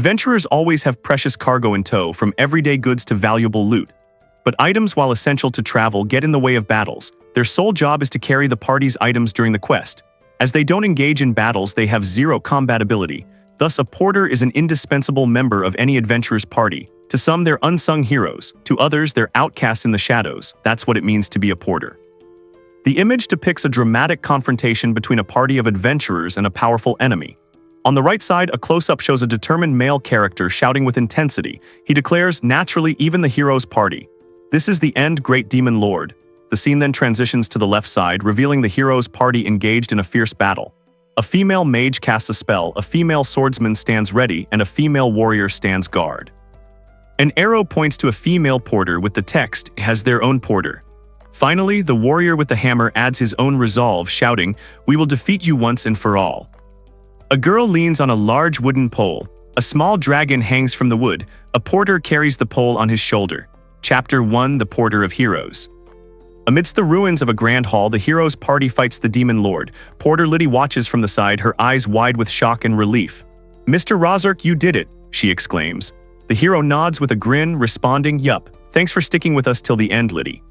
Adventurers always have precious cargo in tow, from everyday goods to valuable loot. But items, while essential to travel, get in the way of battles. Their sole job is to carry the party's items during the quest. As they don't engage in battles, they have zero combat ability. Thus, a porter is an indispensable member of any adventurer's party. To some, they're unsung heroes. To others, they're outcasts in the shadows. That's what it means to be a porter. The image depicts a dramatic confrontation between a party of adventurers and a powerful enemy. On the right side, a close-up shows a determined male character shouting with intensity. He declares, "Naturally, even the hero's party." This is the end, great demon lord. The scene then transitions to the left side, revealing the hero's party engaged in a fierce battle. A female mage casts a spell, a female swordsman stands ready, and a female warrior stands guard. An arrow points to a female porter with the text, "Has their own porter." Finally, the warrior with the hammer adds his own resolve, shouting, "We will defeat you once and for all." A girl leans on a large wooden pole. A small dragon hangs from the wood. A porter carries the pole on his shoulder. Chapter 1: The Porter of Heroes. Amidst the ruins of a grand hall, the hero's party fights the demon lord. Porter Liddy watches from the side, her eyes wide with shock and relief. "Mr. Rozark, you did it," she exclaims. The hero nods with a grin, responding, "Yup, thanks for sticking with us till the end, Liddy."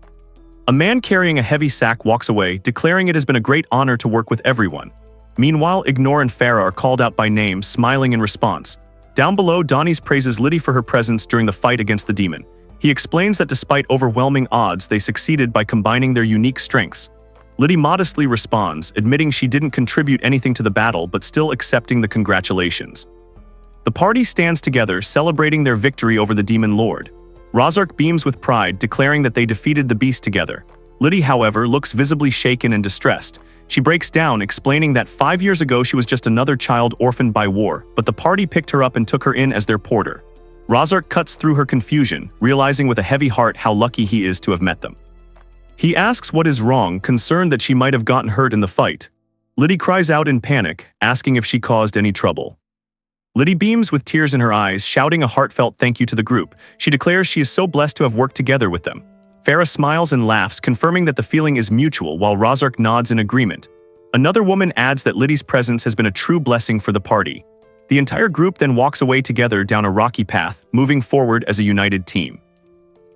A man carrying a heavy sack walks away, declaring it has been a great honor to work with everyone. Meanwhile, Ignore and Farah are called out by name, smiling in response. Down below, Donnie's praises Liddy for her presence during the fight against the demon. He explains that despite overwhelming odds, they succeeded by combining their unique strengths. Liddy modestly responds, admitting she didn't contribute anything to the battle but still accepting the congratulations. The party stands together, celebrating their victory over the demon lord. Rozark beams with pride, declaring that they defeated the beast together. Liddy, however, looks visibly shaken and distressed. She breaks down, explaining that 5 years ago she was just another child orphaned by war, but the party picked her up and took her in as their porter. Rozark cuts through her confusion, realizing with a heavy heart how lucky he is to have met them. He asks what is wrong, concerned that she might have gotten hurt in the fight. Liddy cries out in panic, asking if she caused any trouble. Liddy beams with tears in her eyes, shouting a heartfelt thank you to the group. She declares she is so blessed to have worked together with them. Farah smiles and laughs, confirming that the feeling is mutual, while Rozark nods in agreement. Another woman adds that Liddy's presence has been a true blessing for the party. The entire group then walks away together down a rocky path, moving forward as a united team.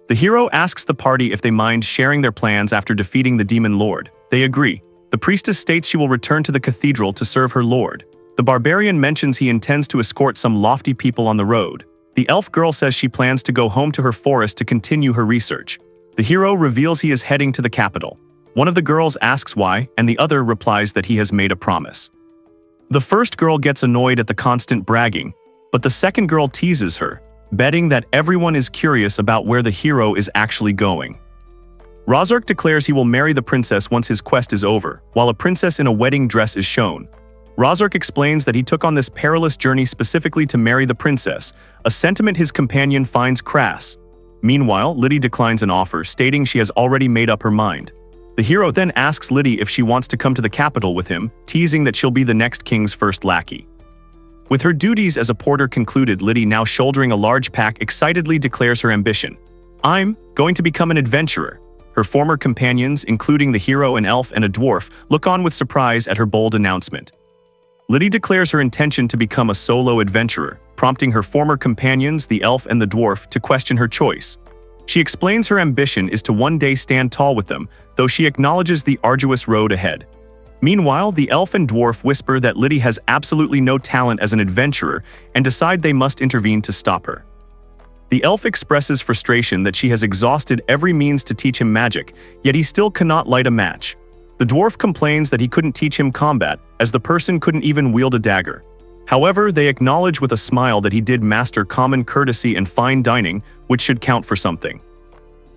The hero asks the party if they mind sharing their plans after defeating the demon lord. They agree. The priestess states she will return to the cathedral to serve her lord. The barbarian mentions he intends to escort some lofty people on the road. The elf girl says she plans to go home to her forest to continue her research. The hero reveals he is heading to the capital. One of the girls asks why, and the other replies that he has made a promise. The first girl gets annoyed at the constant bragging, but the second girl teases her, betting that everyone is curious about where the hero is actually going. Rozark declares he will marry the princess once his quest is over, while a princess in a wedding dress is shown. Rozark explains that he took on this perilous journey specifically to marry the princess, a sentiment his companion finds crass. Meanwhile, Liddy declines an offer, stating she has already made up her mind. The hero then asks Liddy if she wants to come to the capital with him, teasing that she'll be the next king's first lackey. With her duties as a porter concluded, Liddy, now shouldering a large pack, excitedly declares her ambition. "I'm going to become an adventurer." Her former companions, including the hero, an elf, and a dwarf, look on with surprise at her bold announcement. Liddy declares her intention to become a solo adventurer, prompting her former companions, the elf and the dwarf, to question her choice. She explains her ambition is to one day stand tall with them, though she acknowledges the arduous road ahead. Meanwhile, the elf and dwarf whisper that Liddy has absolutely no talent as an adventurer and decide they must intervene to stop her. The elf expresses frustration that she has exhausted every means to teach him magic, yet he still cannot light a match. The dwarf complains that he couldn't teach him combat, as the person couldn't even wield a dagger. However, they acknowledge with a smile that he did master common courtesy and fine dining, which should count for something.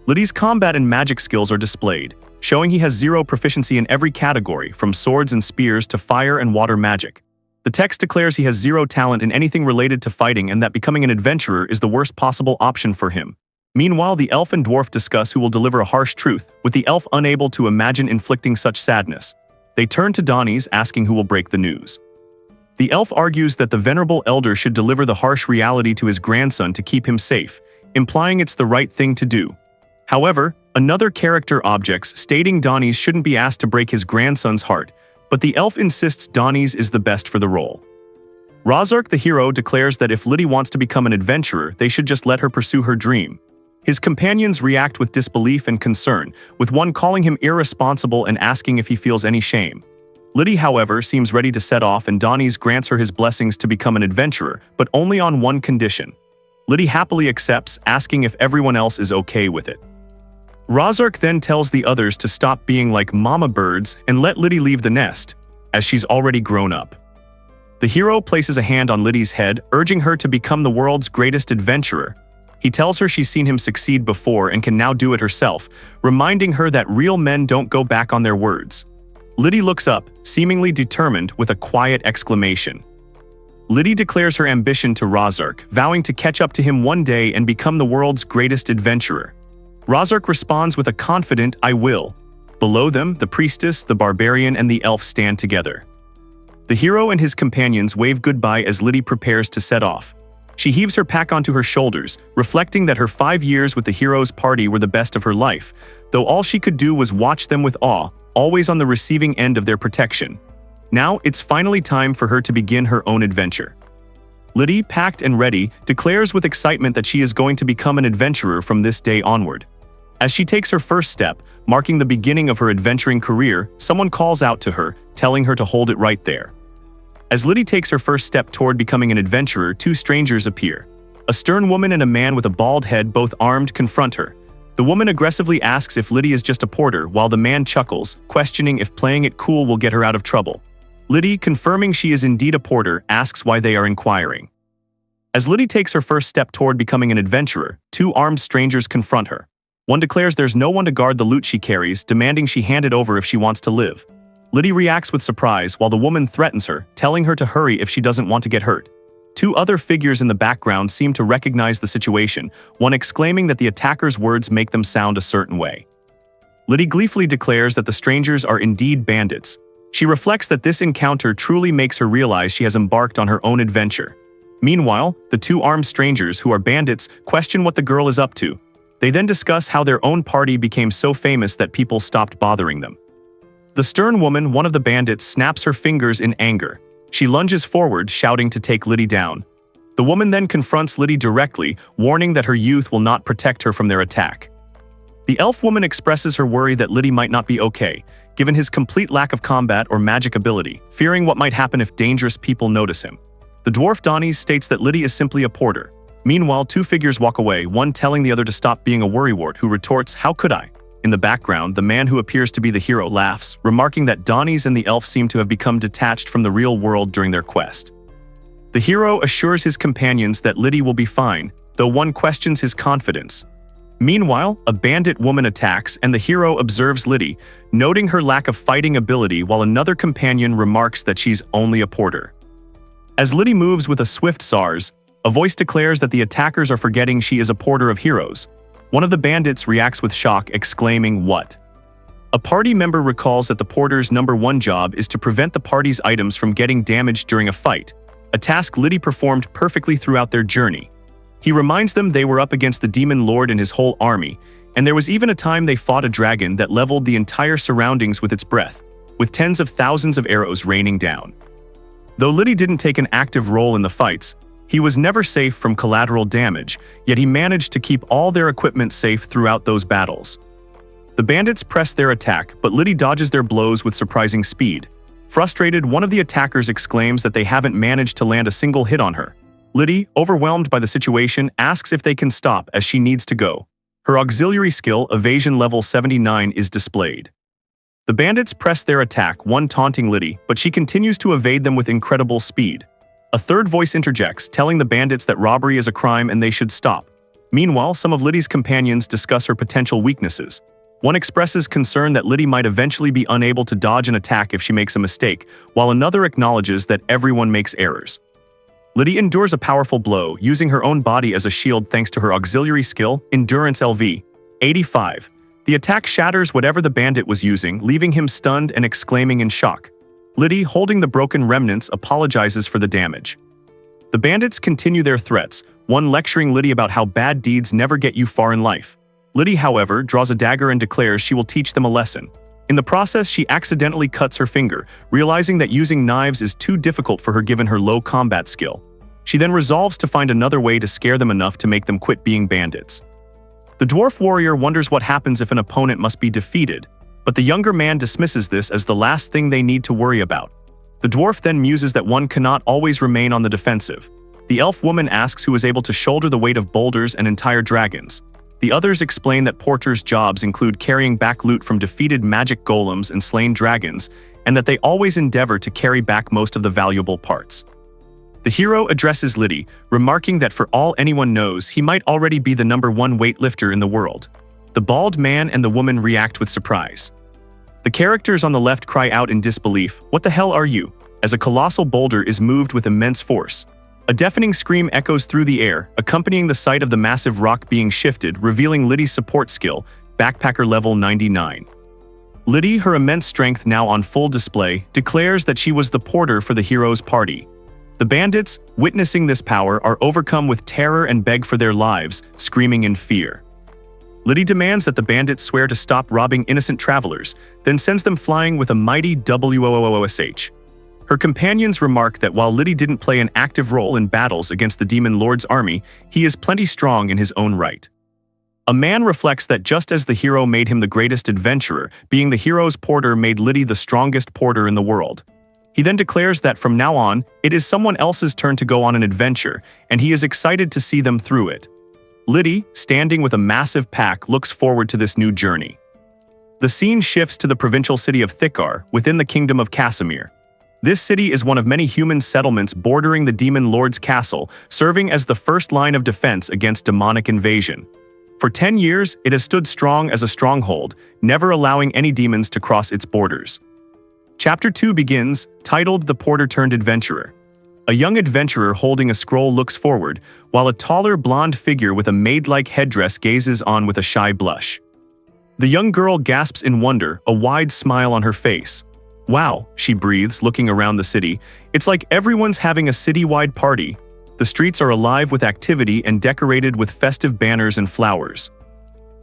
Liddy's combat and magic skills are displayed, showing he has zero proficiency in every category, from swords and spears to fire and water magic. The text declares he has zero talent in anything related to fighting and that becoming an adventurer is the worst possible option for him. Meanwhile, the elf and dwarf discuss who will deliver a harsh truth, with the elf unable to imagine inflicting such sadness. They turn to Donnie's, asking who will break the news. The elf argues that the venerable elder should deliver the harsh reality to his grandson to keep him safe, implying it's the right thing to do. However, another character objects, stating Donnie's shouldn't be asked to break his grandson's heart, but the elf insists Donnie's is the best for the role. Razark the hero declares that if Liddy wants to become an adventurer, they should just let her pursue her dream. His companions react with disbelief and concern, with one calling him irresponsible and asking if he feels any shame. Liddy, however, seems ready to set off, and Donnies grants her his blessings to become an adventurer, but only on one condition. Liddy happily accepts, asking if everyone else is okay with it. Razark then tells the others to stop being like mama birds and let Liddy leave the nest, as she's already grown up. The hero places a hand on Liddy's head, urging her to become the world's greatest adventurer. He tells her she's seen him succeed before and can now do it herself, reminding her that real men don't go back on their words. Liddy looks up, seemingly determined, with a quiet exclamation. Liddy declares her ambition to Razark, vowing to catch up to him one day and become the world's greatest adventurer. Razark responds with a confident "I will." Below them, the priestess, the barbarian, and the elf stand together. The hero and his companions wave goodbye as Liddy prepares to set off. She heaves her pack onto her shoulders, reflecting that her 5 years with the hero's party were the best of her life, though all she could do was watch them with awe, always on the receiving end of their protection. Now, it's finally time for her to begin her own adventure. Liddy, packed and ready, declares with excitement that she is going to become an adventurer from this day onward. As she takes her first step, marking the beginning of her adventuring career, someone calls out to her, telling her to hold it right there. As Liddy takes her first step toward becoming an adventurer, two strangers appear. A stern woman and a man with a bald head, both armed, confront her. The woman aggressively asks if Liddy is just a porter, while the man chuckles, questioning if playing it cool will get her out of trouble. Liddy, confirming she is indeed a porter, asks why they are inquiring. As Liddy takes her first step toward becoming an adventurer, two armed strangers confront her. One declares there's no one to guard the loot she carries, demanding she hand it over if she wants to live. Liddy reacts with surprise, while the woman threatens her, telling her to hurry if she doesn't want to get hurt. Two other figures in the background seem to recognize the situation, one exclaiming that the attacker's words make them sound a certain way. Liddy gleefully declares that the strangers are indeed bandits. She reflects that this encounter truly makes her realize she has embarked on her own adventure. Meanwhile, the two armed strangers, who are bandits, question what the girl is up to. They then discuss how their own party became so famous that people stopped bothering them. The stern woman, one of the bandits, snaps her fingers in anger. She lunges forward, shouting to take Liddy down. The woman then confronts Liddy directly, warning that her youth will not protect her from their attack. The elf woman expresses her worry that Liddy might not be okay, given his complete lack of combat or magic ability, fearing what might happen if dangerous people notice him. The dwarf Donnies states that Liddy is simply a porter. Meanwhile, two figures walk away, one telling the other to stop being a worrywart, who retorts, "How could I?" In the background, the man who appears to be the hero laughs, remarking that Donnies and the elf seem to have become detached from the real world during their quest. The hero assures his companions that Liddy will be fine, though one questions his confidence. Meanwhile, a bandit woman attacks, and the hero observes Liddy, noting her lack of fighting ability, while another companion remarks that she's only a porter. As Liddy moves with a swift SARS, a voice declares that the attackers are forgetting she is a porter of heroes. One of the bandits reacts with shock, exclaiming, "What?" A party member recalls that the porter's #1 job is to prevent the party's items from getting damaged during a fight, a task Liddy performed perfectly throughout their journey. He reminds them they were up against the demon lord and his whole army, and there was even a time they fought a dragon that leveled the entire surroundings with its breath, with tens of thousands of arrows raining down. Though Liddy didn't take an active role in the fights, he was never safe from collateral damage, yet he managed to keep all their equipment safe throughout those battles. The bandits press their attack, but Liddy dodges their blows with surprising speed. Frustrated, one of the attackers exclaims that they haven't managed to land a single hit on her. Liddy, overwhelmed by the situation, asks if they can stop as she needs to go. Her auxiliary skill, evasion level 79, is displayed. The bandits press their attack, one taunting Liddy, but she continues to evade them with incredible speed. A third voice interjects, telling the bandits that robbery is a crime and they should stop. Meanwhile, some of Liddy's companions discuss her potential weaknesses. One expresses concern that Liddy might eventually be unable to dodge an attack if she makes a mistake, while another acknowledges that everyone makes errors. Liddy endures a powerful blow, using her own body as a shield thanks to her auxiliary skill, Endurance LV 85. The attack shatters whatever the bandit was using, leaving him stunned and exclaiming in shock. Liddy, holding the broken remnants, apologizes for the damage. The bandits continue their threats, one lecturing Liddy about how bad deeds never get you far in life. Liddy, however, draws a dagger and declares she will teach them a lesson. In the process, she accidentally cuts her finger, realizing that using knives is too difficult for her given her low combat skill. She then resolves to find another way to scare them enough to make them quit being bandits. The dwarf warrior wonders what happens if an opponent must be defeated, but the younger man dismisses this as the last thing they need to worry about. The dwarf then muses that one cannot always remain on the defensive. The elf woman asks who is able to shoulder the weight of boulders and entire dragons. The others explain that porters' jobs include carrying back loot from defeated magic golems and slain dragons, and that they always endeavor to carry back most of the valuable parts. The hero addresses Liddy, remarking that for all anyone knows, he might already be the #1 weightlifter in the world. The bald man and the woman react with surprise. The characters on the left cry out in disbelief, "What the hell are you?" as a colossal boulder is moved with immense force. A deafening scream echoes through the air, accompanying the sight of the massive rock being shifted, revealing Liddy's support skill, Backpacker level 99. Liddy, her immense strength now on full display, declares that she was the porter for the hero's party. The bandits, witnessing this power, are overcome with terror and beg for their lives, screaming in fear. Liddy demands that the bandits swear to stop robbing innocent travelers, then sends them flying with a mighty whoosh. Her companions remark that while Liddy didn't play an active role in battles against the Demon Lord's army, he is plenty strong in his own right. A man reflects that just as the hero made him the greatest adventurer, being the hero's porter made Liddy the strongest porter in the world. He then declares that from now on, it is someone else's turn to go on an adventure, and he is excited to see them through it. Liddy, standing with a massive pack, looks forward to this new journey. The scene shifts to the provincial city of Thikar, within the kingdom of Casimir. This city is one of many human settlements bordering the Demon Lord's castle, serving as the first line of defense against demonic invasion. For 10 years, it has stood strong as a stronghold, never allowing any demons to cross its borders. Chapter 2 begins, titled The Porter-Turned-Adventurer. A young adventurer holding a scroll looks forward, while a taller blonde figure with a maid-like headdress gazes on with a shy blush. The young girl gasps in wonder, a wide smile on her face. "Wow," she breathes, looking around the city. "It's like everyone's having a citywide party." The streets are alive with activity and decorated with festive banners and flowers.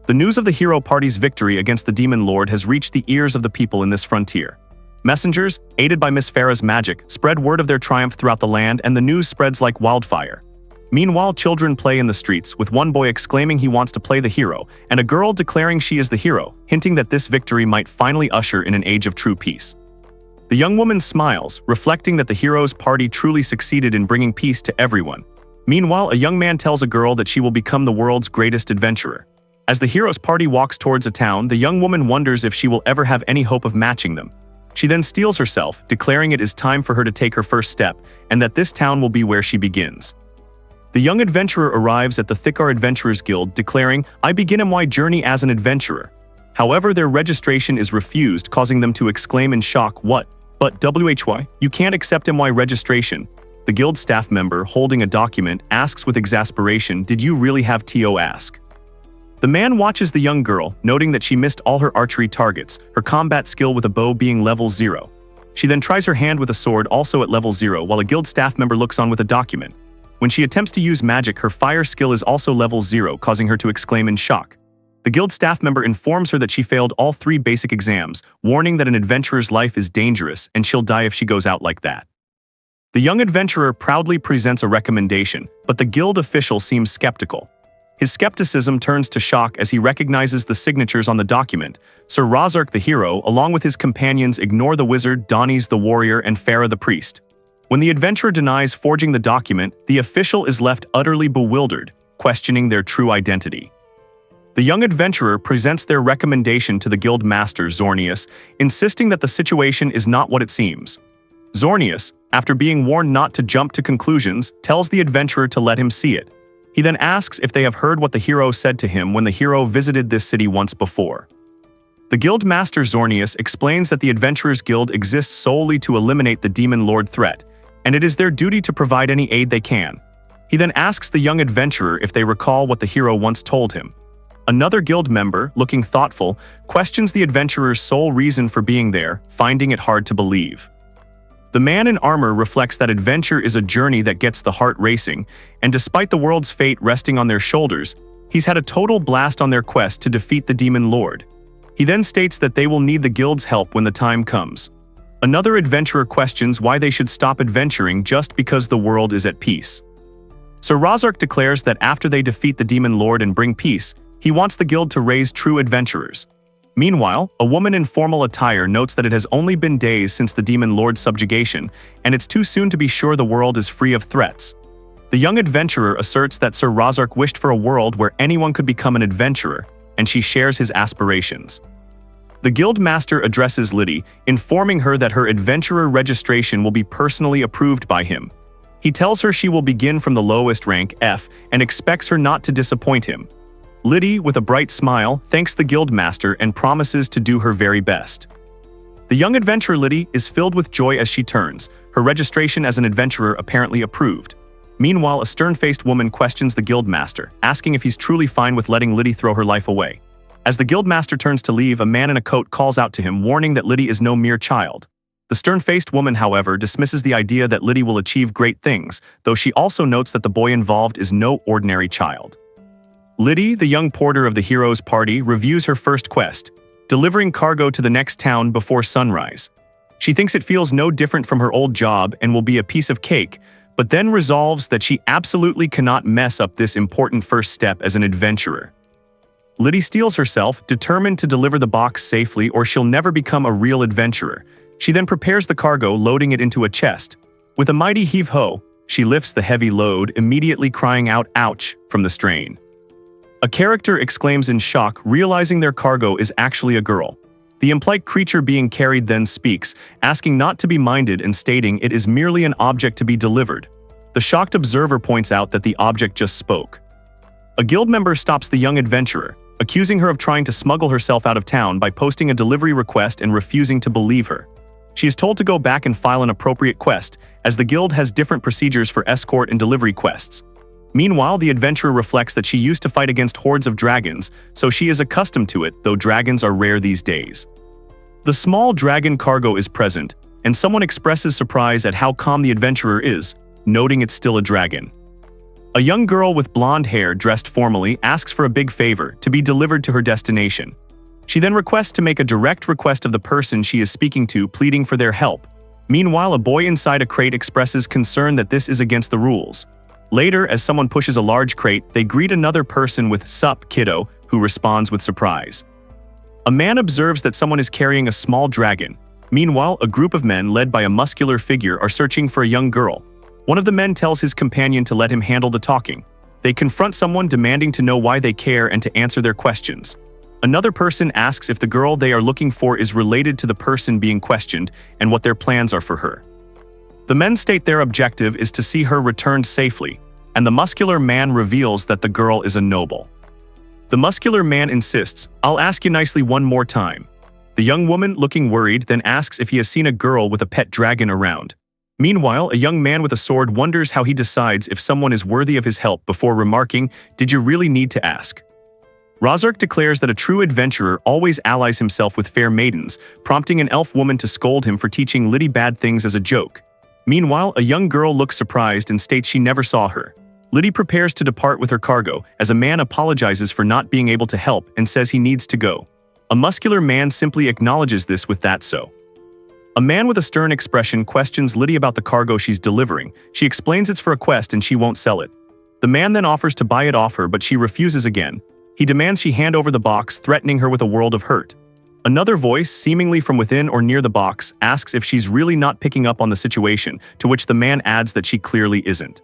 The news of the hero party's victory against the Demon Lord has reached the ears of the people in this frontier. Messengers, aided by Miss Farah's magic, spread word of their triumph throughout the land, and the news spreads like wildfire. Meanwhile, children play in the streets, with one boy exclaiming he wants to play the hero, and a girl declaring she is the hero, hinting that this victory might finally usher in an age of true peace. The young woman smiles, reflecting that the hero's party truly succeeded in bringing peace to everyone. Meanwhile, a young man tells a girl that she will become the world's greatest adventurer. As the hero's party walks towards a town, the young woman wonders if she will ever have any hope of matching them. She then steels herself, declaring it is time for her to take her first step, and that this town will be where she begins. The young adventurer arrives at the Thikar Adventurers Guild, declaring, "I begin my journey as an adventurer." However, their registration is refused, causing them to exclaim in shock, "What? But why? You can't accept my registration." The guild staff member, holding a document, asks with exasperation, "Did you really have to ask?" The man watches the young girl, noting that she missed all her archery targets, her combat skill with a bow being level 0. She then tries her hand with a sword, also at level 0, while a guild staff member looks on with a document. When she attempts to use magic, her fire skill is also level 0, causing her to exclaim in shock. The guild staff member informs her that she failed all 3 basic exams, warning that an adventurer's life is dangerous and she'll die if she goes out like that. The young adventurer proudly presents a recommendation, but the guild official seems skeptical. His skepticism turns to shock as he recognizes the signatures on the document. Sir Razark the hero, along with his companions, ignore the wizard, Donnies the warrior, and Farah the priest. When the adventurer denies forging the document, the official is left utterly bewildered, questioning their true identity. The young adventurer presents their recommendation to the guild master, Zornius, insisting that the situation is not what it seems. Zornius, after being warned not to jump to conclusions, tells the adventurer to let him see it. He then asks if they have heard what the hero said to him when the hero visited this city once before. The guild master Zornius explains that the Adventurers Guild exists solely to eliminate the Demon Lord threat, and it is their duty to provide any aid they can. He then asks the young adventurer if they recall what the hero once told him. Another guild member, looking thoughtful, questions the adventurer's sole reason for being there, finding it hard to believe. The man in armor reflects that adventure is a journey that gets the heart racing, and despite the world's fate resting on their shoulders, he's had a total blast on their quest to defeat the Demon Lord. He then states that they will need the guild's help when the time comes. Another adventurer questions why they should stop adventuring just because the world is at peace. Sir Razark declares that after they defeat the Demon Lord and bring peace, he wants the guild to raise true adventurers. Meanwhile, a woman in formal attire notes that it has only been days since the Demon Lord's subjugation, and it's too soon to be sure the world is free of threats. The young adventurer asserts that Sir Razark wished for a world where anyone could become an adventurer, and she shares his aspirations. The guild master addresses Liddy, informing her that her adventurer registration will be personally approved by him. He tells her she will begin from the lowest rank, F, and expects her not to disappoint him. Liddy, with a bright smile, thanks the guild master and promises to do her very best. The young adventurer Liddy is filled with joy as she turns, her registration as an adventurer apparently approved. Meanwhile, a stern-faced woman questions the guild master, asking if he's truly fine with letting Liddy throw her life away. As the guild master turns to leave, a man in a coat calls out to him, warning that Liddy is no mere child. The stern-faced woman, however, dismisses the idea that Liddy will achieve great things, though she also notes that the boy involved is no ordinary child. Liddy, the young porter of the hero's party, reviews her first quest, delivering cargo to the next town before sunrise. She thinks it feels no different from her old job and will be a piece of cake, but then resolves that she absolutely cannot mess up this important first step as an adventurer. Liddy steels herself, determined to deliver the box safely or she'll never become a real adventurer. She then prepares the cargo, loading it into a chest. With a mighty heave-ho, she lifts the heavy load, immediately crying out, "Ouch," from the strain. A character exclaims in shock, realizing their cargo is actually a girl. The implied creature being carried then speaks, asking not to be minded and stating it is merely an object to be delivered. The shocked observer points out that the object just spoke. A guild member stops the young adventurer, accusing her of trying to smuggle herself out of town by posting a delivery request and refusing to believe her. She is told to go back and file an appropriate quest, as the guild has different procedures for escort and delivery quests. Meanwhile, the adventurer reflects that she used to fight against hordes of dragons, so she is accustomed to it, though dragons are rare these days. The small dragon cargo is present, and someone expresses surprise at how calm the adventurer is, noting it's still a dragon. A young girl with blonde hair dressed formally asks for a big favor to be delivered to her destination. She then requests to make a direct request of the person she is speaking to, pleading for their help. Meanwhile, a boy inside a crate expresses concern that this is against the rules. Later, as someone pushes a large crate, they greet another person with "Sup, kiddo," who responds with surprise. A man observes that someone is carrying a small dragon. Meanwhile, a group of men led by a muscular figure are searching for a young girl. One of the men tells his companion to let him handle the talking. They confront someone demanding to know why they care and to answer their questions. Another person asks if the girl they are looking for is related to the person being questioned and what their plans are for her. The men state their objective is to see her returned safely, and the muscular man reveals that the girl is a noble. The muscular man insists, "I'll ask you nicely one more time." The young woman, looking worried, then asks if he has seen a girl with a pet dragon around. Meanwhile, a young man with a sword wonders how he decides if someone is worthy of his help before remarking, "Did you really need to ask?" Razark declares that a true adventurer always allies himself with fair maidens, prompting an elf woman to scold him for teaching Liddy bad things as a joke. Meanwhile, a young girl looks surprised and states she never saw her. Liddy prepares to depart with her cargo, as a man apologizes for not being able to help and says he needs to go. A muscular man simply acknowledges this with "that so." A man with a stern expression questions Liddy about the cargo she's delivering. She explains it's for a quest and she won't sell it. The man then offers to buy it off her, but she refuses again. He demands she hand over the box, threatening her with a world of hurt. Another voice, seemingly from within or near the box, asks if she's really not picking up on the situation, to which the man adds that she clearly isn't.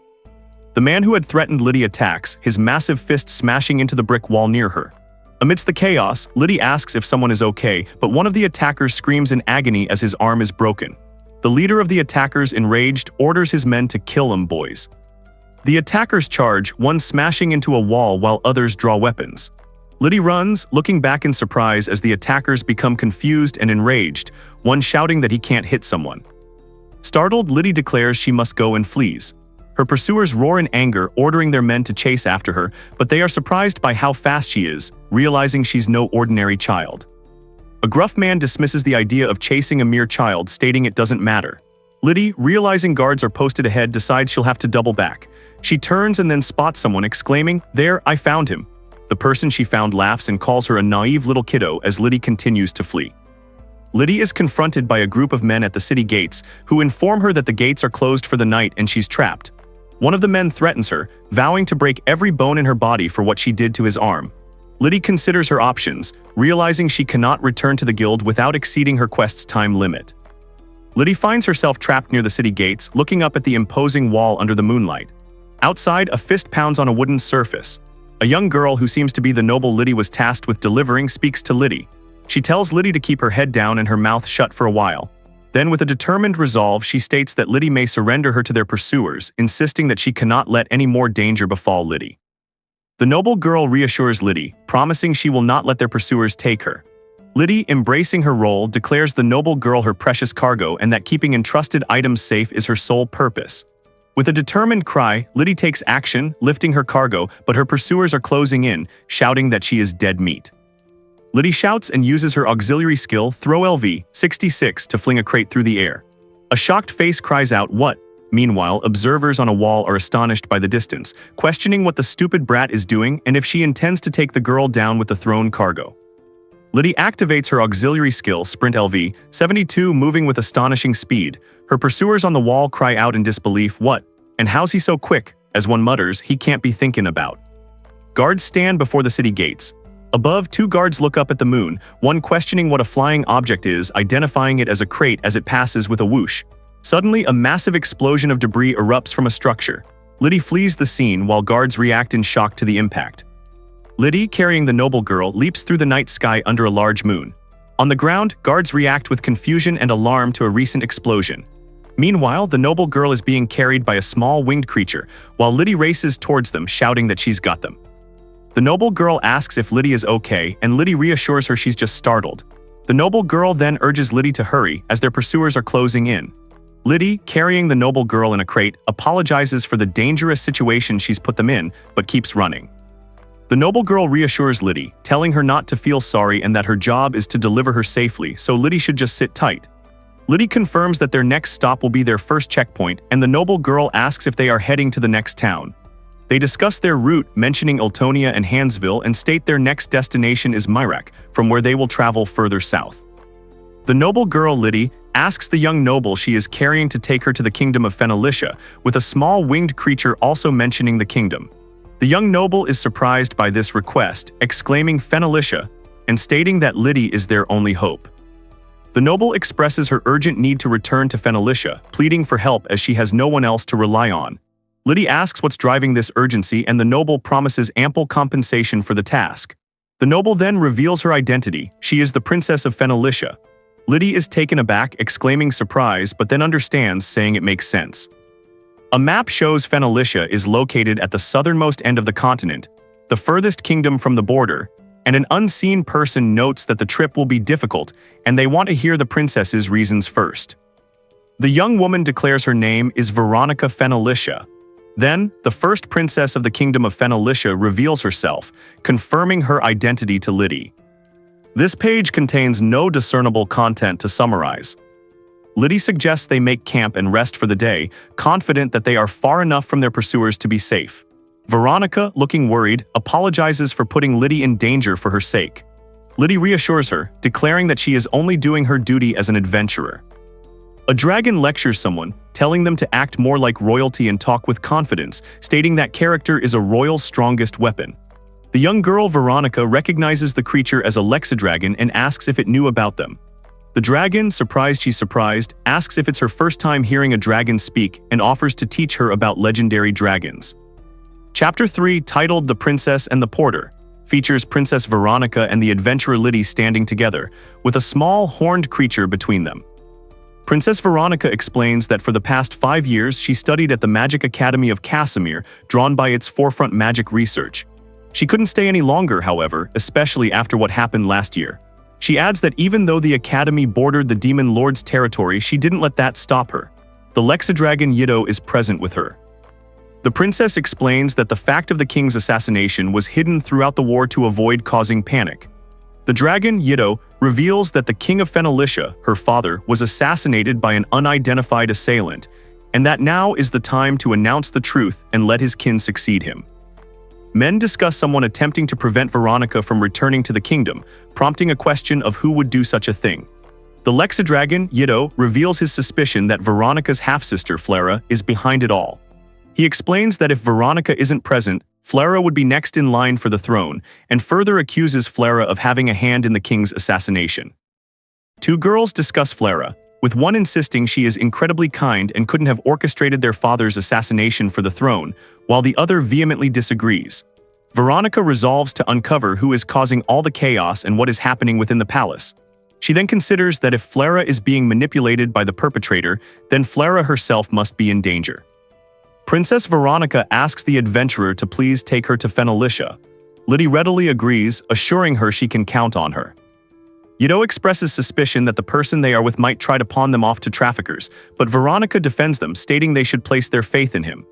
The man who had threatened Liddy attacks, his massive fist smashing into the brick wall near her. Amidst the chaos, Liddy asks if someone is okay, but one of the attackers screams in agony as his arm is broken. The leader of the attackers, enraged, orders his men to "Kill him, boys." The attackers charge, one smashing into a wall while others draw weapons. Liddy runs, looking back in surprise as the attackers become confused and enraged, one shouting that he can't hit someone. Startled, Liddy declares she must go and flees. Her pursuers roar in anger, ordering their men to chase after her, but they are surprised by how fast she is, realizing she's no ordinary child. A gruff man dismisses the idea of chasing a mere child, stating it doesn't matter. Liddy, realizing guards are posted ahead, decides she'll have to double back. She turns and then spots someone, exclaiming, "There, I found him." The person she found laughs and calls her a naive little kiddo as Liddy continues to flee. Liddy is confronted by a group of men at the city gates who inform her that the gates are closed for the night and she's trapped. One of the men threatens her, vowing to break every bone in her body for what she did to his arm. Liddy considers her options, realizing she cannot return to the guild without exceeding her quest's time limit. Liddy finds herself trapped near the city gates, looking up at the imposing wall under the moonlight. Outside, a fist pounds on a wooden surface. A young girl who seems to be the noble Liddy was tasked with delivering speaks to Liddy. She tells Liddy to keep her head down and her mouth shut for a while. Then, with a determined resolve, she states that Liddy may surrender her to their pursuers, insisting that she cannot let any more danger befall Liddy. The noble girl reassures Liddy, promising she will not let their pursuers take her. Liddy, embracing her role, declares the noble girl her precious cargo and that keeping entrusted items safe is her sole purpose. With a determined cry, Liddy takes action, lifting her cargo, but her pursuers are closing in, shouting that she is dead meat. Liddy shouts and uses her auxiliary skill, Throw LV-66, to fling a crate through the air. A shocked face cries out, "What?" Meanwhile, observers on a wall are astonished by the distance, questioning what the stupid brat is doing and if she intends to take the girl down with the thrown cargo. Liddy activates her auxiliary skill, Sprint LV-72, moving with astonishing speed. Her pursuers on the wall cry out in disbelief, "What? And how's he so quick?" As one mutters, "He can't be thinking about." Guards stand before the city gates. Above, two guards look up at the moon, one questioning what a flying object is, identifying it as a crate as it passes with a whoosh. Suddenly, a massive explosion of debris erupts from a structure. Liddy flees the scene while guards react in shock to the impact. Liddy, carrying the noble girl, leaps through the night sky under a large moon. On the ground, guards react with confusion and alarm to a recent explosion. Meanwhile, the noble girl is being carried by a small winged creature, while Liddy races towards them, shouting that she's got them. The noble girl asks if Liddy is okay, and Liddy reassures her she's just startled. The noble girl then urges Liddy to hurry, as their pursuers are closing in. Liddy, carrying the noble girl in a crate, apologizes for the dangerous situation she's put them in, but keeps running. The noble girl reassures Liddy, telling her not to feel sorry and that her job is to deliver her safely, so Liddy should just sit tight. Liddy confirms that their next stop will be their first checkpoint, and the noble girl asks if they are heading to the next town. They discuss their route, mentioning Eltonia and Hansville, and state their next destination is Myrak, from where they will travel further south. The noble girl, Liddy, asks the young noble she is carrying to take her to the kingdom of Fenalicia, with a small winged creature also mentioning the kingdom. The young noble is surprised by this request, exclaiming Fenalicia, and stating that Liddy is their only hope. The noble expresses her urgent need to return to Fenalicia, pleading for help as she has no one else to rely on. Liddy asks what's driving this urgency, and the noble promises ample compensation for the task. The noble then reveals her identity. She is the princess of Fenalicia. Liddy is taken aback, exclaiming surprise, but then understands, saying it makes sense. A map shows Fenalicia is located at the southernmost end of the continent, the furthest kingdom from the border, and an unseen person notes that the trip will be difficult, and they want to hear the princess's reasons first. The young woman declares her name is Veronica Fenalicia. Then, the first princess of the kingdom of Fenalicia reveals herself, confirming her identity to Liddy. This page contains no discernible content to summarize. Liddy suggests they make camp and rest for the day, confident that they are far enough from their pursuers to be safe. Veronica, looking worried, apologizes for putting Liddy in danger for her sake. Liddy reassures her, declaring that she is only doing her duty as an adventurer. A dragon lectures someone, telling them to act more like royalty and talk with confidence, stating that character is a royal's strongest weapon. The young girl Veronica recognizes the creature as a Lexadragon and asks if it knew about them. The dragon, surprised she's surprised, asks if it's her first time hearing a dragon speak and offers to teach her about legendary dragons. Chapter 3, titled The Princess and the Porter, features Princess Veronica and the adventurer Liddy standing together, with a small horned creature between them. Princess Veronica explains that for the past 5 years she studied at the Magic Academy of Casimir, drawn by its forefront magic research. She couldn't stay any longer, however, especially after what happened last year. She adds that even though the academy bordered the Demon Lord's territory, she didn't let that stop her. The Lexadragon Yido is present with her. The princess explains that the fact of the king's assassination was hidden throughout the war to avoid causing panic. The dragon, Yido, reveals that the king of Fenalicia, her father, was assassinated by an unidentified assailant, and that now is the time to announce the truth and let his kin succeed him. Men discuss someone attempting to prevent Veronica from returning to the kingdom, prompting a question of who would do such a thing. The Lexadragon, Yido, reveals his suspicion that Veronica's half-sister, Flara, is behind it all. He explains that if Veronica isn't present, Flara would be next in line for the throne, and further accuses Flara of having a hand in the king's assassination. Two girls discuss Flara, with one insisting she is incredibly kind and couldn't have orchestrated their father's assassination for the throne, while the other vehemently disagrees. Veronica resolves to uncover who is causing all the chaos and what is happening within the palace. She then considers that if Flara is being manipulated by the perpetrator, then Flara herself must be in danger. Princess Veronica asks the adventurer to please take her to Fenalicia. Liddy readily agrees, assuring her she can count on her. Yido expresses suspicion that the person they are with might try to pawn them off to traffickers, but Veronica defends them, stating they should place their faith in him.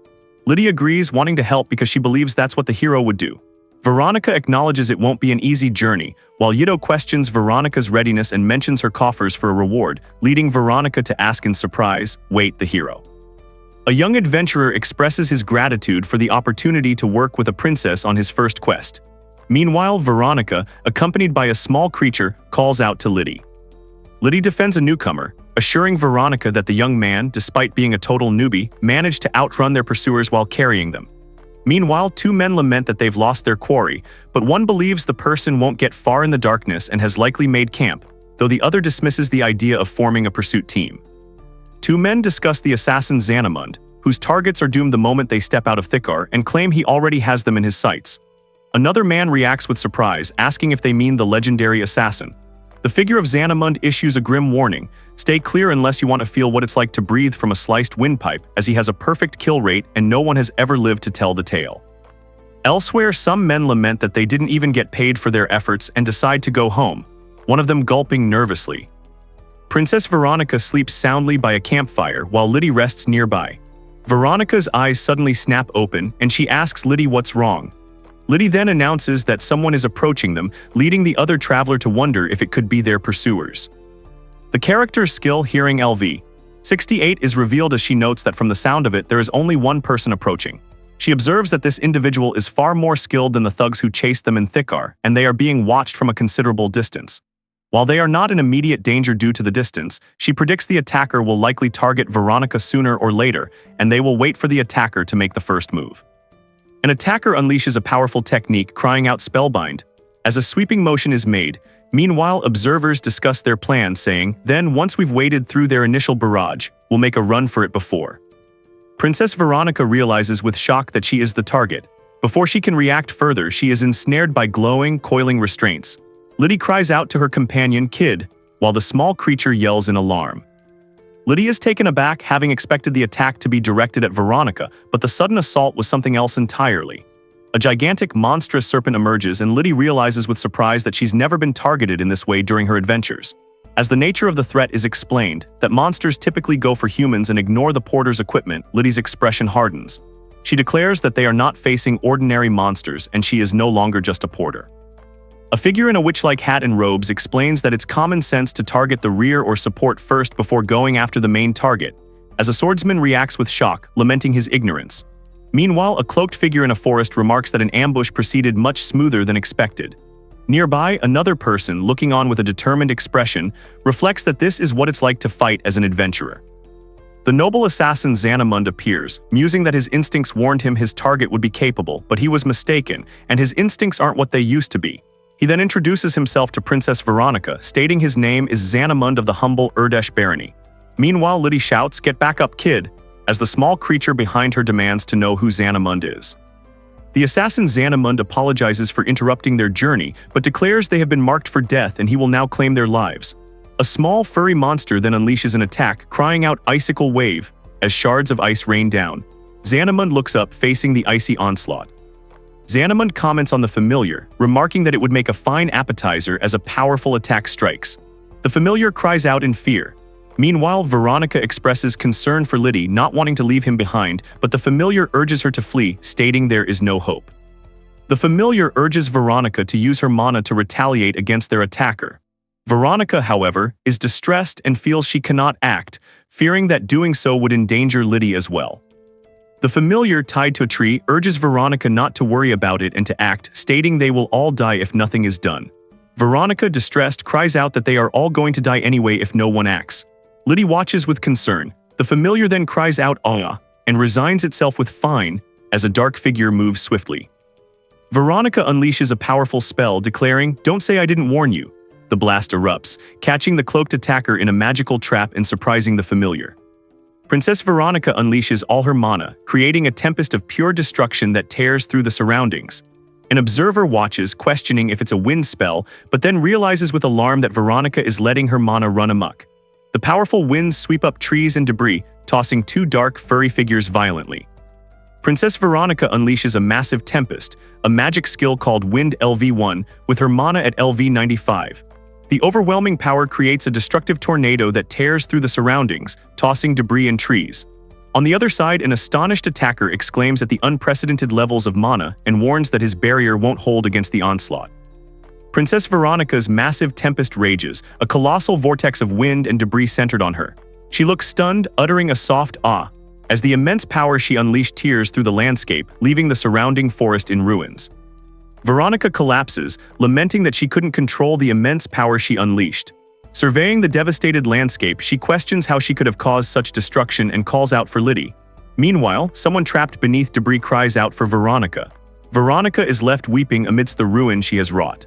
Liddy agrees, wanting to help because she believes that's what the hero would do. Veronica acknowledges it won't be an easy journey, while Yido questions Veronica's readiness and mentions her coffers for a reward, leading Veronica to ask in surprise, "Wait, the hero?" A young adventurer expresses his gratitude for the opportunity to work with a princess on his first quest. Meanwhile, Veronica, accompanied by a small creature, calls out to Liddy. Liddy defends a newcomer, assuring Veronica that the young man, despite being a total newbie, managed to outrun their pursuers while carrying them. Meanwhile, two men lament that they've lost their quarry, but one believes the person won't get far in the darkness and has likely made camp, though the other dismisses the idea of forming a pursuit team. Two men discuss the assassin Xanamund, whose targets are doomed the moment they step out of Thikar, and claim he already has them in his sights. Another man reacts with surprise, asking if they mean the legendary assassin. The figure of Xanamund issues a grim warning: stay clear unless you want to feel what it's like to breathe from a sliced windpipe, as he has a perfect kill rate and no one has ever lived to tell the tale. Elsewhere, some men lament that they didn't even get paid for their efforts and decide to go home, one of them gulping nervously. Princess Veronica sleeps soundly by a campfire while Liddy rests nearby. Veronica's eyes suddenly snap open and she asks Liddy what's wrong. Liddy then announces that someone is approaching them, leading the other traveler to wonder if it could be their pursuers. The character's skill, hearing LV-68, is revealed as she notes that from the sound of it there is only one person approaching. She observes that this individual is far more skilled than the thugs who chased them in Thikar, and they are being watched from a considerable distance. While they are not in immediate danger due to the distance, she predicts the attacker will likely target Veronica sooner or later, and they will wait for the attacker to make the first move. An attacker unleashes a powerful technique, crying out "Spellbind," as a sweeping motion is made. Meanwhile, observers discuss their plan, saying, "Then, once we've waded through their initial barrage, we'll make a run for it before." Princess Veronica realizes with shock that she is the target. Before she can react further, she is ensnared by glowing, coiling restraints. Liddy cries out to her companion, "Kid," while the small creature yells in alarm. Liddy is taken aback, having expected the attack to be directed at Veronica, but the sudden assault was something else entirely. A gigantic, monstrous serpent emerges, and Liddy realizes with surprise that she's never been targeted in this way during her adventures. As the nature of the threat is explained, that monsters typically go for humans and ignore the porter's equipment, Liddy's expression hardens. She declares that they are not facing ordinary monsters, and she is no longer just a porter. A figure in a witch-like hat and robes explains that it's common sense to target the rear or support first before going after the main target, as a swordsman reacts with shock, lamenting his ignorance. Meanwhile, a cloaked figure in a forest remarks that an ambush proceeded much smoother than expected. Nearby, another person, looking on with a determined expression, reflects that this is what it's like to fight as an adventurer. The noble assassin Xanamund appears, musing that his instincts warned him his target would be capable, but he was mistaken, and his instincts aren't what they used to be. He then introduces himself to Princess Veronica, stating his name is Xanamund of the humble Urdesh barony. Meanwhile, Liddy shouts, "Get back up, kid," as the small creature behind her demands to know who Xanamund is. The assassin Xanamund apologizes for interrupting their journey, but declares they have been marked for death and he will now claim their lives. A small, furry monster then unleashes an attack, crying out "Icicle Wave," as shards of ice rain down. Xanamund looks up, facing the icy onslaught. Xanamund comments on the familiar, remarking that it would make a fine appetizer as a powerful attack strikes. The familiar cries out in fear. Meanwhile, Veronica expresses concern for Liddy, not wanting to leave him behind, but the familiar urges her to flee, stating there is no hope. The familiar urges Veronica to use her mana to retaliate against their attacker. Veronica, however, is distressed and feels she cannot act, fearing that doing so would endanger Liddy as well. The familiar, tied to a tree, urges Veronica not to worry about it and to act, stating they will all die if nothing is done. Veronica, distressed, cries out that they are all going to die anyway if no one acts. Liddy watches with concern. The familiar then cries out "Ah!" and resigns itself with "Fine," as a dark figure moves swiftly. Veronica unleashes a powerful spell, declaring, "Don't say I didn't warn you." The blast erupts, catching the cloaked attacker in a magical trap and surprising the familiar. Princess Veronica unleashes all her mana, creating a tempest of pure destruction that tears through the surroundings. An observer watches, questioning if it's a wind spell, but then realizes with alarm that Veronica is letting her mana run amok. The powerful winds sweep up trees and debris, tossing two dark, furry figures violently. Princess Veronica unleashes a massive tempest, a magic skill called Wind LV1, with her mana at LV 95. The overwhelming power creates a destructive tornado that tears through the surroundings, tossing debris and trees. On the other side, an astonished attacker exclaims at the unprecedented levels of mana and warns that his barrier won't hold against the onslaught. Princess Veronica's massive tempest rages, a colossal vortex of wind and debris centered on her. She looks stunned, uttering a soft "ah," as the immense power she unleashed tears through the landscape, leaving the surrounding forest in ruins. Veronica collapses, lamenting that she couldn't control the immense power she unleashed. Surveying the devastated landscape, she questions how she could have caused such destruction and calls out for Liddy. Meanwhile, someone trapped beneath debris cries out for Veronica. Veronica is left weeping amidst the ruin she has wrought.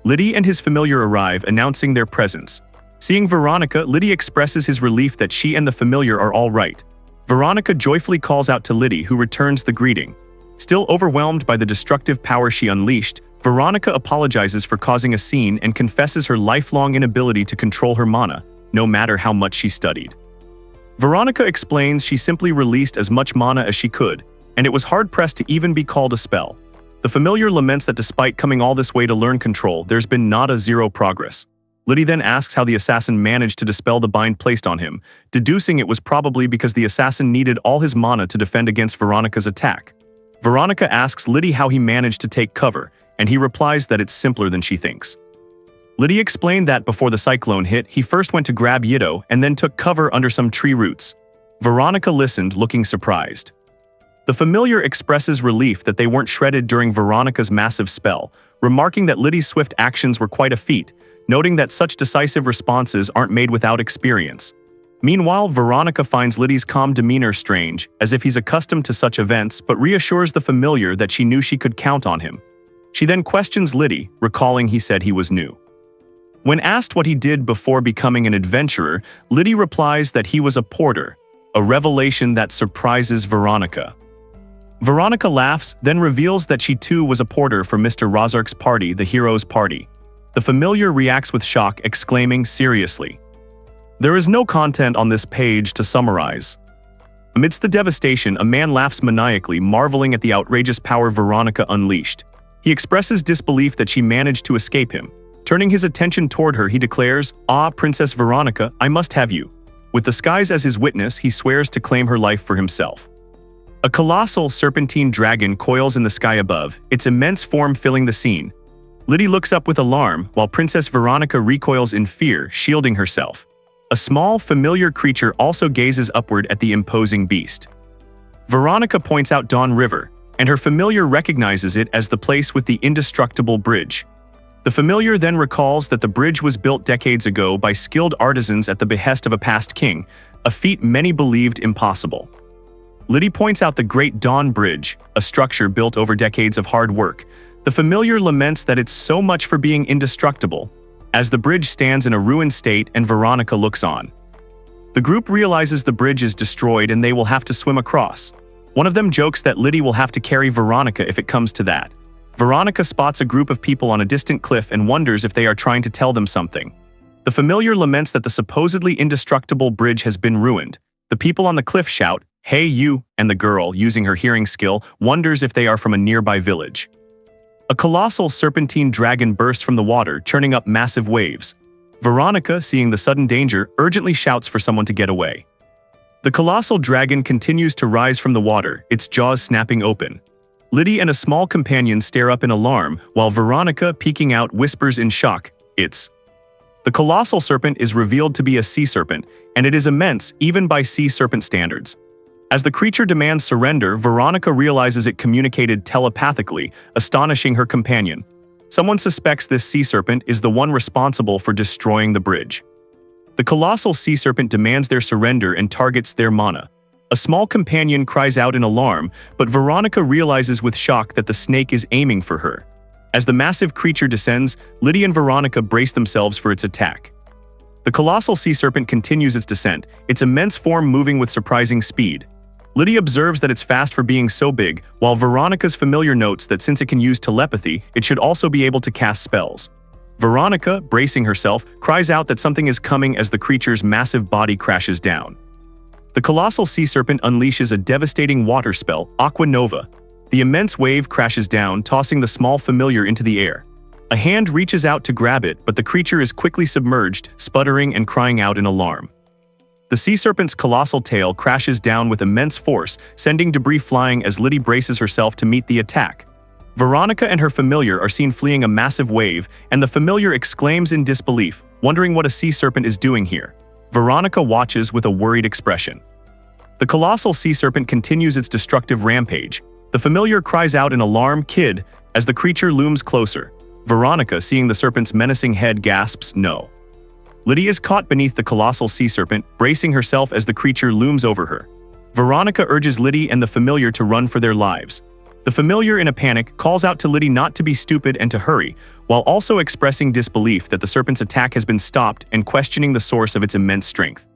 Liddy and his familiar arrive, announcing their presence. Seeing Veronica, Liddy expresses his relief that she and the familiar are all right. Veronica joyfully calls out to Liddy, who returns the greeting. Still overwhelmed by the destructive power she unleashed, Veronica apologizes for causing a scene and confesses her lifelong inability to control her mana, no matter how much she studied. Veronica explains she simply released as much mana as she could, and it was hard-pressed to even be called a spell. The familiar laments that despite coming all this way to learn control, there's been nada zero progress. Liddy then asks how the assassin managed to dispel the bind placed on him, deducing it was probably because the assassin needed all his mana to defend against Veronica's attack. Veronica asks Liddy how he managed to take cover, and he replies that it's simpler than she thinks. Liddy explained that before the cyclone hit, he first went to grab Yido and then took cover under some tree roots. Veronica listened, looking surprised. The familiar expresses relief that they weren't shredded during Veronica's massive spell, remarking that Liddy's swift actions were quite a feat, noting that such decisive responses aren't made without experience. Meanwhile, Veronica finds Liddy's calm demeanor strange, as if he's accustomed to such events, but reassures the familiar that she knew she could count on him. She then questions Liddy, recalling he said he was new. When asked what he did before becoming an adventurer, Liddy replies that he was a porter, a revelation that surprises Veronica. Veronica laughs, then reveals that she too was a porter for Mr. Rozark's party, the hero's party. The familiar reacts with shock, exclaiming, "Seriously?" There is no content on this page to summarize. Amidst the devastation, a man laughs maniacally, marveling at the outrageous power Veronica unleashed. He expresses disbelief that she managed to escape him. Turning his attention toward her, he declares, "Ah, Princess Veronica, I must have you." With the skies as his witness, he swears to claim her life for himself. A colossal serpentine dragon coils in the sky above, its immense form filling the scene. Liddy looks up with alarm, while Princess Veronica recoils in fear, shielding herself. A small, familiar creature also gazes upward at the imposing beast. Veronica points out Dawn River, and her familiar recognizes it as the place with the indestructible bridge. The familiar then recalls that the bridge was built decades ago by skilled artisans at the behest of a past king, a feat many believed impossible. Liddy points out the Great Dawn Bridge, a structure built over decades of hard work. The familiar laments that it's so much for being indestructible, as the bridge stands in a ruined state and Veronica looks on. The group realizes the bridge is destroyed and they will have to swim across. One of them jokes that Liddy will have to carry Veronica if it comes to that. Veronica spots a group of people on a distant cliff and wonders if they are trying to tell them something. The familiar laments that the supposedly indestructible bridge has been ruined. The people on the cliff shout, "Hey you," and the girl, using her hearing skill, wonders if they are from a nearby village. A colossal serpentine dragon bursts from the water, churning up massive waves. Veronica, seeing the sudden danger, urgently shouts for someone to get away. The colossal dragon continues to rise from the water, its jaws snapping open. Liddy and a small companion stare up in alarm, while Veronica, peeking out, whispers in shock, "It's..." The colossal serpent is revealed to be a sea serpent, and it is immense even by sea serpent standards. As the creature demands surrender, Veronica realizes it communicated telepathically, astonishing her companion. Someone suspects this sea serpent is the one responsible for destroying the bridge. The colossal sea serpent demands their surrender and targets their mana. A small companion cries out in alarm, but Veronica realizes with shock that the snake is aiming for her. As the massive creature descends, Lydia and Veronica brace themselves for its attack. The colossal sea serpent continues its descent, its immense form moving with surprising speed. Lydia observes that it's fast for being so big, while Veronica's familiar notes that since it can use telepathy, it should also be able to cast spells. Veronica, bracing herself, cries out that something is coming as the creature's massive body crashes down. The colossal sea serpent unleashes a devastating water spell, Aqua Nova. The immense wave crashes down, tossing the small familiar into the air. A hand reaches out to grab it, but the creature is quickly submerged, sputtering and crying out in alarm. The sea serpent's colossal tail crashes down with immense force, sending debris flying as Lydia braces herself to meet the attack. Veronica and her familiar are seen fleeing a massive wave, and the familiar exclaims in disbelief, wondering what a sea serpent is doing here. Veronica watches with a worried expression. The colossal sea serpent continues its destructive rampage. The familiar cries out in alarm, "Kid," as the creature looms closer. Veronica, seeing the serpent's menacing head, gasps, "No." Lydia is caught beneath the colossal sea serpent, bracing herself as the creature looms over her. Veronica urges Lydia and the familiar to run for their lives. The familiar, in a panic, calls out to Lydia not to be stupid and to hurry, while also expressing disbelief that the serpent's attack has been stopped and questioning the source of its immense strength.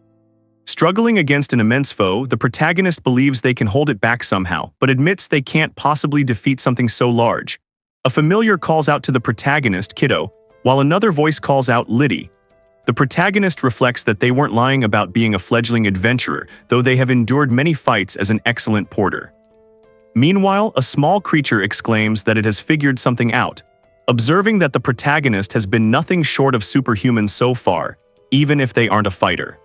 Struggling against an immense foe, the protagonist believes they can hold it back somehow, but admits they can't possibly defeat something so large. A familiar calls out to the protagonist, "Kiddo," while another voice calls out, "Lydia." The protagonist reflects that they weren't lying about being a fledgling adventurer, though they have endured many fights as an excellent porter. Meanwhile, a small creature exclaims that it has figured something out, observing that the protagonist has been nothing short of superhuman so far, even if they aren't a fighter.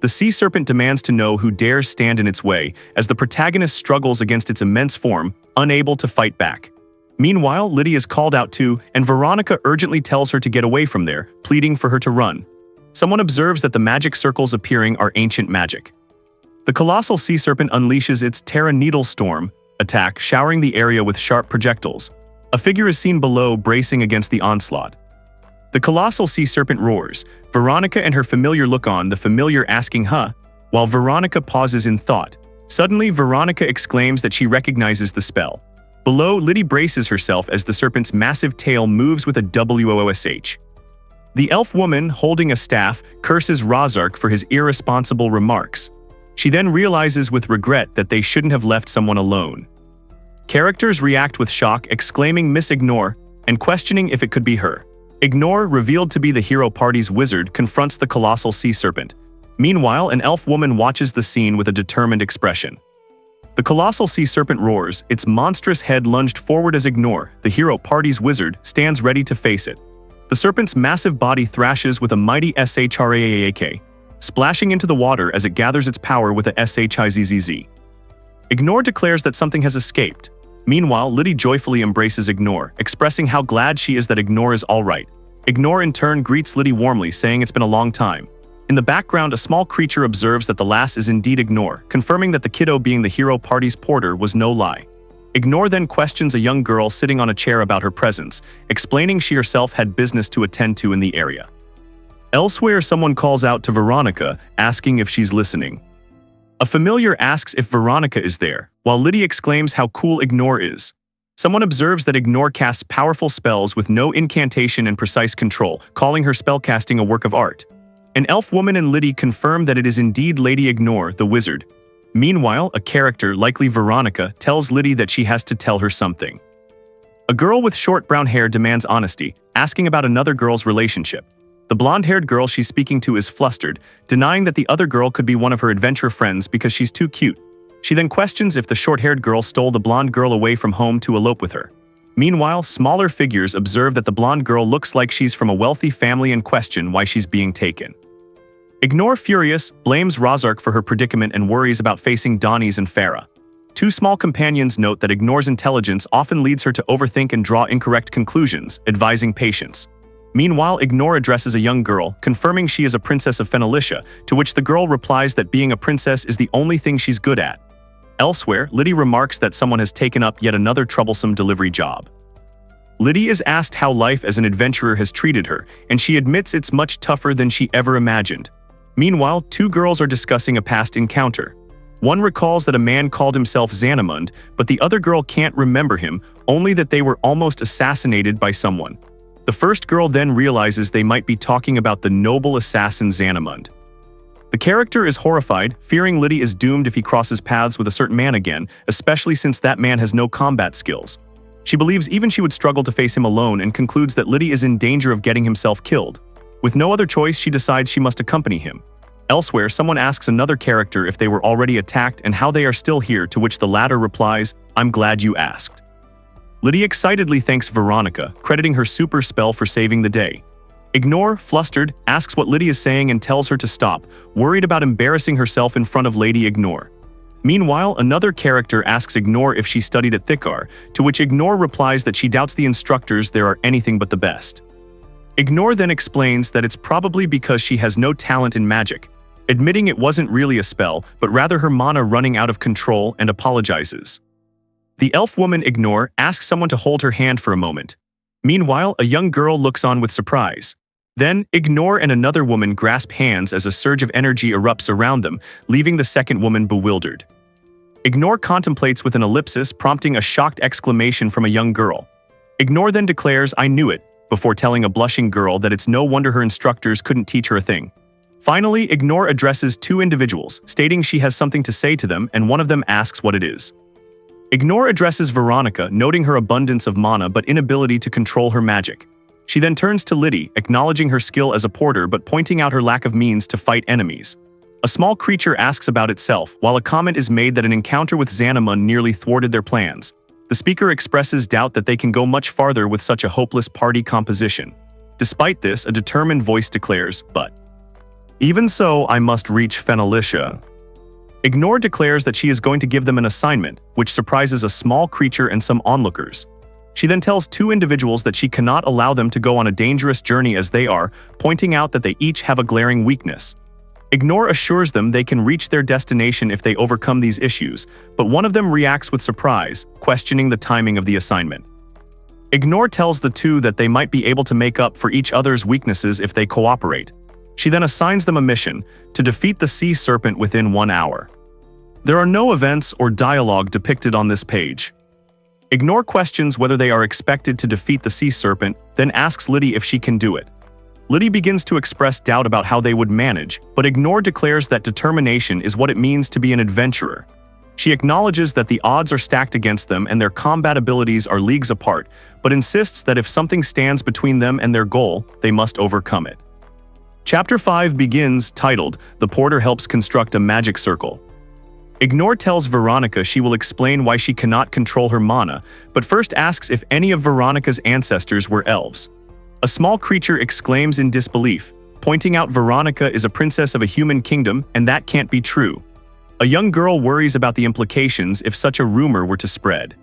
The sea serpent demands to know who dares stand in its way, as the protagonist struggles against its immense form, unable to fight back. Meanwhile, Lydia is called out too, and Veronica urgently tells her to get away from there, pleading for her to run. Someone observes that the magic circles appearing are ancient magic. The colossal sea serpent unleashes its Terra Needle Storm attack, showering the area with sharp projectiles. A figure is seen below, bracing against the onslaught. The colossal sea serpent roars. Veronica and her familiar look on, the familiar asking, "Huh?" while Veronica pauses in thought. Suddenly, Veronica exclaims that she recognizes the spell. Below, Lydia braces herself as the serpent's massive tail moves with a whoosh. The elf woman, holding a staff, curses Razark for his irresponsible remarks. She then realizes with regret that they shouldn't have left someone alone. Characters react with shock, exclaiming "Miss Ignore," and questioning if it could be her. Ignore, revealed to be the hero party's wizard, confronts the colossal sea serpent. Meanwhile, an elf woman watches the scene with a determined expression. The colossal sea serpent roars, its monstrous head lunged forward as Ignore, the hero party's wizard, stands ready to face it. The serpent's massive body thrashes with a mighty shraak, splashing into the water as it gathers its power with a shizzz. Ignore declares that something has escaped. Meanwhile, Lydia joyfully embraces Ignore, expressing how glad she is that Ignore is all right. Ignore in turn greets Lydia warmly, saying it's been a long time. In the background, a small creature observes that the lass is indeed Ignore, confirming that the kiddo being the hero party's porter was no lie. Ignore then questions a young girl sitting on a chair about her presence, explaining she herself had business to attend to in the area. Elsewhere, someone calls out to Veronica, asking if she's listening. A familiar asks if Veronica is there, while Lydia exclaims how cool Ignore is. Someone observes that Ignore casts powerful spells with no incantation and precise control, calling her spellcasting a work of art. An elf woman and Lydia confirm that it is indeed Lady Ignore, the wizard. Meanwhile, a character, likely Veronica, tells Lydia that she has to tell her something. A girl with short brown hair demands honesty, asking about another girl's relationship. The blonde-haired girl she's speaking to is flustered, denying that the other girl could be one of her adventure friends because she's too cute. She then questions if the short-haired girl stole the blonde girl away from home to elope with her. Meanwhile, smaller figures observe that the blonde girl looks like she's from a wealthy family and question why she's being taken. Ignore, furious, blames Razark for her predicament and worries about facing Donnies and Farah. Two small companions note that Ignore's intelligence often leads her to overthink and draw incorrect conclusions, advising patience. Meanwhile, Ignore addresses a young girl, confirming she is a princess of Fenalicia, to which the girl replies that being a princess is the only thing she's good at. Elsewhere, Liddy remarks that someone has taken up yet another troublesome delivery job. Liddy is asked how life as an adventurer has treated her, and she admits it's much tougher than she ever imagined. Meanwhile, two girls are discussing a past encounter. One recalls that a man called himself Xanamund, but the other girl can't remember him, only that they were almost assassinated by someone. The first girl then realizes they might be talking about the noble assassin Xanamund. The character is horrified, fearing Liddy is doomed if he crosses paths with a certain man again, especially since that man has no combat skills. She believes even she would struggle to face him alone and concludes that Liddy is in danger of getting himself killed. With no other choice, she decides she must accompany him. Elsewhere, someone asks another character if they were already attacked and how they are still here, to which the latter replies, "I'm glad you asked." Liddy excitedly thanks Veronica, crediting her super spell for saving the day. Ignore, flustered, asks what Liddy is saying and tells her to stop, worried about embarrassing herself in front of Lady Ignore. Meanwhile, another character asks Ignore if she studied at Thikar, to which Ignore replies that she doubts the instructors there are anything but the best. Ignore then explains that it's probably because she has no talent in magic, admitting it wasn't really a spell, but rather her mana running out of control, and apologizes. The elf woman Ignore asks someone to hold her hand for a moment. Meanwhile, a young girl looks on with surprise. Then, Ignore and another woman grasp hands as a surge of energy erupts around them, leaving the second woman bewildered. Ignore contemplates with an ellipsis, prompting a shocked exclamation from a young girl. Ignore then declares, "I knew it," before telling a blushing girl that it's no wonder her instructors couldn't teach her a thing. Finally, Ignore addresses two individuals, stating she has something to say to them, and one of them asks what it is. Ignore addresses Veronica, noting her abundance of mana but inability to control her magic. She then turns to Liddy, acknowledging her skill as a porter but pointing out her lack of means to fight enemies. A small creature asks about itself, while a comment is made that an encounter with Xanamund nearly thwarted their plans. The speaker expresses doubt that they can go much farther with such a hopeless party composition. Despite this, a determined voice declares, "But even so, I must reach Fenalicia." Ignore declares that she is going to give them an assignment, which surprises a small creature and some onlookers. She then tells two individuals that she cannot allow them to go on a dangerous journey as they are, pointing out that they each have a glaring weakness. Ignore assures them they can reach their destination if they overcome these issues, but one of them reacts with surprise, questioning the timing of the assignment. Ignore tells the two that they might be able to make up for each other's weaknesses if they cooperate. She then assigns them a mission to defeat the sea serpent within 1 hour. There are no events or dialogue depicted on this page. Ignore questions whether they are expected to defeat the sea serpent, then asks Liddy if she can do it. Liddy begins to express doubt about how they would manage, but Ignore declares that determination is what it means to be an adventurer. She acknowledges that the odds are stacked against them and their combat abilities are leagues apart, but insists that if something stands between them and their goal, they must overcome it. Chapter 5 begins, titled, "The Porter Helps Construct a Magic Circle." Ignore tells Veronica she will explain why she cannot control her mana, but first asks if any of Veronica's ancestors were elves. A small creature exclaims in disbelief, pointing out Veronica is a princess of a human kingdom and that can't be true. A young girl worries about the implications if such a rumor were to spread.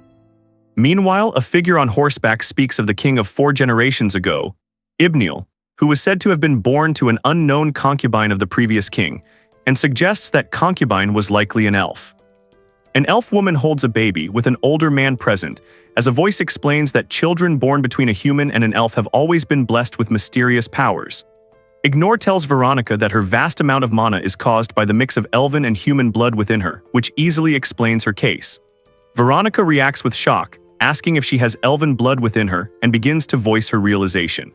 Meanwhile, a figure on horseback speaks of the king of 4 generations ago, Ibnil, who was said to have been born to an unknown concubine of the previous king, and suggests that concubine was likely an elf. An elf woman holds a baby with an older man present, as a voice explains that children born between a human and an elf have always been blessed with mysterious powers. Ignore tells Veronica that her vast amount of mana is caused by the mix of elven and human blood within her, which easily explains her case. Veronica reacts with shock, asking if she has elven blood within her, and begins to voice her realization.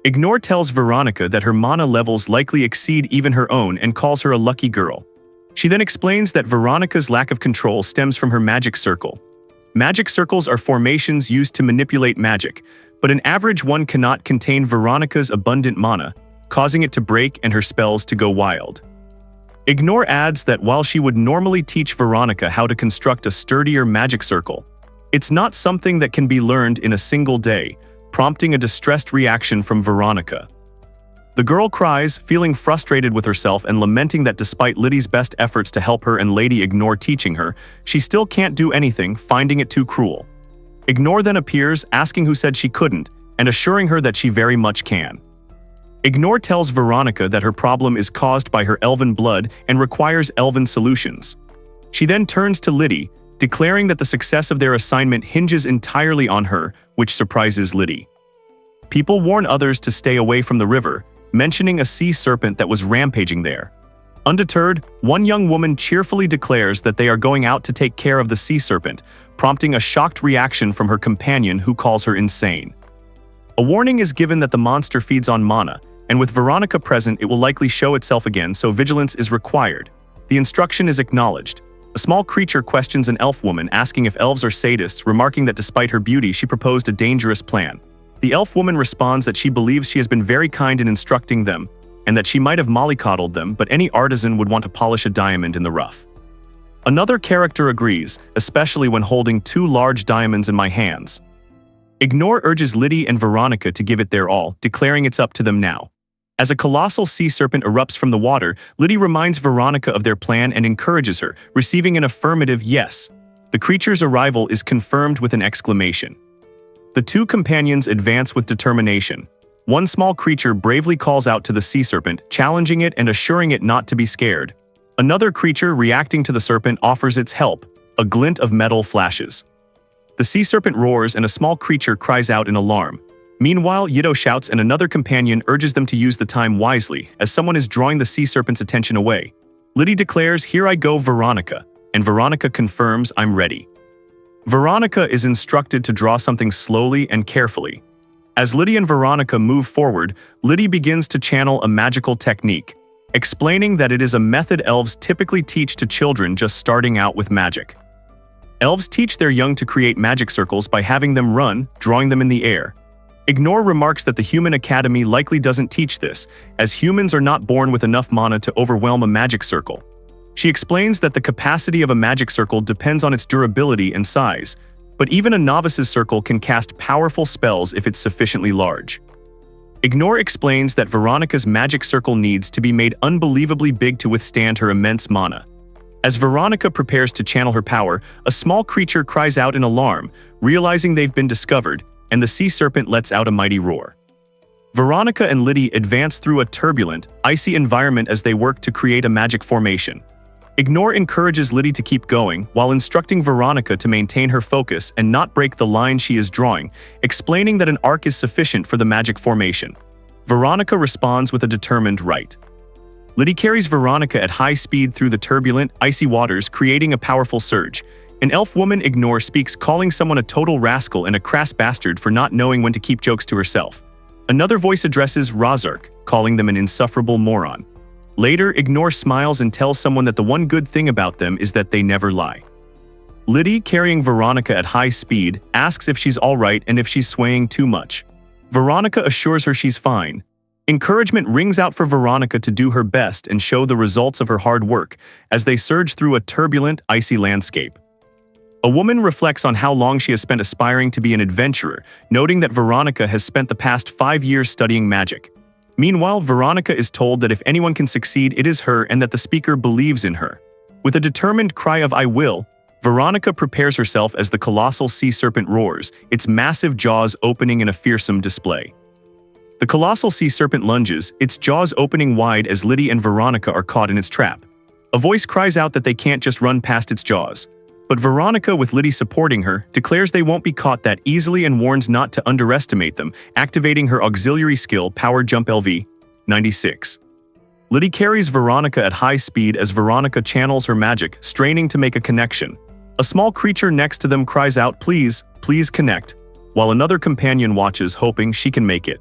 Ignore tells Veronica that her mana levels likely exceed even her own and calls her a lucky girl. She then explains that Veronica's lack of control stems from her magic circle. Magic circles are formations used to manipulate magic, but an average one cannot contain Veronica's abundant mana, causing it to break and her spells to go wild. Ignore adds that while she would normally teach Veronica how to construct a sturdier magic circle, it's not something that can be learned in a single day, prompting a distressed reaction from Veronica. The girl cries, feeling frustrated with herself and lamenting that despite Liddy's best efforts to help her and Lady Ignore teaching her, she still can't do anything, finding it too cruel. Ignore then appears, asking who said she couldn't, and assuring her that she very much can. Ignore tells Veronica that her problem is caused by her elven blood and requires elven solutions. She then turns to Liddy, declaring that the success of their assignment hinges entirely on her, which surprises Liddy. People warn others to stay away from the river, mentioning a sea serpent that was rampaging there. Undeterred, one young woman cheerfully declares that they are going out to take care of the sea serpent, prompting a shocked reaction from her companion who calls her insane. A warning is given that the monster feeds on mana, and with Veronica present it will likely show itself again, so vigilance is required. The instruction is acknowledged. A small creature questions an elf woman, asking if elves are sadists, remarking that despite her beauty she proposed a dangerous plan. The elf woman responds that she believes she has been very kind in instructing them, and that she might have mollycoddled them, but any artisan would want to polish a diamond in the rough. Another character agrees, especially when holding 2 large diamonds in my hands. Ignore urges Liddy and Veronica to give it their all, declaring it's up to them now. As a colossal sea serpent erupts from the water, Liddy reminds Veronica of their plan and encourages her, receiving an affirmative yes. The creature's arrival is confirmed with an exclamation. The 2 companions advance with determination. One small creature bravely calls out to the sea serpent, challenging it and assuring it not to be scared. Another creature, reacting to the serpent, offers its help. A glint of metal flashes. The sea serpent roars and a small creature cries out in alarm. Meanwhile, Yido shouts and another companion urges them to use the time wisely, as someone is drawing the sea serpent's attention away. Liddy declares, "Here I go, Veronica," and Veronica confirms, "I'm ready." Veronica is instructed to draw something slowly and carefully. As Liddy and Veronica move forward, Liddy begins to channel a magical technique, explaining that it is a method elves typically teach to children just starting out with magic. Elves teach their young to create magic circles by having them run, drawing them in the air. Ignore remarks that the Human Academy likely doesn't teach this, as humans are not born with enough mana to overwhelm a magic circle. She explains that the capacity of a magic circle depends on its durability and size, but even a novice's circle can cast powerful spells if it's sufficiently large. Ignore explains that Veronica's magic circle needs to be made unbelievably big to withstand her immense mana. As Veronica prepares to channel her power, a small creature cries out in alarm, realizing they've been discovered, and the sea serpent lets out a mighty roar. Veronica and Liddy advance through a turbulent, icy environment as they work to create a magic formation. Ignore encourages Liddy to keep going, while instructing Veronica to maintain her focus and not break the line she is drawing, explaining that an arc is sufficient for the magic formation. Veronica responds with a determined right. Liddy carries Veronica at high speed through the turbulent, icy waters, creating a powerful surge. An elf woman, Ignore, speaks, calling someone a total rascal and a crass bastard for not knowing when to keep jokes to herself. Another voice addresses Razark, calling them an insufferable moron. Later, Ignore smiles and tells someone that the one good thing about them is that they never lie. Liddy, carrying Veronica at high speed, asks if she's alright and if she's swaying too much. Veronica assures her she's fine. Encouragement rings out for Veronica to do her best and show the results of her hard work as they surge through a turbulent, icy landscape. A woman reflects on how long she has spent aspiring to be an adventurer, noting that Veronica has spent the past 5 years studying magic. Meanwhile, Veronica is told that if anyone can succeed, it is her, and that the speaker believes in her. With a determined cry of "I will," Veronica prepares herself as the colossal sea serpent roars, its massive jaws opening in a fearsome display. The colossal sea serpent lunges, its jaws opening wide as Liddy and Veronica are caught in its trap. A voice cries out that they can't just run past its jaws. But Veronica, with Liddy supporting her, declares they won't be caught that easily and warns not to underestimate them, activating her auxiliary skill, Power Jump LV 96. Liddy carries Veronica at high speed as Veronica channels her magic, straining to make a connection. A small creature next to them cries out, "Please, please connect," while another companion watches, hoping she can make it.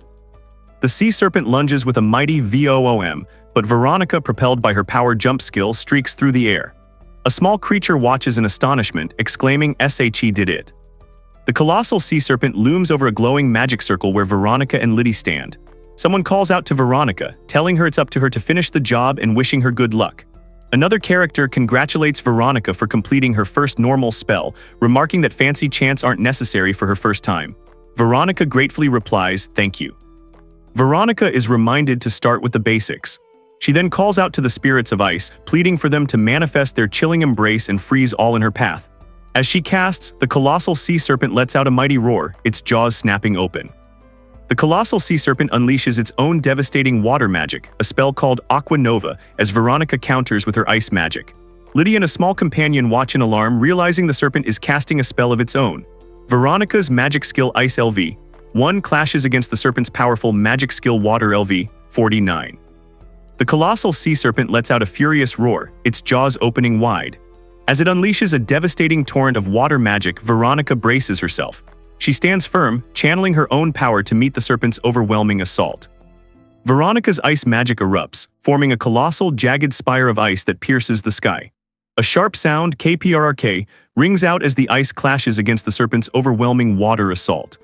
The sea serpent lunges with a mighty VOOM, but Veronica, propelled by her power jump skill, streaks through the air. A small creature watches in astonishment, exclaiming, "SHE did it." The colossal sea serpent looms over a glowing magic circle where Veronica and Liddy stand. Someone calls out to Veronica, telling her it's up to her to finish the job and wishing her good luck. Another character congratulates Veronica for completing her first normal spell, remarking that fancy chants aren't necessary for her first time. Veronica gratefully replies, "Thank you." Veronica is reminded to start with the basics. She then calls out to the spirits of ice, pleading for them to manifest their chilling embrace and freeze all in her path. As she casts, the colossal sea serpent lets out a mighty roar, its jaws snapping open. The colossal sea serpent unleashes its own devastating water magic, a spell called Aqua Nova, as Veronica counters with her ice magic. Liddy and a small companion watch in alarm, realizing the serpent is casting a spell of its own. Veronica's magic skill Ice LV 1 clashes against the serpent's powerful magic skill Water LV 49. The colossal sea serpent lets out a furious roar, its jaws opening wide. As it unleashes a devastating torrent of water magic, Veronica braces herself. She stands firm, channeling her own power to meet the serpent's overwhelming assault. Veronica's ice magic erupts, forming a colossal, jagged spire of ice that pierces the sky. A sharp sound, KPRRK, rings out as the ice clashes against the serpent's overwhelming water assault.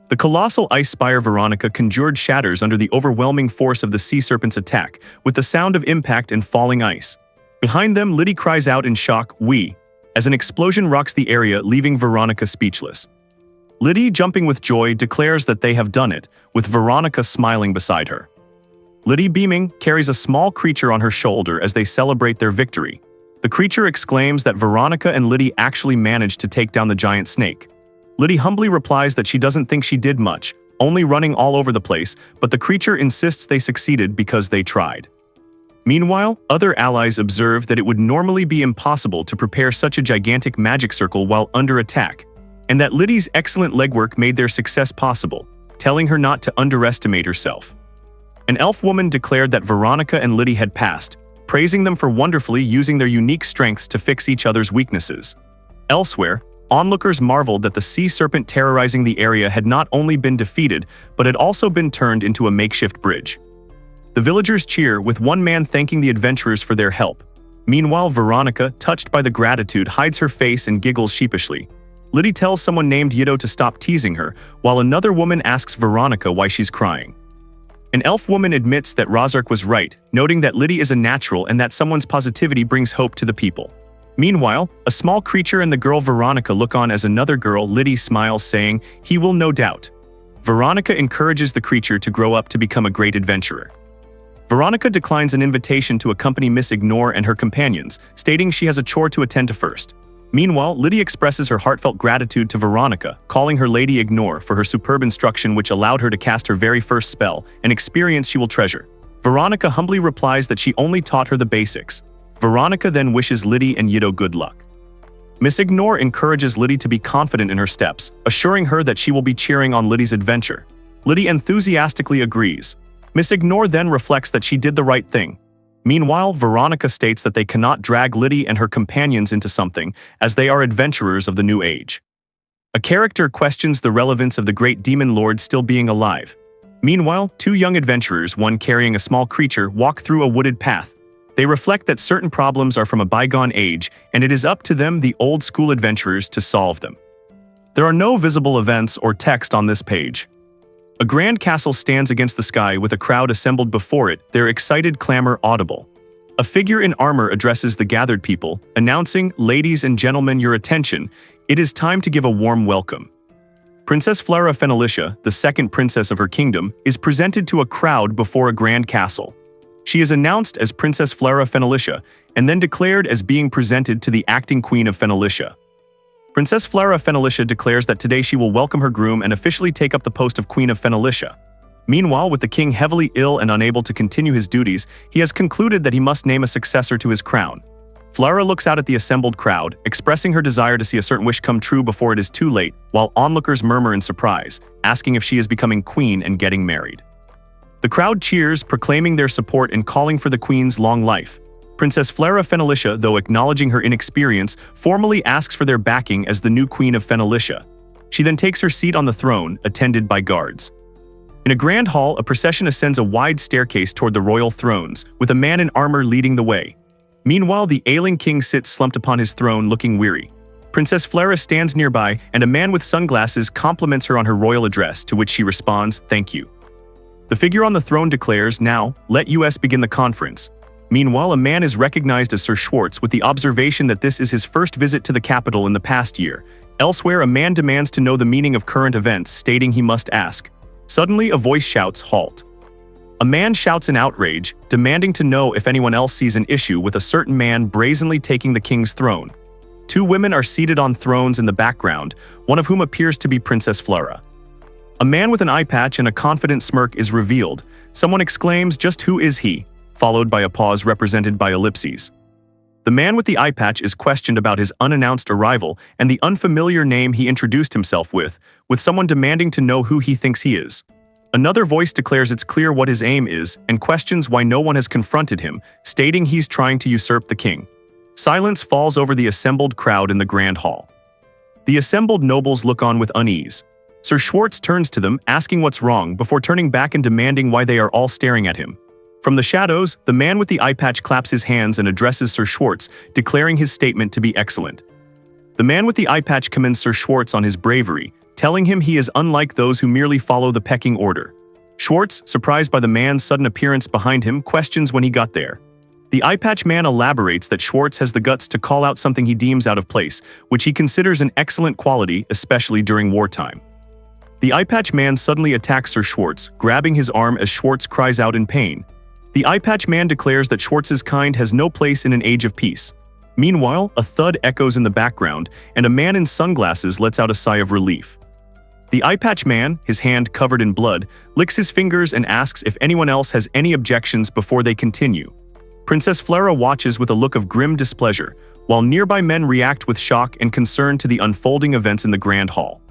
The colossal ice spire Veronica conjured shatters under the overwhelming force of the sea serpent's attack, with the sound of impact and falling ice. Behind them, Liddy cries out in shock, "We!" as an explosion rocks the area, leaving Veronica speechless. Liddy, jumping with joy, declares that they have done it, with Veronica smiling beside her. Liddy, beaming, carries a small creature on her shoulder as they celebrate their victory. The creature exclaims that Veronica and Liddy actually managed to take down the giant snake. Liddy humbly replies that she doesn't think she did much, only running all over the place, but the creature insists they succeeded because they tried. Meanwhile, other allies observe that it would normally be impossible to prepare such a gigantic magic circle while under attack, and that Liddy's excellent legwork made their success possible, telling her not to underestimate herself. An elf woman declared that Veronica and Liddy had passed, praising them for wonderfully using their unique strengths to fix each other's weaknesses. Elsewhere, onlookers marveled that the sea serpent terrorizing the area had not only been defeated, but had also been turned into a makeshift bridge. The villagers cheer, with one man thanking the adventurers for their help. Meanwhile, Veronica, touched by the gratitude, hides her face and giggles sheepishly. Liddy tells someone named Yido to stop teasing her, while another woman asks Veronica why she's crying. An elf woman admits that Razark was right, noting that Liddy is a natural and that someone's positivity brings hope to the people. Meanwhile, a small creature and the girl Veronica look on as another girl. Liddy smiles, saying, "He will no doubt." Veronica encourages the creature to grow up to become a great adventurer. Veronica declines an invitation to accompany Miss Ignore and her companions, stating she has a chore to attend to first. Meanwhile, Liddy expresses her heartfelt gratitude to Veronica, calling her Lady Ignore for her superb instruction which allowed her to cast her very first spell, an experience she will treasure. Veronica humbly replies that she only taught her the basics. Veronica then wishes Liddy and Yido good luck. Miss Ignore encourages Liddy to be confident in her steps, assuring her that she will be cheering on Liddy's adventure. Liddy enthusiastically agrees. Miss Ignore then reflects that she did the right thing. Meanwhile, Veronica states that they cannot drag Liddy and her companions into something, as they are adventurers of the new age. A character questions the relevance of the great demon lord still being alive. Meanwhile, two young adventurers, one carrying a small creature, walk through a wooded path. They reflect that certain problems are from a bygone age, and it is up to them, the old-school adventurers, to solve them. There are no visible events or text on this page. A grand castle stands against the sky with a crowd assembled before it, their excited clamor audible. A figure in armor addresses the gathered people, announcing, "Ladies and gentlemen, your attention. It is time to give a warm welcome." Princess Flora Fenalicia, the second princess of her kingdom, is presented to a crowd before a grand castle. She is announced as Princess Flora Fenalicia, and then declared as being presented to the acting queen of Fenalicia. Princess Flora Fenalicia declares that today she will welcome her groom and officially take up the post of Queen of Fenalicia. Meanwhile, with the king heavily ill and unable to continue his duties, he has concluded that he must name a successor to his crown. Flora looks out at the assembled crowd, expressing her desire to see a certain wish come true before it is too late, while onlookers murmur in surprise, asking if she is becoming queen and getting married. The crowd cheers, proclaiming their support and calling for the queen's long life. Princess Flora Fenalicia, though acknowledging her inexperience, formally asks for their backing as the new queen of Fenalicia. She then takes her seat on the throne, attended by guards. In a grand hall, a procession ascends a wide staircase toward the royal thrones, with a man in armor leading the way. Meanwhile, the ailing king sits slumped upon his throne, looking weary. Princess Flora stands nearby, and a man with sunglasses compliments her on her royal address, to which she responds, "Thank you." The figure on the throne declares, "Now, let us begin the conference." Meanwhile, a man is recognized as Sir Schwartz with the observation that this is his first visit to the capital in the past year. Elsewhere, a man demands to know the meaning of current events, stating he must ask. Suddenly, a voice shouts, "Halt." A man shouts in outrage, demanding to know if anyone else sees an issue with a certain man brazenly taking the king's throne. Two women are seated on thrones in the background, one of whom appears to be Princess Flora. A man with an eye patch and a confident smirk is revealed. Someone exclaims, "Just who is he?" followed by a pause represented by ellipses. The man with the eye patch is questioned about his unannounced arrival and the unfamiliar name he introduced himself with someone demanding to know who he thinks he is. Another voice declares it's clear what his aim is and questions why no one has confronted him, stating he's trying to usurp the king. Silence falls over the assembled crowd in the grand hall. The assembled nobles look on with unease. Sir Schwartz turns to them, asking what's wrong before turning back and demanding why they are all staring at him. From the shadows, the man with the eye patch claps his hands and addresses Sir Schwartz, declaring his statement to be excellent. The man with the eye patch commends Sir Schwartz on his bravery, telling him he is unlike those who merely follow the pecking order. Schwartz, surprised by the man's sudden appearance behind him, questions when he got there. The eye patch man elaborates that Schwartz has the guts to call out something he deems out of place, which he considers an excellent quality, especially during wartime. The eye patch man suddenly attacks Sir Schwartz, grabbing his arm as Schwartz cries out in pain. The eye patch man declares that Schwartz's kind has no place in an age of peace. Meanwhile, a thud echoes in the background, and a man in sunglasses lets out a sigh of relief. The eye patch man, his hand covered in blood, licks his fingers and asks if anyone else has any objections before they continue. Princess Flera watches with a look of grim displeasure, while nearby men react with shock and concern to the unfolding events in the grand hall.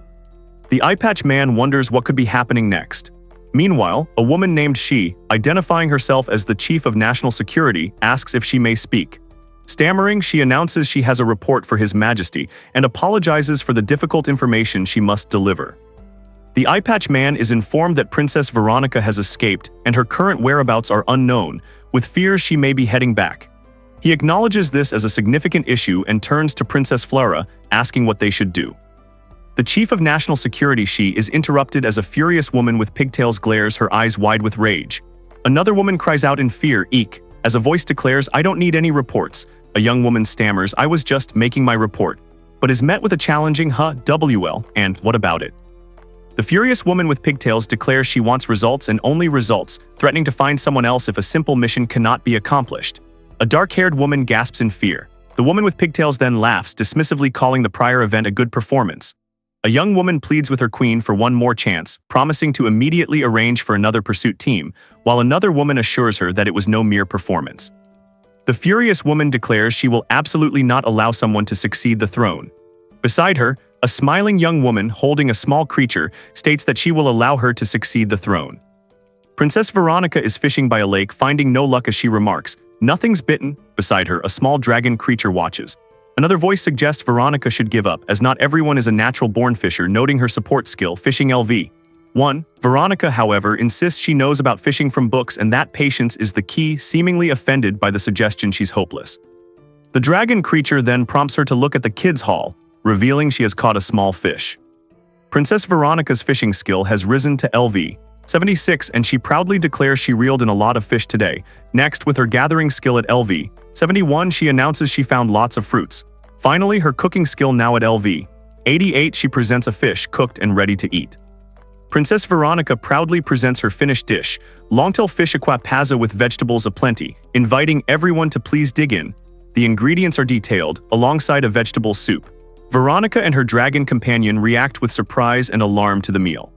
The eye patch man wonders what could be happening next. Meanwhile, a woman named Shi, identifying herself as the Chief of National Security, asks if she may speak. Stammering, she announces she has a report for His Majesty and apologizes for the difficult information she must deliver. The eye patch man is informed that Princess Veronica has escaped and her current whereabouts are unknown, with fears she may be heading back. He acknowledges this as a significant issue and turns to Princess Flera, asking what they should do. The Chief of National Security Shi is interrupted as a furious woman with pigtails glares, her eyes wide with rage. Another woman cries out in fear, "Eek," as a voice declares, "I don't need any reports." A young woman stammers, "I was just making my report," but is met with a challenging "WL, and what about it?" The furious woman with pigtails declares she wants results and only results, threatening to find someone else if a simple mission cannot be accomplished. A dark-haired woman gasps in fear. The woman with pigtails then laughs, dismissively calling the prior event a good performance. A young woman pleads with her queen for one more chance, promising to immediately arrange for another pursuit team, while another woman assures her that it was no mere performance. The furious woman declares she will absolutely not allow someone to succeed the throne. Beside her, a smiling young woman holding a small creature states that she will allow her to succeed the throne. Princess Veronica is fishing by a lake, finding no luck as she remarks, "Nothing's bitten." Beside her, a small dragon creature watches. Another voice suggests Veronica should give up, as not everyone is a natural-born fisher, noting her support skill, fishing LV1. Veronica, however, insists she knows about fishing from books and that patience is the key, seemingly offended by the suggestion she's hopeless. The dragon creature then prompts her to look at the kids' hall, revealing she has caught a small fish. Princess Veronica's fishing skill has risen to LV76 and she proudly declares she reeled in a lot of fish today. Next, with her gathering skill at LV71, she announces she found lots of fruits. Finally, her cooking skill now at LV88, she presents a fish cooked and ready to eat. Princess Veronica proudly presents her finished dish, longtail fish aquapazza with vegetables aplenty, inviting everyone to please dig in. The ingredients are detailed, alongside a vegetable soup. Veronica and her dragon companion react with surprise and alarm to the meal.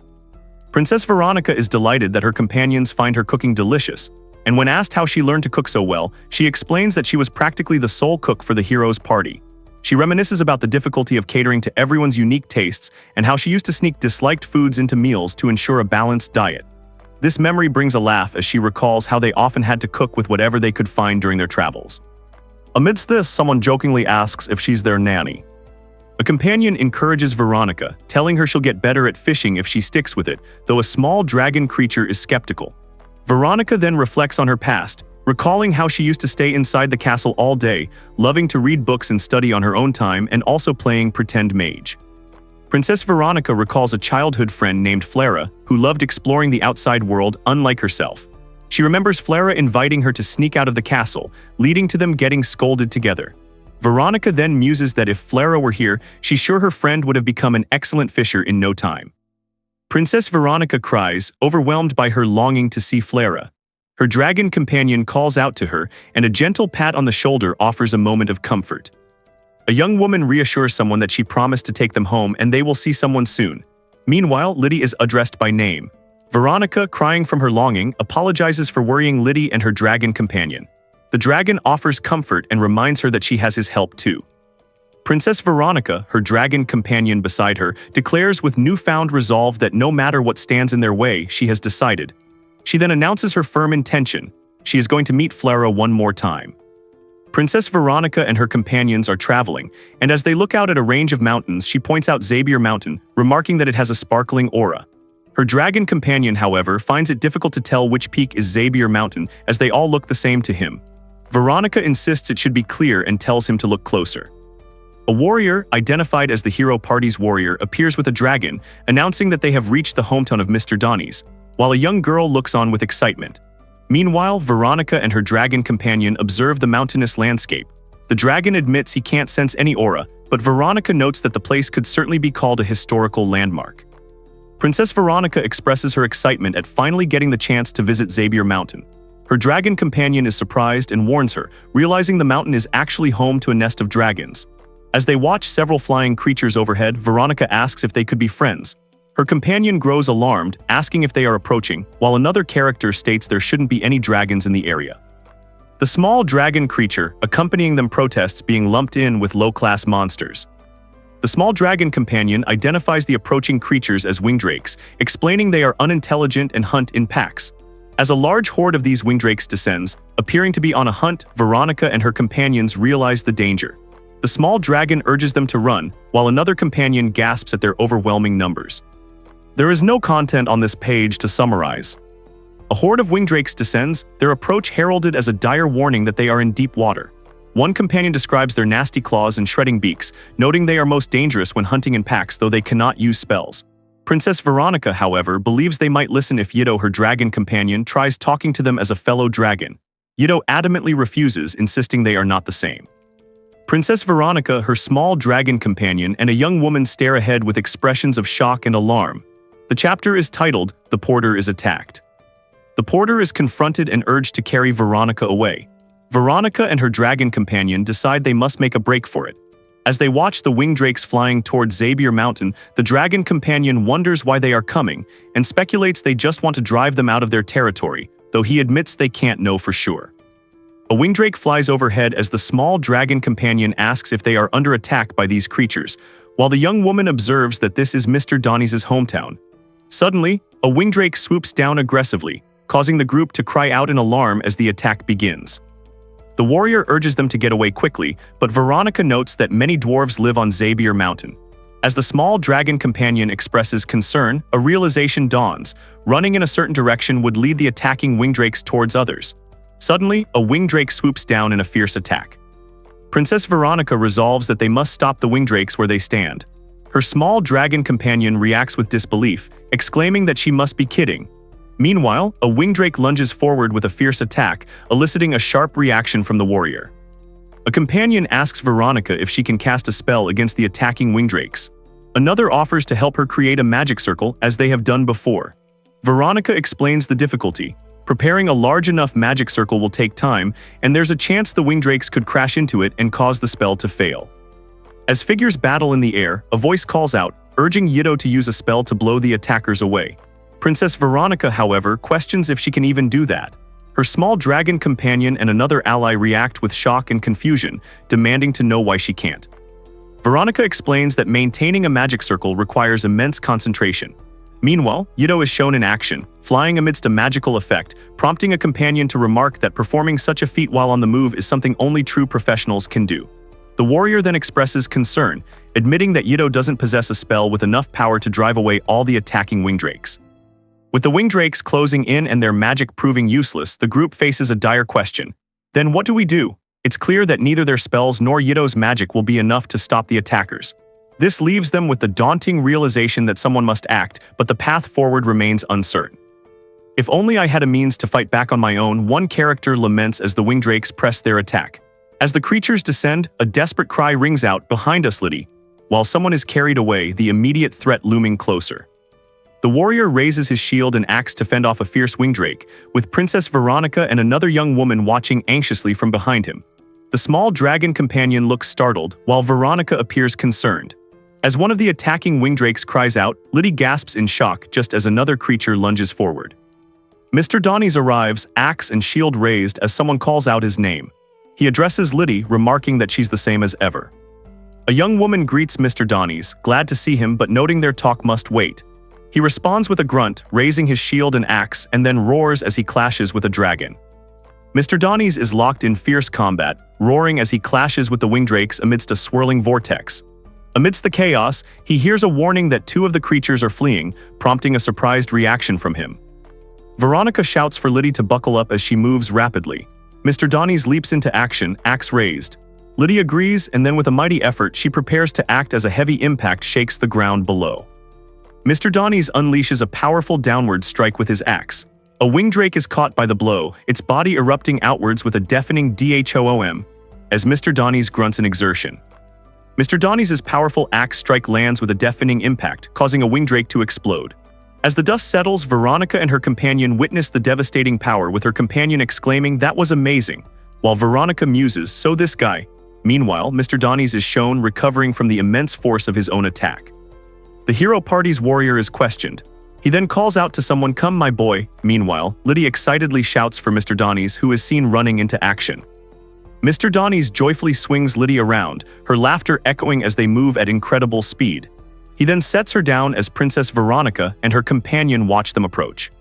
Princess Veronica is delighted that her companions find her cooking delicious, and when asked how she learned to cook so well, she explains that she was practically the sole cook for the hero's party. She reminisces about the difficulty of catering to everyone's unique tastes and how she used to sneak disliked foods into meals to ensure a balanced diet. This memory brings a laugh as she recalls how they often had to cook with whatever they could find during their travels. Amidst this, someone jokingly asks if she's their nanny. A companion encourages Veronica, telling her she'll get better at fishing if she sticks with it, though a small dragon creature is skeptical. Veronica then reflects on her past, recalling how she used to stay inside the castle all day, loving to read books and study on her own time and also playing pretend mage. Princess Veronica recalls a childhood friend named Flera, who loved exploring the outside world unlike herself. She remembers Flera inviting her to sneak out of the castle, leading to them getting scolded together. Veronica then muses that if Flera were here, she's sure her friend would have become an excellent fisher in no time. Princess Veronica cries, overwhelmed by her longing to see Flera. Her dragon companion calls out to her, and a gentle pat on the shoulder offers a moment of comfort. A young woman reassures someone that she promised to take them home and they will see someone soon. Meanwhile, Liddy is addressed by name. Veronica, crying from her longing, apologizes for worrying Liddy and her dragon companion. The dragon offers comfort and reminds her that she has his help too. Princess Veronica, her dragon companion beside her, declares with newfound resolve that no matter what stands in their way, she has decided. She then announces her firm intention. She is going to meet Flera one more time. Princess Veronica and her companions are traveling, and as they look out at a range of mountains, she points out Xavier Mountain, remarking that it has a sparkling aura. Her dragon companion, however, finds it difficult to tell which peak is Xavier Mountain, as they all look the same to him. Veronica insists it should be clear and tells him to look closer. A warrior, identified as the hero party's warrior, appears with a dragon, announcing that they have reached the hometown of Mr. Donnie's, while a young girl looks on with excitement. Meanwhile, Veronica and her dragon companion observe the mountainous landscape. The dragon admits he can't sense any aura, but Veronica notes that the place could certainly be called a historical landmark. Princess Veronica expresses her excitement at finally getting the chance to visit Xavier Mountain. Her dragon companion is surprised and warns her, realizing the mountain is actually home to a nest of dragons. As they watch several flying creatures overhead, Veronica asks if they could be friends. Her companion grows alarmed, asking if they are approaching, while another character states there shouldn't be any dragons in the area. The small dragon creature accompanying them protests being lumped in with low-class monsters. The small dragon companion identifies the approaching creatures as wingdrakes, explaining they are unintelligent and hunt in packs. As a large horde of these wingdrakes descends, appearing to be on a hunt, Veronica and her companions realize the danger. The small dragon urges them to run, while another companion gasps at their overwhelming numbers. There is no content on this page to summarize. A horde of wingdrakes descends, their approach heralded as a dire warning that they are in deep water. One companion describes their nasty claws and shredding beaks, noting they are most dangerous when hunting in packs, though they cannot use spells. Princess Veronica, however, believes they might listen if Yido, her dragon companion, tries talking to them as a fellow dragon. Yido adamantly refuses, insisting they are not the same. Princess Veronica, her small dragon companion, and a young woman stare ahead with expressions of shock and alarm. The chapter is titled, "The Porter is Attacked." The porter is confronted and urged to carry Veronica away. Veronica and her dragon companion decide they must make a break for it. As they watch the wingdrakes flying towards Xavier Mountain, the dragon companion wonders why they are coming and speculates they just want to drive them out of their territory, though he admits they can't know for sure. A wingdrake flies overhead as the small dragon companion asks if they are under attack by these creatures, while the young woman observes that this is Mr. Donnie's hometown. Suddenly, a wingdrake swoops down aggressively, causing the group to cry out in alarm as the attack begins. The warrior urges them to get away quickly, but Veronica notes that many dwarves live on Xavier Mountain. As the small dragon companion expresses concern, a realization dawns: running in a certain direction would lead the attacking wingdrakes towards others. Suddenly, a wingdrake swoops down in a fierce attack. Princess Veronica resolves that they must stop the wingdrakes where they stand. Her small dragon companion reacts with disbelief, exclaiming that she must be kidding. Meanwhile, a wingdrake lunges forward with a fierce attack, eliciting a sharp reaction from the warrior. A companion asks Veronica if she can cast a spell against the attacking wingdrakes. Another offers to help her create a magic circle, as they have done before. Veronica explains the difficulty. Preparing a large enough magic circle will take time, and there's a chance the wingdrakes could crash into it and cause the spell to fail. As figures battle in the air, a voice calls out, urging Yido to use a spell to blow the attackers away. Princess Veronica, however, questions if she can even do that. Her small dragon companion and another ally react with shock and confusion, demanding to know why she can't. Veronica explains that maintaining a magic circle requires immense concentration. Meanwhile, Yido is shown in action, flying amidst a magical effect, prompting a companion to remark that performing such a feat while on the move is something only true professionals can do. The warrior then expresses concern, admitting that Yido doesn't possess a spell with enough power to drive away all the attacking wingdrakes. With the wingdrakes closing in and their magic proving useless, the group faces a dire question. Then what do we do? It's clear that neither their spells nor Yido's magic will be enough to stop the attackers. This leaves them with the daunting realization that someone must act, but the path forward remains uncertain. If only I had a means to fight back on my own, one character laments as the wingdrakes press their attack. As the creatures descend, a desperate cry rings out, "Behind us, Liddy!" While someone is carried away, the immediate threat looming closer. The warrior raises his shield and axe to fend off a fierce wingdrake, with Princess Veronica and another young woman watching anxiously from behind him. The small dragon companion looks startled, while Veronica appears concerned. As one of the attacking wingdrakes cries out, Liddy gasps in shock just as another creature lunges forward. Mr. Donnies arrives, axe and shield raised as someone calls out his name. He addresses Liddy, remarking that she's the same as ever. A young woman greets Mr. Donnies, glad to see him but noting their talk must wait. He responds with a grunt, raising his shield and axe, and then roars as he clashes with a dragon. Mr. Donnies is locked in fierce combat, roaring as he clashes with the wingdrakes amidst a swirling vortex. Amidst the chaos, he hears a warning that two of the creatures are fleeing, prompting a surprised reaction from him. Veronica shouts for Liddy to buckle up as she moves rapidly. Mr. Donnies leaps into action, axe raised. Liddy agrees, and then with a mighty effort, she prepares to act as a heavy impact shakes the ground below. Mr. Donnies unleashes a powerful downward strike with his axe. A wingdrake is caught by the blow, its body erupting outwards with a deafening DHOOM, as Mr. Donnies grunts in exertion. Mr. Donnies' powerful axe strike lands with a deafening impact, causing a wingdrake to explode. As the dust settles, Veronica and her companion witness the devastating power, with her companion exclaiming, "That was amazing," while Veronica muses, "So this guy." Meanwhile, Mr. Donnies is shown recovering from the immense force of his own attack. The hero party's warrior is questioned. He then calls out to someone, "Come, my boy." Meanwhile, Liddy excitedly shouts for Mr. Donnies, who is seen running into action. Mr. Donnies joyfully swings Liddy around, her laughter echoing as they move at incredible speed. He then sets her down as Princess Veronica and her companion watch them approach.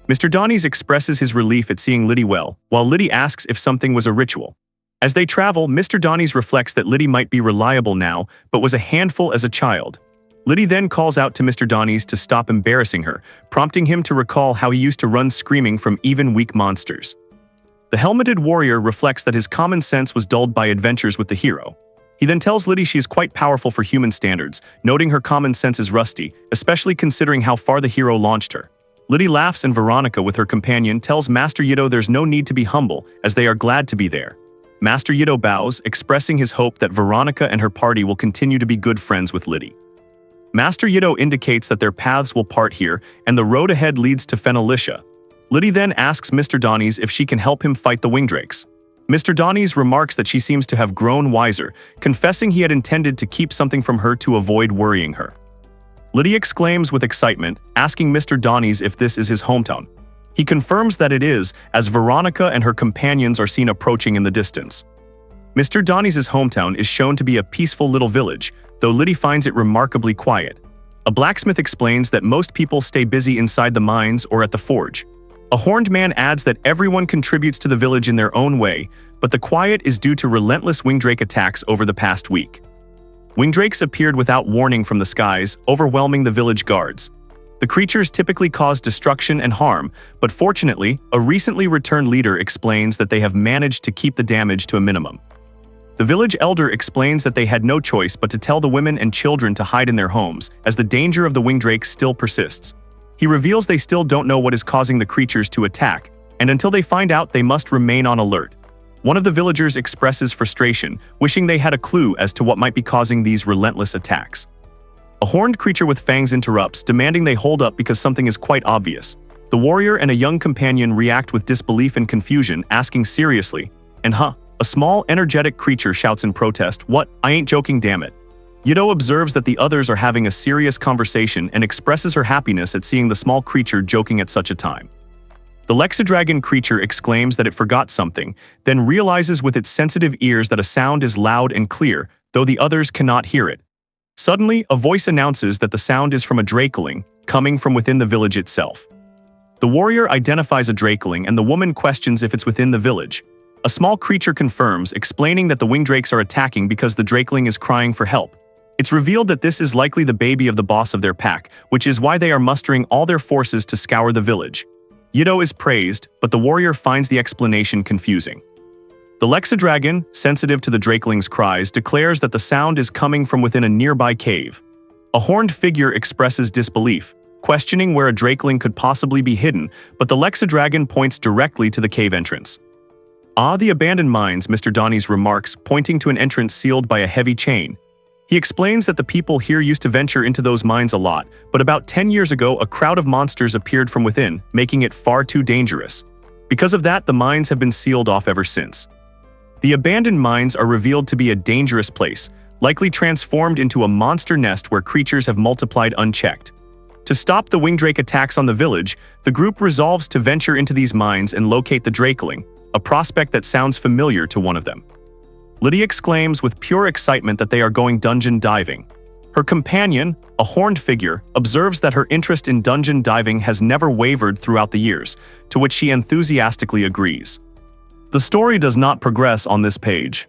Mr. Donnies expresses his relief at seeing Liddy well, while Liddy asks if something was a ritual. As they travel, Mr. Donnies reflects that Liddy might be reliable now, but was a handful as a child. Liddy then calls out to Mr. Donnies to stop embarrassing her, prompting him to recall how he used to run screaming from even weak monsters. The helmeted warrior reflects that his common sense was dulled by adventures with the hero. He then tells Liddy she is quite powerful for human standards, noting her common sense is rusty, especially considering how far the hero launched her. Liddy laughs and Veronica, with her companion, tells Master Yido there's no need to be humble, as they are glad to be there. Master Yido bows, expressing his hope that Veronica and her party will continue to be good friends with Liddy. Master Yido indicates that their paths will part here, and the road ahead leads to Fenalicia. Liddy then asks Mr. Donnies if she can help him fight the wingdrakes. Mr. Donnies remarks that she seems to have grown wiser, confessing he had intended to keep something from her to avoid worrying her. Liddy exclaims with excitement, asking Mr. Donnies if this is his hometown. He confirms that it is, as Veronica and her companions are seen approaching in the distance. Mr. Donnies' hometown is shown to be a peaceful little village, though Liddy finds it remarkably quiet. A blacksmith explains that most people stay busy inside the mines or at the forge. A horned man adds that everyone contributes to the village in their own way, but the quiet is due to relentless wingdrake attacks over the past week. Wingdrakes appeared without warning from the skies, overwhelming the village guards. The creatures typically cause destruction and harm, but fortunately, a recently returned leader explains that they have managed to keep the damage to a minimum. The village elder explains that they had no choice but to tell the women and children to hide in their homes, as the danger of the wingdrakes still persists. He reveals they still don't know what is causing the creatures to attack, and until they find out, they must remain on alert. One of the villagers expresses frustration, wishing they had a clue as to what might be causing these relentless attacks. A horned creature with fangs interrupts, demanding they hold up because something is quite obvious. The warrior and a young companion react with disbelief and confusion, asking seriously, "And huh?" A small, energetic creature shouts in protest, "What? I ain't joking, damn it." Yido observes that the others are having a serious conversation and expresses her happiness at seeing the small creature joking at such a time. The Lexadragon creature exclaims that it forgot something, then realizes with its sensitive ears that a sound is loud and clear, though the others cannot hear it. Suddenly, a voice announces that the sound is from a drakeling, coming from within the village itself. The warrior identifies a drakeling and the woman questions if it's within the village. A small creature confirms, explaining that the wingdrakes are attacking because the drakeling is crying for help. It's revealed that this is likely the baby of the boss of their pack, which is why they are mustering all their forces to scour the village. Yido is praised, but the warrior finds the explanation confusing. The Lexadragon, sensitive to the drakeling's cries, declares that the sound is coming from within a nearby cave. A horned figure expresses disbelief, questioning where a drakeling could possibly be hidden, but the Lexadragon points directly to the cave entrance. "Ah, the abandoned mines," Mr. Donnies remarks, pointing to an entrance sealed by a heavy chain. He explains that the people here used to venture into those mines a lot, but about 10 years ago a crowd of monsters appeared from within, making it far too dangerous. Because of that, the mines have been sealed off ever since. The abandoned mines are revealed to be a dangerous place, likely transformed into a monster nest where creatures have multiplied unchecked. To stop the wingdrake attacks on the village, the group resolves to venture into these mines and locate the drakeling, a prospect that sounds familiar to one of them. Liddy exclaims with pure excitement that they are going dungeon diving. Her companion, a horned figure, observes that her interest in dungeon diving has never wavered throughout the years, to which she enthusiastically agrees. The story does not progress on this page.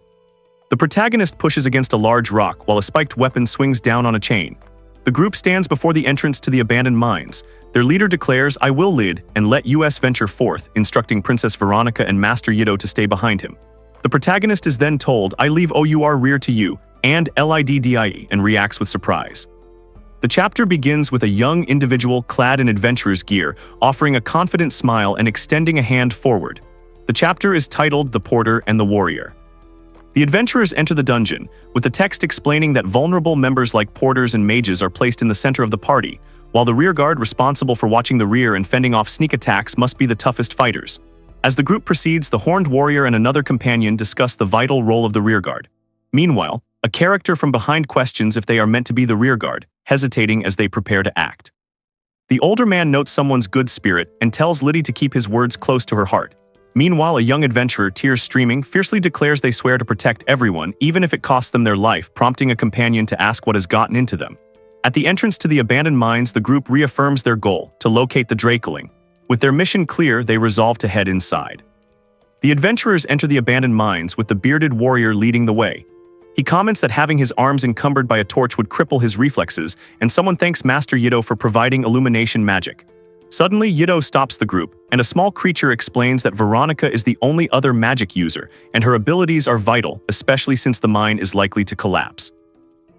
The protagonist pushes against a large rock while a spiked weapon swings down on a chain. The group stands before the entrance to the abandoned mines. Their leader declares, "I will lead," and let us venture forth, instructing Princess Veronica and Master Yido to stay behind him. The protagonist is then told, "I leave our rear to you," and LIDDIE, and reacts with surprise. The chapter begins with a young individual clad in adventurer's gear, offering a confident smile and extending a hand forward. The chapter is titled The Porter and the Warrior. The adventurers enter the dungeon, with the text explaining that vulnerable members like porters and mages are placed in the center of the party, while the rearguard responsible for watching the rear and fending off sneak attacks must be the toughest fighters. As the group proceeds, the horned warrior and another companion discuss the vital role of the rearguard. Meanwhile, a character from behind questions if they are meant to be the rearguard, hesitating as they prepare to act. The older man notes someone's good spirit and tells Liddy to keep his words close to her heart. Meanwhile, a young adventurer, tears streaming, fiercely declares they swear to protect everyone, even if it costs them their life, prompting a companion to ask what has gotten into them. At the entrance to the abandoned mines, the group reaffirms their goal, to locate the drakeling. With their mission clear, they resolve to head inside. The adventurers enter the abandoned mines, with the bearded warrior leading the way. He comments that having his arms encumbered by a torch would cripple his reflexes, and someone thanks Master Yido for providing illumination magic. Suddenly, Yido stops the group, and a small creature explains that Veronica is the only other magic user, and her abilities are vital, especially since the mine is likely to collapse.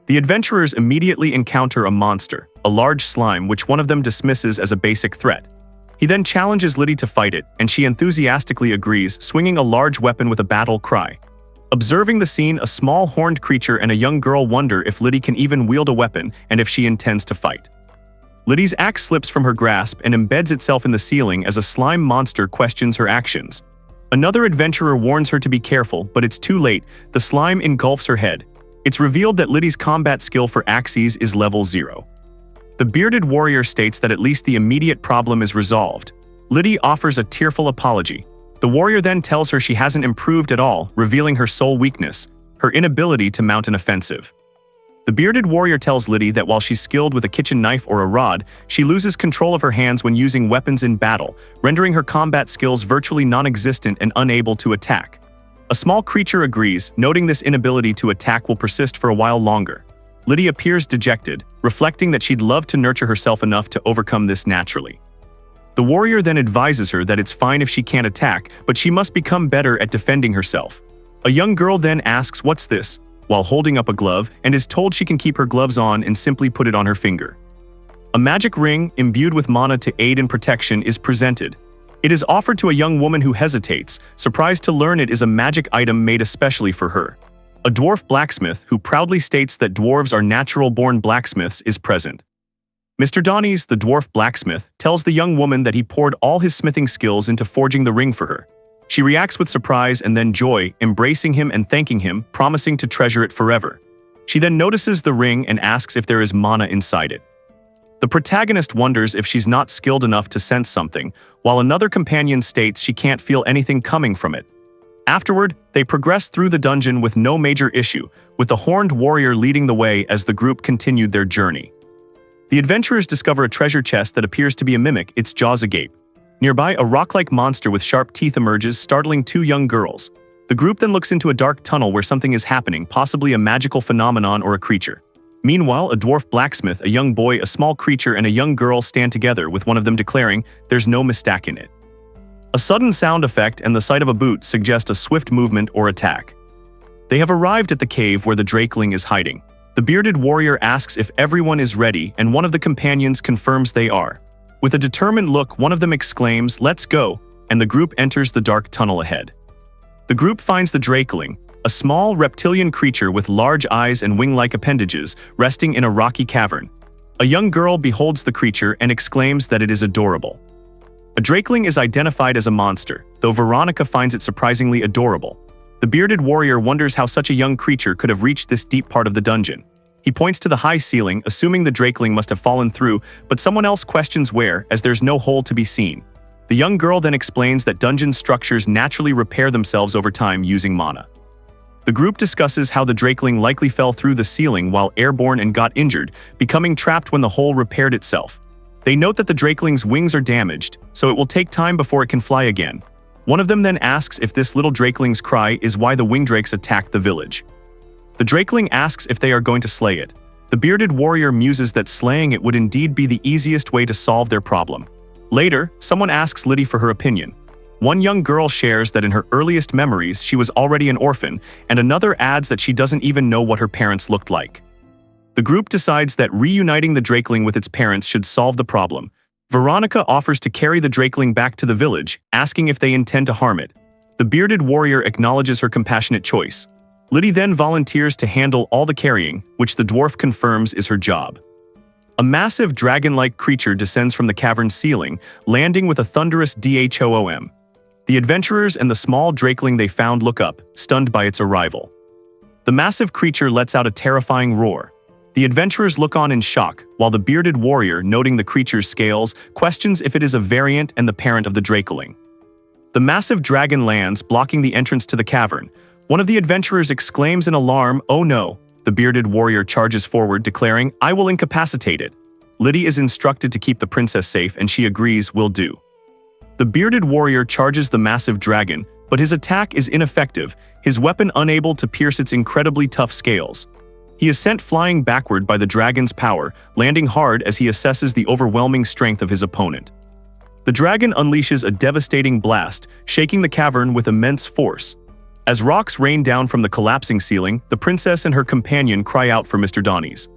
The adventurers immediately encounter a monster, a large slime which one of them dismisses as a basic threat. He then challenges Liddy to fight it, and she enthusiastically agrees, swinging a large weapon with a battle cry. Observing the scene, a small horned creature and a young girl wonder if Liddy can even wield a weapon and if she intends to fight. Liddy's axe slips from her grasp and embeds itself in the ceiling as a slime monster questions her actions. Another adventurer warns her to be careful, but it's too late. The slime engulfs her head. It's revealed that Liddy's combat skill for axes is level 0. The bearded warrior states that at least the immediate problem is resolved. Liddy offers a tearful apology. The warrior then tells her she hasn't improved at all, revealing her sole weakness, her inability to mount an offensive. The bearded warrior tells Liddy that while she's skilled with a kitchen knife or a rod, she loses control of her hands when using weapons in battle, rendering her combat skills virtually non-existent and unable to attack. A small creature agrees, noting this inability to attack will persist for a while longer. Liddy appears dejected, reflecting that she'd love to nurture herself enough to overcome this naturally. The warrior then advises her that it's fine if she can't attack, but she must become better at defending herself. A young girl then asks, "What's this?" while holding up a glove, and is told she can keep her gloves on and simply put it on her finger. A magic ring, imbued with mana to aid in protection, is presented. It is offered to a young woman who hesitates, surprised to learn it is a magic item made especially for her. A dwarf blacksmith, who proudly states that dwarves are natural-born blacksmiths, is present. Mr. Donnies, the dwarf blacksmith, tells the young woman that he poured all his smithing skills into forging the ring for her. She reacts with surprise and then joy, embracing him and thanking him, promising to treasure it forever. She then notices the ring and asks if there is mana inside it. The protagonist wonders if she's not skilled enough to sense something, while another companion states she can't feel anything coming from it. Afterward, they progress through the dungeon with no major issue, with the horned warrior leading the way as the group continued their journey. The adventurers discover a treasure chest that appears to be a mimic, its jaws agape. Nearby, a rock-like monster with sharp teeth emerges, startling two young girls. The group then looks into a dark tunnel where something is happening, possibly a magical phenomenon or a creature. Meanwhile, a dwarf blacksmith, a young boy, a small creature, and a young girl stand together, with one of them declaring, "There's no mistake in it." A sudden sound effect and the sight of a boot suggest a swift movement or attack. They have arrived at the cave where the drakeling is hiding. The bearded warrior asks if everyone is ready, and one of the companions confirms they are. With a determined look, one of them exclaims, "Let's go," and the group enters the dark tunnel ahead. The group finds the drakeling, a small reptilian creature with large eyes and wing-like appendages, resting in a rocky cavern. A young girl beholds the creature and exclaims that it is adorable. A drakeling is identified as a monster, though Veronica finds it surprisingly adorable. The bearded warrior wonders how such a young creature could have reached this deep part of the dungeon. He points to the high ceiling, assuming the drakeling must have fallen through, but someone else questions where, as there's no hole to be seen. The young girl then explains that dungeon structures naturally repair themselves over time using mana. The group discusses how the drakeling likely fell through the ceiling while airborne and got injured, becoming trapped when the hole repaired itself. They note that the drakeling's wings are damaged, so it will take time before it can fly again. One of them then asks if this little drakeling's cry is why the winged drakes attacked the village. The drakeling asks if they are going to slay it. The bearded warrior muses that slaying it would indeed be the easiest way to solve their problem. Later, someone asks Liddy for her opinion. One young girl shares that in her earliest memories she was already an orphan, and another adds that she doesn't even know what her parents looked like. The group decides that reuniting the drakeling with its parents should solve the problem. Veronica offers to carry the drakeling back to the village, asking if they intend to harm it. The bearded warrior acknowledges her compassionate choice. Liddy then volunteers to handle all the carrying, which the dwarf confirms is her job. A massive dragon-like creature descends from the cavern's ceiling, landing with a thunderous DHOOM. The adventurers and the small drakeling they found look up, stunned by its arrival. The massive creature lets out a terrifying roar. The adventurers look on in shock, while the bearded warrior, noting the creature's scales, questions if it is a variant and the parent of the drakeling. The massive dragon lands, blocking the entrance to the cavern. One of the adventurers exclaims in alarm, "Oh no!" The bearded warrior charges forward, declaring, "I will incapacitate it." Liddy is instructed to keep the princess safe, and she agrees, "Will do." The bearded warrior charges the massive dragon, but his attack is ineffective, his weapon unable to pierce its incredibly tough scales. He is sent flying backward by the dragon's power, landing hard as he assesses the overwhelming strength of his opponent. The dragon unleashes a devastating blast, shaking the cavern with immense force. As rocks rain down from the collapsing ceiling, the princess and her companion cry out for Mr. Donnies.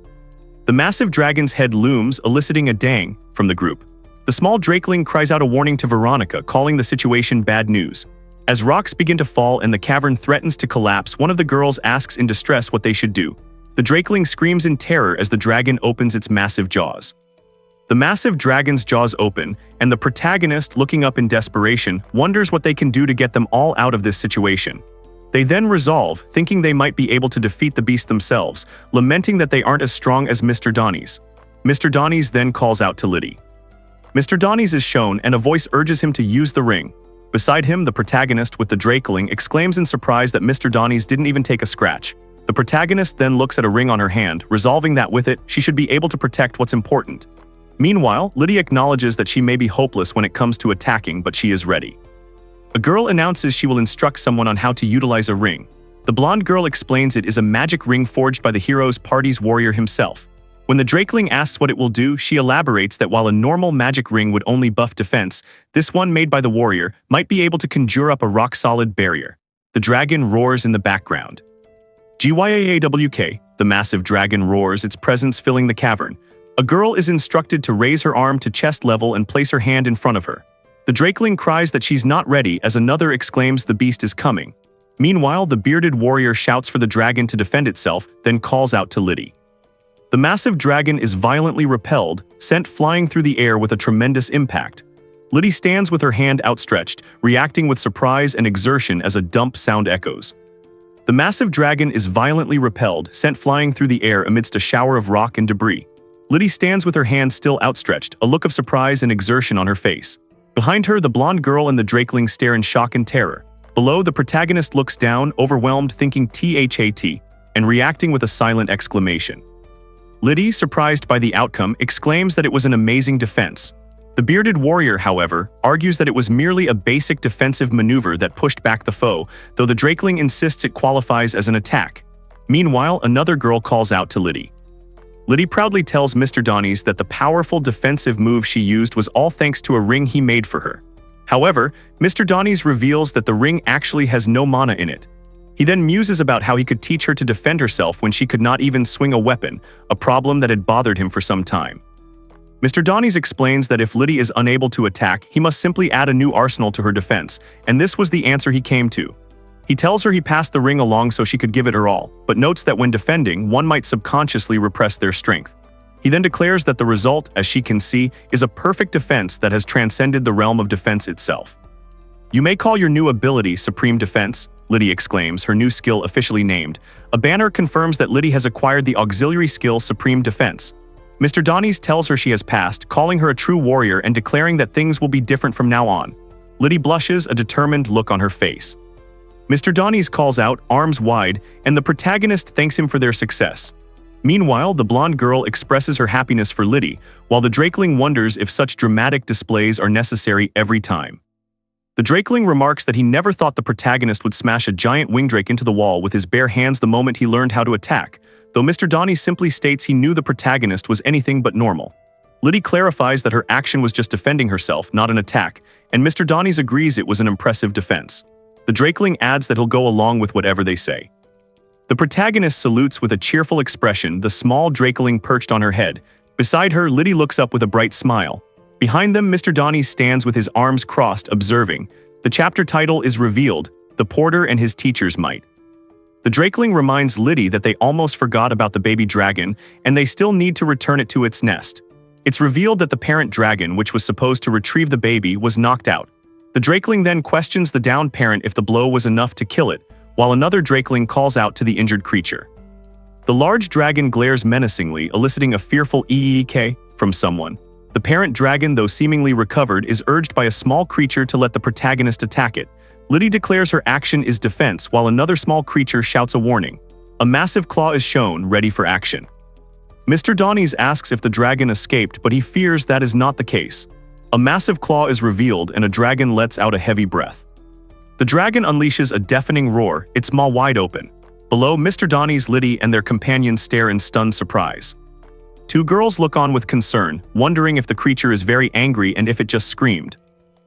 The massive dragon's head looms, eliciting a dang from the group. The small drakeling cries out a warning to Veronica, calling the situation bad news. As rocks begin to fall and the cavern threatens to collapse, one of the girls asks in distress what they should do. The drakeling screams in terror as the dragon opens its massive jaws. The massive dragon's jaws open, and the protagonist, looking up in desperation, wonders what they can do to get them all out of this situation. They then resolve, thinking they might be able to defeat the beast themselves, lamenting that they aren't as strong as Mr. Donnies. Mr. Donnies then calls out to Liddy. Mr. Donnies is shown, and a voice urges him to use the ring. Beside him, the protagonist with the drakeling exclaims in surprise that Mr. Donnies didn't even take a scratch. The protagonist then looks at a ring on her hand, resolving that with it, she should be able to protect what's important. Meanwhile, Liddy acknowledges that she may be hopeless when it comes to attacking, but she is ready. A girl announces she will instruct someone on how to utilize a ring. The blonde girl explains it is a magic ring forged by the hero's party's warrior himself. When the drakeling asks what it will do, she elaborates that while a normal magic ring would only buff defense, this one made by the warrior might be able to conjure up a rock-solid barrier. The dragon roars in the background. GYAAWK, the massive dragon roars, its presence filling the cavern. A girl is instructed to raise her arm to chest level and place her hand in front of her. The drakeling cries that she's not ready as another exclaims the beast is coming. Meanwhile, the bearded warrior shouts for the dragon to defend itself, then calls out to Liddy. The massive dragon is violently repelled, sent flying through the air with a tremendous impact. Liddy stands with her hand outstretched, reacting with surprise and exertion as a dump sound echoes. The massive dragon is violently repelled, sent flying through the air amidst a shower of rock and debris. Liddy stands with her hand still outstretched, a look of surprise and exertion on her face. Behind her, the blonde girl and the drakeling stare in shock and terror. Below, the protagonist looks down, overwhelmed, thinking THAT, and reacting with a silent exclamation. Liddy, surprised by the outcome, exclaims that it was an amazing defense. The bearded warrior, however, argues that it was merely a basic defensive maneuver that pushed back the foe, though the drakeling insists it qualifies as an attack. Meanwhile, another girl calls out to Liddy. Liddy proudly tells Mr. Donnies that the powerful defensive move she used was all thanks to a ring he made for her. However, Mr. Donnies reveals that the ring actually has no mana in it. He then muses about how he could teach her to defend herself when she could not even swing a weapon, a problem that had bothered him for some time. Mr. Donnies explains that if Liddy is unable to attack, he must simply add a new arsenal to her defense, and this was the answer he came to. He tells her he passed the ring along so she could give it her all, but notes that when defending, one might subconsciously repress their strength. He then declares that the result, as she can see, is a perfect defense that has transcended the realm of defense itself. You may call your new ability Supreme Defense. Liddy exclaims, her new skill officially named. A banner confirms that Liddy has acquired the auxiliary skill Supreme Defense. Mr. Donnies tells her she has passed, calling her a true warrior and declaring that things will be different from now on. Liddy blushes, a determined look on her face. Mr. Donnies calls out, arms wide, and the protagonist thanks him for their success. Meanwhile, the blonde girl expresses her happiness for Liddy, while the Drakeling wonders if such dramatic displays are necessary every time. The Drakeling remarks that he never thought the protagonist would smash a giant wingdrake into the wall with his bare hands the moment he learned how to attack, though Mr. Donnies simply states he knew the protagonist was anything but normal. Liddy clarifies that her action was just defending herself, not an attack, and Mr. Donnies agrees it was an impressive defense. The Drakeling adds that he'll go along with whatever they say. The protagonist salutes with a cheerful expression, the small Drakeling perched on her head. Beside her, Liddy looks up with a bright smile. Behind them, Mr. Donnies stands with his arms crossed, observing. The chapter title is revealed, The Porter and His Teacher's Might. The Drakeling reminds Liddy that they almost forgot about the baby dragon, and they still need to return it to its nest. It's revealed that the parent dragon, which was supposed to retrieve the baby, was knocked out. The Drakeling then questions the downed parent if the blow was enough to kill it, while another Drakeling calls out to the injured creature. The large dragon glares menacingly, eliciting a fearful eek from someone. The parent dragon, though seemingly recovered, is urged by a small creature to let the protagonist attack it. Liddy declares her action is defense, while another small creature shouts a warning. A massive claw is shown, ready for action. Mr. Donnies asks if the dragon escaped, but he fears that is not the case. A massive claw is revealed, and a dragon lets out a heavy breath. The dragon unleashes a deafening roar, its maw wide open. Below, Mr. Donnies, Liddy, and their companions stare in stunned surprise. Two girls look on with concern, wondering if the creature is very angry and if it just screamed.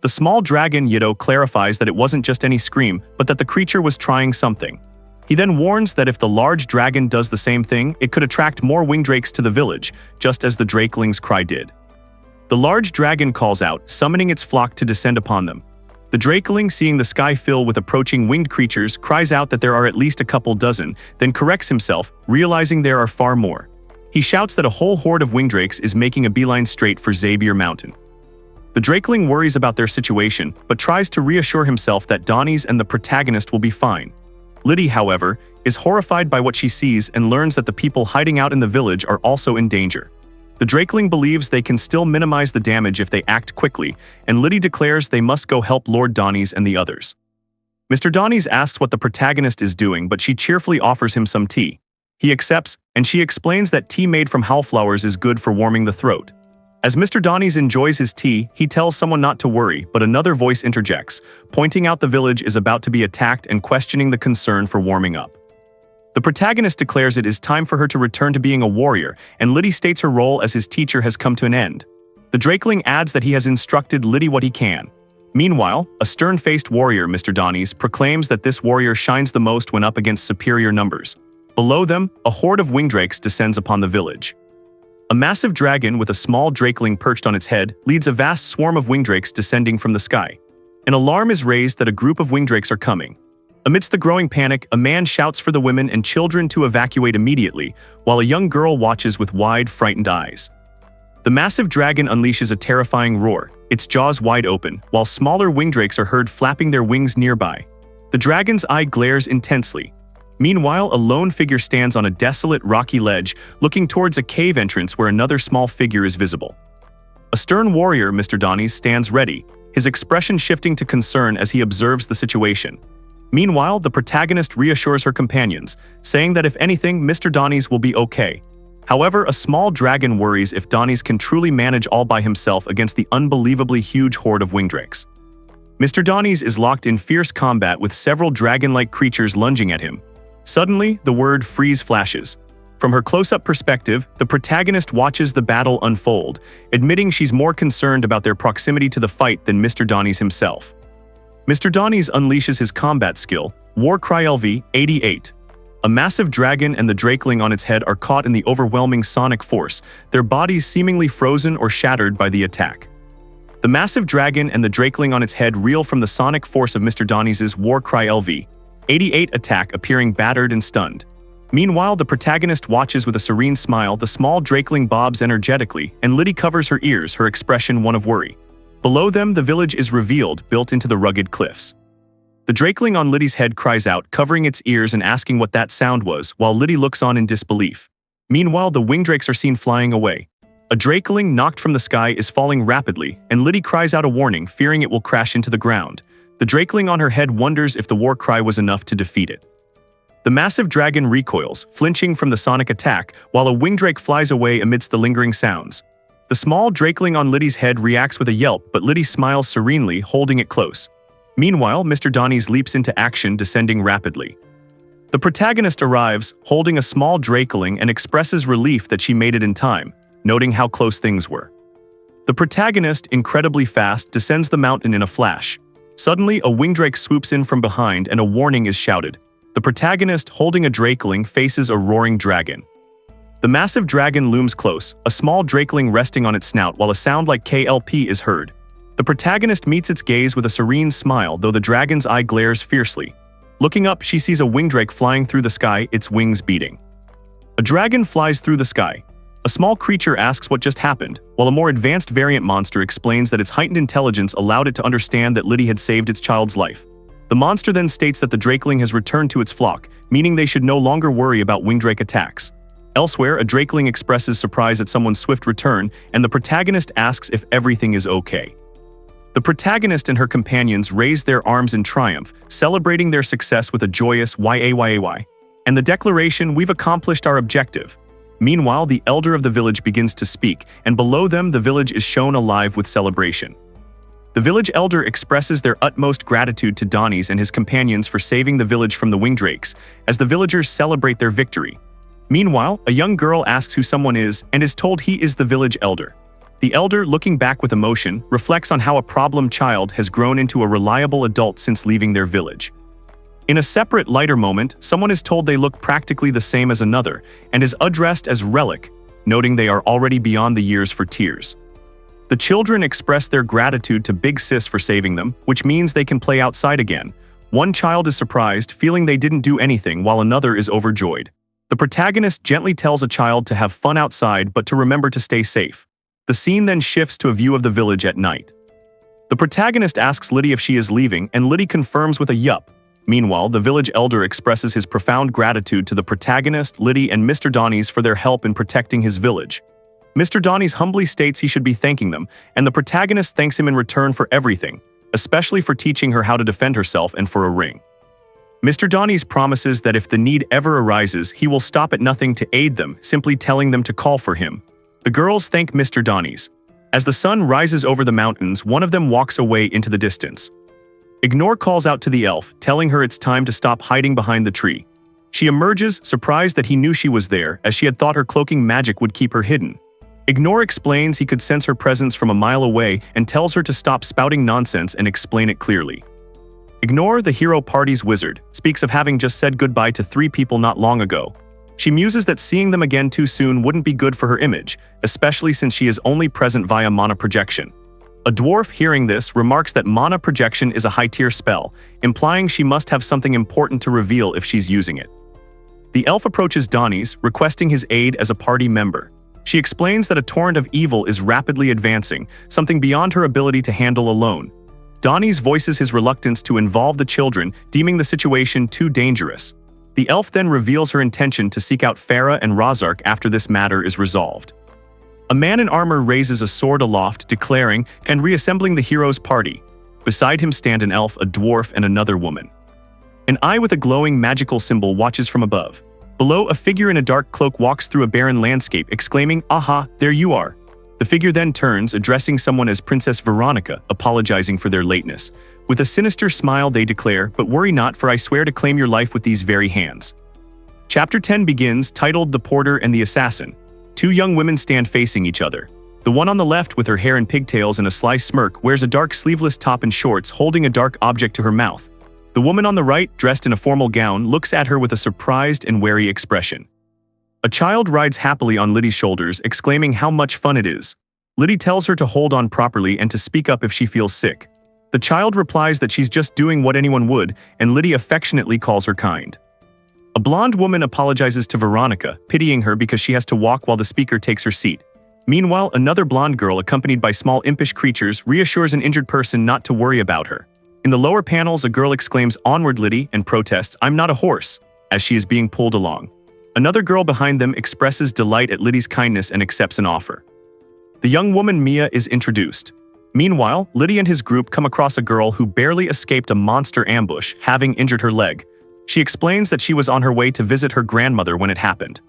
The small dragon Yido clarifies that it wasn't just any scream, but that the creature was trying something. He then warns that if the large dragon does the same thing, it could attract more wingdrakes to the village, just as the Drakeling's cry did. The large dragon calls out, summoning its flock to descend upon them. The Drakeling, seeing the sky fill with approaching winged creatures, cries out that there are at least a couple dozen, then corrects himself, realizing there are far more. He shouts that a whole horde of wingdrakes is making a beeline straight for Xavier Mountain. The Drakeling worries about their situation, but tries to reassure himself that Donnies and the protagonist will be fine. Liddy, however, is horrified by what she sees and learns that the people hiding out in the village are also in danger. The Drakeling believes they can still minimize the damage if they act quickly, and Liddy declares they must go help Lord Donnies and the others. Mr. Donnies asks what the protagonist is doing, but she cheerfully offers him some tea. He accepts, and she explains that tea made from howlflowers is good for warming the throat. As Mr. Donnies enjoys his tea, he tells someone not to worry, but another voice interjects, pointing out the village is about to be attacked and questioning the concern for warming up. The protagonist declares it is time for her to return to being a warrior, and Liddy states her role as his teacher has come to an end. The Drakeling adds that he has instructed Liddy what he can. Meanwhile, a stern-faced warrior, Mr. Donnies, proclaims that this warrior shines the most when up against superior numbers. Below them, a horde of wingdrakes descends upon the village. A massive dragon with a small Drakeling perched on its head leads a vast swarm of wingdrakes descending from the sky. An alarm is raised that a group of wingdrakes are coming. Amidst the growing panic, a man shouts for the women and children to evacuate immediately, while a young girl watches with wide, frightened eyes. The massive dragon unleashes a terrifying roar, its jaws wide open, while smaller wingdrakes are heard flapping their wings nearby. The dragon's eye glares intensely. Meanwhile, a lone figure stands on a desolate, rocky ledge, looking towards a cave entrance where another small figure is visible. A stern warrior, Mr. Donnies, stands ready, his expression shifting to concern as he observes the situation. Meanwhile, the protagonist reassures her companions, saying that if anything, Mr. Donnies will be okay. However, a small dragon worries if Donnies can truly manage all by himself against the unbelievably huge horde of wingdrakes. Mr. Donnies is locked in fierce combat with several dragon-like creatures lunging at him. Suddenly, the word freeze flashes. From her close-up perspective, the protagonist watches the battle unfold, admitting she's more concerned about their proximity to the fight than Mr. Donnies himself. Mr. Donnies unleashes his combat skill, War Cry LV 88. A massive dragon and the Drakeling on its head are caught in the overwhelming sonic force, their bodies seemingly frozen or shattered by the attack. The massive dragon and the Drakeling on its head reel from the sonic force of Mr. Donnies' War Cry LV 88 attack, appearing battered and stunned. Meanwhile, the protagonist watches with a serene smile. The small Drakeling bobs energetically, and Liddy covers her ears, her expression one of worry. Below them, the village is revealed, built into the rugged cliffs. The drakeling on Liddy's head cries out, covering its ears and asking what that sound was, while Liddy looks on in disbelief. Meanwhile, the winged drakes are seen flying away. A drakeling knocked from the sky is falling rapidly, and Liddy cries out a warning, fearing it will crash into the ground. The drakeling on her head wonders if the war cry was enough to defeat it. The massive dragon recoils, flinching from the sonic attack, while a winged drake flies away amidst the lingering sounds. The small drakeling on Liddy's head reacts with a yelp, but Liddy smiles serenely, holding it close. Meanwhile, Mr. Donnies leaps into action, descending rapidly. The protagonist arrives, holding a small drakeling, and expresses relief that she made it in time, noting how close things were. The protagonist, incredibly fast, descends the mountain in a flash. Suddenly, a winged drake swoops in from behind and a warning is shouted. The protagonist, holding a drakeling, faces a roaring dragon. The massive dragon looms close, a small drakeling resting on its snout while a sound like KLP is heard. The protagonist meets its gaze with a serene smile, though the dragon's eye glares fiercely. Looking up, she sees a winged drake flying through the sky, its wings beating. A dragon flies through the sky. A small creature asks what just happened, while a more advanced variant monster explains that its heightened intelligence allowed it to understand that Liddy had saved its child's life. The monster then states that the drakeling has returned to its flock, meaning they should no longer worry about winged drake attacks. Elsewhere, a drakeling expresses surprise at someone's swift return, and the protagonist asks if everything is okay. The protagonist and her companions raise their arms in triumph, celebrating their success with a joyous "Yay," and the declaration, "We've accomplished our objective." Meanwhile, the elder of the village begins to speak, and below them the village is shown alive with celebration. The village elder expresses their utmost gratitude to Donnies and his companions for saving the village from the winged drakes, as the villagers celebrate their victory. Meanwhile, a young girl asks who someone is and is told he is the village elder. The elder, looking back with emotion, reflects on how a problem child has grown into a reliable adult since leaving their village. In a separate, lighter moment, someone is told they look practically the same as another and is addressed as Relic, noting they are already beyond the years for tears. The children express their gratitude to Big Sis for saving them, which means they can play outside again. One child is surprised, feeling they didn't do anything, while another is overjoyed. The protagonist gently tells a child to have fun outside but to remember to stay safe. The scene then shifts to a view of the village at night. The protagonist asks Liddy if she is leaving, and Liddy confirms with a yup. Meanwhile, the village elder expresses his profound gratitude to the protagonist, Liddy, and Mr. Donnies for their help in protecting his village. Mr. Donnies humbly states he should be thanking them, and the protagonist thanks him in return for everything, especially for teaching her how to defend herself and for a ring. Mr. Donnies promises that if the need ever arises, he will stop at nothing to aid them, simply telling them to call for him. The girls thank Mr. Donnies. As the sun rises over the mountains, one of them walks away into the distance. Ignore calls out to the elf, telling her it's time to stop hiding behind the tree. She emerges, surprised that he knew she was there, as she had thought her cloaking magic would keep her hidden. Ignore explains he could sense her presence from a mile away and tells her to stop spouting nonsense and explain it clearly. Ignore, the hero party's wizard, speaks of having just said goodbye to 3 people not long ago. She muses that seeing them again too soon wouldn't be good for her image, especially since she is only present via mana projection. A dwarf, hearing this, remarks that mana projection is a high-tier spell, implying she must have something important to reveal if she's using it. The elf approaches Donnies, requesting his aid as a party member. She explains that a torrent of evil is rapidly advancing, something beyond her ability to handle alone. Donnies voices his reluctance to involve the children, deeming the situation too dangerous. The elf then reveals her intention to seek out Farah and Razark after this matter is resolved. A man in armor raises a sword aloft, declaring and reassembling the hero's party. Beside him stand an elf, a dwarf, and another woman. An eye with a glowing magical symbol watches from above. Below, a figure in a dark cloak walks through a barren landscape, exclaiming, "Aha, there you are." The figure then turns, addressing someone as Princess Veronica, apologizing for their lateness. With a sinister smile they declare, "But worry not, for I swear to claim your life with these very hands." Chapter 10 begins, titled The Porter and the Assassin. 2 young women stand facing each other. The one on the left, with her hair in pigtails and a sly smirk, wears a dark sleeveless top and shorts, holding a dark object to her mouth. The woman on the right, dressed in a formal gown, looks at her with a surprised and wary expression. A child rides happily on Liddy's shoulders, exclaiming how much fun it is. Liddy tells her to hold on properly and to speak up if she feels sick. The child replies that she's just doing what anyone would, and Liddy affectionately calls her kind. A blonde woman apologizes to Veronica, pitying her because she has to walk while the speaker takes her seat. Meanwhile, another blonde girl, accompanied by small impish creatures, reassures an injured person not to worry about her. In the lower panels, a girl exclaims, "Onward, Liddy," and protests, "I'm not a horse," as she is being pulled along. Another girl behind them expresses delight at Liddy's kindness and accepts an offer. The young woman Mia is introduced. Meanwhile, Liddy and his group come across a girl who barely escaped a monster ambush, having injured her leg. She explains that she was on her way to visit her grandmother when it happened.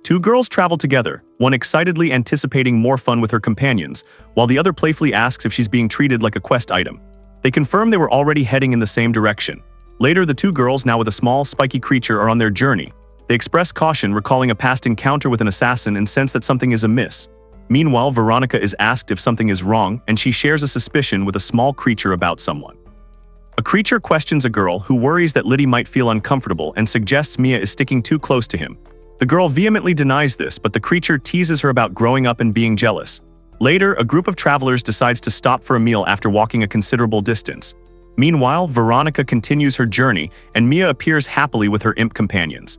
Two girls travel together, one excitedly anticipating more fun with her companions, while the other playfully asks if she's being treated like a quest item. They confirm they were already heading in the same direction. Later, the two girls, now with a small, spiky creature, are on their journey. They express caution, recalling a past encounter with an assassin and sense that something is amiss. Meanwhile, Veronica is asked if something is wrong, and she shares a suspicion with a small creature about someone. A creature questions a girl who worries that Liddy might feel uncomfortable and suggests Mia is sticking too close to him. The girl vehemently denies this, but the creature teases her about growing up and being jealous. Later, a group of travelers decides to stop for a meal after walking a considerable distance. Meanwhile, Veronica continues her journey, and Mia appears happily with her imp companions.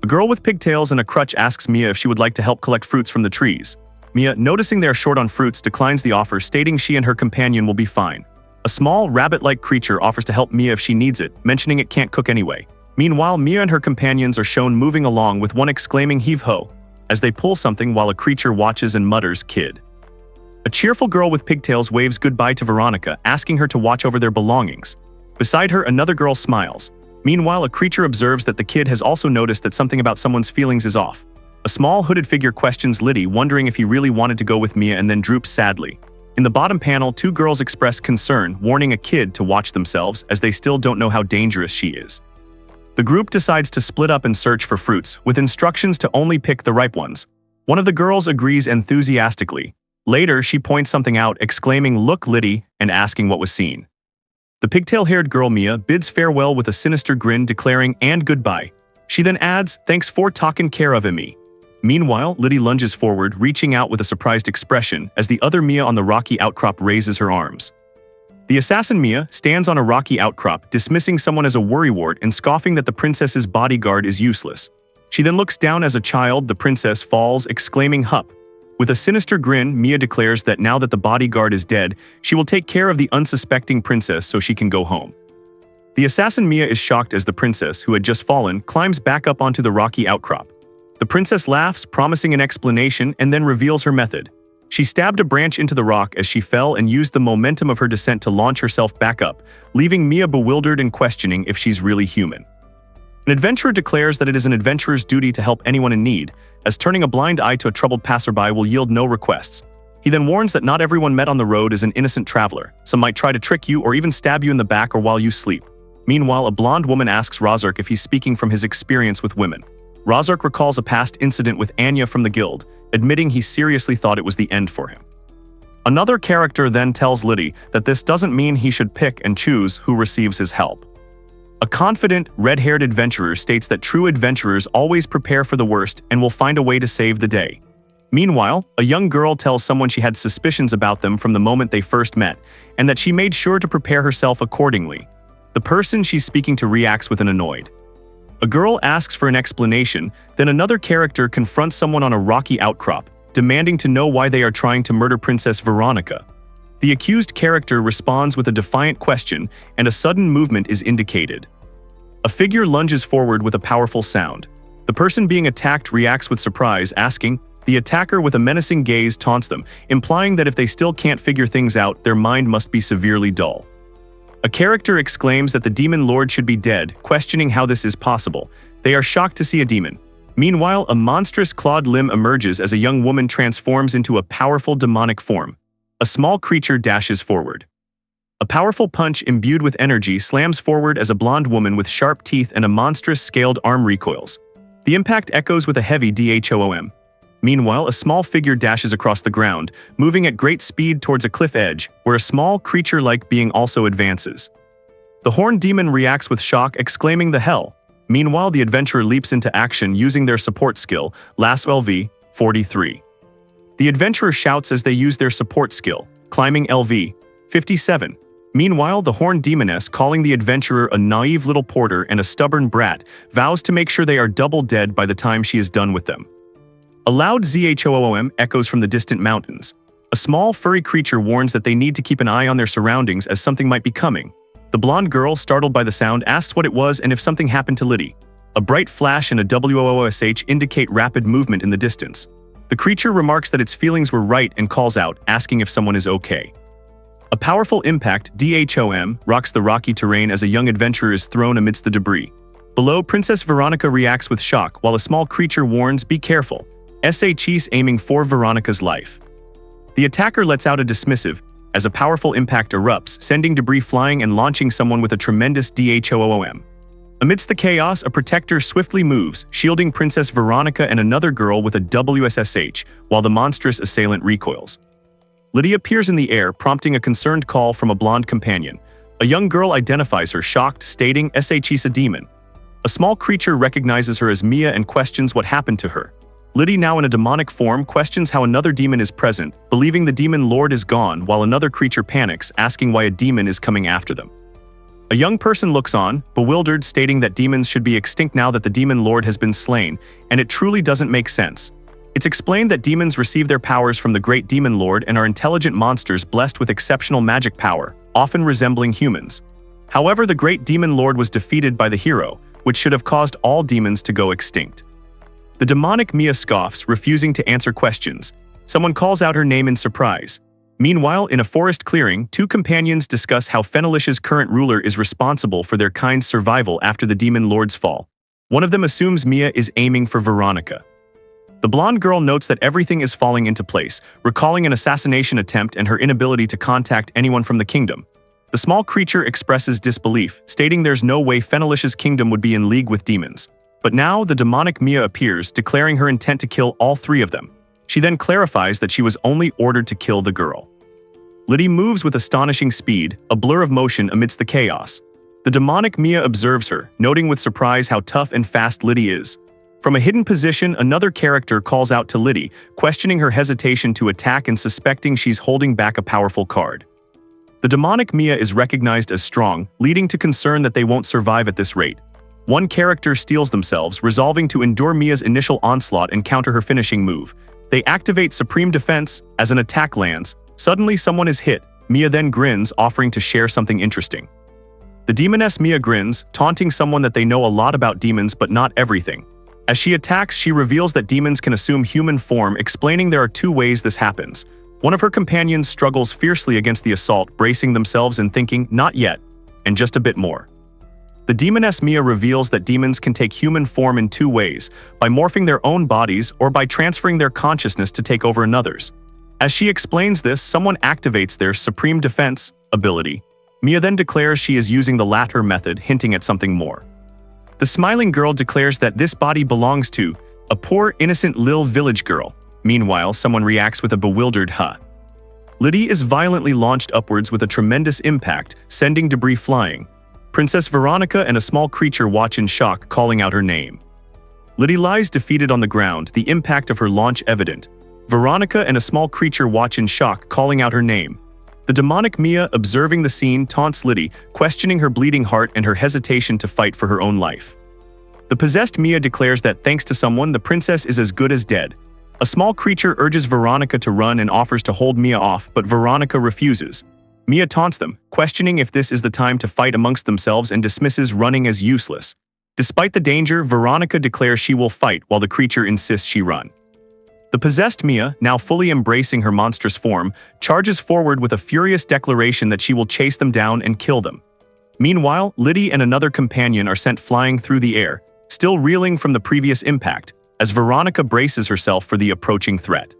A girl with pigtails and a crutch asks Mia if she would like to help collect fruits from the trees. Mia, noticing they are short on fruits, declines the offer, stating she and her companion will be fine. A small, rabbit-like creature offers to help Mia if she needs it, mentioning it can't cook anyway. Meanwhile, Mia and her companions are shown moving along, with one exclaiming "heave-ho" as they pull something, while a creature watches and mutters "kid." A cheerful girl with pigtails waves goodbye to Veronica, asking her to watch over their belongings. Beside her, another girl smiles. Meanwhile, a creature observes that the kid has also noticed that something about someone's feelings is off. A small hooded figure questions Liddy, wondering if he really wanted to go with Mia, and then droops sadly. In the bottom panel, two girls express concern, warning a kid to watch themselves, as they still don't know how dangerous she is. The group decides to split up and search for fruits, with instructions to only pick the ripe ones. One of the girls agrees enthusiastically. Later, she points something out, exclaiming, "Look, Liddy," and asking what was seen. The pigtail-haired girl Mia bids farewell with a sinister grin, declaring, "And goodbye." She then adds, "Thanks for taking care of me." Meanwhile, Liddy lunges forward, reaching out with a surprised expression, as the other Mia on the rocky outcrop raises her arms. The assassin Mia stands on a rocky outcrop, dismissing someone as a worrywart and scoffing that the princess's bodyguard is useless. She then looks down as a child, the princess, falls, exclaiming "Hup." With a sinister grin, Mia declares that now that the bodyguard is dead, she will take care of the unsuspecting princess so she can go home. The assassin Mia is shocked as the princess, who had just fallen, climbs back up onto the rocky outcrop. The princess laughs, promising an explanation, and then reveals her method. She stabbed a branch into the rock as she fell and used the momentum of her descent to launch herself back up, leaving Mia bewildered and questioning if she's really human. An adventurer declares that it is an adventurer's duty to help anyone in need, as turning a blind eye to a troubled passerby will yield no requests. He then warns that not everyone met on the road is an innocent traveler. Some might try to trick you or even stab you in the back or while you sleep. Meanwhile, a blonde woman asks Razark if he's speaking from his experience with women. Razark recalls a past incident with Anya from the guild, admitting he seriously thought it was the end for him. Another character then tells Liddy that this doesn't mean he should pick and choose who receives his help. A confident, red-haired adventurer states that true adventurers always prepare for the worst and will find a way to save the day. Meanwhile, a young girl tells someone she had suspicions about them from the moment they first met, and that she made sure to prepare herself accordingly. The person she's speaking to reacts with an annoyed. A girl asks for an explanation, then another character confronts someone on a rocky outcrop, demanding to know why they are trying to murder Princess Veronica. The accused character responds with a defiant question, and a sudden movement is indicated. A figure lunges forward with a powerful sound. The person being attacked reacts with surprise, asking. The attacker with a menacing gaze taunts them, implying that if they still can't figure things out, their mind must be severely dull. A character exclaims that the demon lord should be dead, questioning how this is possible. They are shocked to see a demon. Meanwhile, a monstrous clawed limb emerges as a young woman transforms into a powerful demonic form. A small creature dashes forward. A powerful punch imbued with energy slams forward as a blonde woman with sharp teeth and a monstrous scaled arm recoils. The impact echoes with a heavy DHOOM. Meanwhile, a small figure dashes across the ground, moving at great speed towards a cliff edge, where a small creature-like being also advances. The horned demon reacts with shock, exclaiming "The hell!" Meanwhile, the adventurer leaps into action using their support skill, Lasso LV 43. The adventurer shouts as they use their support skill, Climbing LV 57. Meanwhile, the horned demoness, calling the adventurer a naive little porter and a stubborn brat, vows to make sure they are double dead by the time she is done with them. A loud ZHOOM echoes from the distant mountains. A small, furry creature warns that they need to keep an eye on their surroundings as something might be coming. The blonde girl, startled by the sound, asks what it was and if something happened to Liddy. A bright flash and a whoosh indicate rapid movement in the distance. The creature remarks that its feelings were right and calls out, asking if someone is okay. A powerful impact, DHOM, rocks the rocky terrain as a young adventurer is thrown amidst the debris. Below, Princess Veronica reacts with shock while a small creature warns, "Be careful." SHE's aiming for Veronica's life. The attacker lets out a dismissive as a powerful impact erupts, sending debris flying and launching someone with a tremendous DHOOM. Amidst the chaos, a protector swiftly moves, shielding Princess Veronica and another girl with a WSSH, while the monstrous assailant recoils. Liddy appears in the air, prompting a concerned call from a blonde companion. A young girl identifies her, shocked, stating, "SHE's a demon." A small creature recognizes her as Mia and questions what happened to her. Liddy, now in a demonic form, questions how another demon is present, believing the demon lord is gone, while another creature panics, asking why a demon is coming after them. A young person looks on, bewildered, stating that demons should be extinct now that the demon lord has been slain, and it truly doesn't make sense. It's explained that demons receive their powers from the great demon lord and are intelligent monsters blessed with exceptional magic power, often resembling humans. However, the great demon lord was defeated by the hero, which should have caused all demons to go extinct. The demonic Mia scoffs, refusing to answer questions. Someone calls out her name in surprise. Meanwhile, in a forest clearing, two companions discuss how Fenelish's current ruler is responsible for their kind's survival after the demon lord's fall. One of them assumes Mia is aiming for Veronica. The blonde girl notes that everything is falling into place, recalling an assassination attempt and her inability to contact anyone from the kingdom. The small creature expresses disbelief, stating there's no way Fenelish's kingdom would be in league with demons. But now the demonic Mia appears, declaring her intent to kill all three of them. She then clarifies that she was only ordered to kill the girl. Liddy moves with astonishing speed, a blur of motion amidst the chaos. The demonic Mia observes her, noting with surprise how tough and fast Liddy is. From a hidden position, another character calls out to Liddy, questioning her hesitation to attack and suspecting she's holding back a powerful card. The demonic Mia is recognized as strong, leading to concern that they won't survive at this rate. One character steels themselves, resolving to endure Mia's initial onslaught and counter her finishing move. They activate Supreme Defense. As an attack lands, suddenly someone is hit. Mia then grins, offering to share something interesting. The demoness Mia grins, taunting someone that they know a lot about demons but not everything. As she attacks, she reveals that demons can assume human form, explaining there are two ways this happens. One of her companions struggles fiercely against the assault, bracing themselves and thinking, "Not yet," and just a bit more. The demoness Mia reveals that demons can take human form in two ways, by morphing their own bodies or by transferring their consciousness to take over another's. As she explains this, someone activates their Supreme Defense ability. Mia then declares she is using the latter method, hinting at something more. The smiling girl declares that this body belongs to a poor, innocent Lil village girl. Meanwhile, someone reacts with a bewildered "huh." Liddy is violently launched upwards with a tremendous impact, sending debris flying. Princess Veronica and a small creature watch in shock, calling out her name. Liddy lies defeated on the ground, the impact of her launch evident. Veronica and a small creature watch in shock, calling out her name. The demonic Mia, observing the scene, taunts Liddy, questioning her bleeding heart and her hesitation to fight for her own life. The possessed Mia declares that thanks to someone, the princess is as good as dead. A small creature urges Veronica to run and offers to hold Mia off, but Veronica refuses. Mia taunts them, questioning if this is the time to fight amongst themselves and dismisses running as useless. Despite the danger, Veronica declares she will fight while the creature insists she run. The possessed Mia, now fully embracing her monstrous form, charges forward with a furious declaration that she will chase them down and kill them. Meanwhile, Liddy and another companion are sent flying through the air, still reeling from the previous impact, as Veronica braces herself for the approaching threat.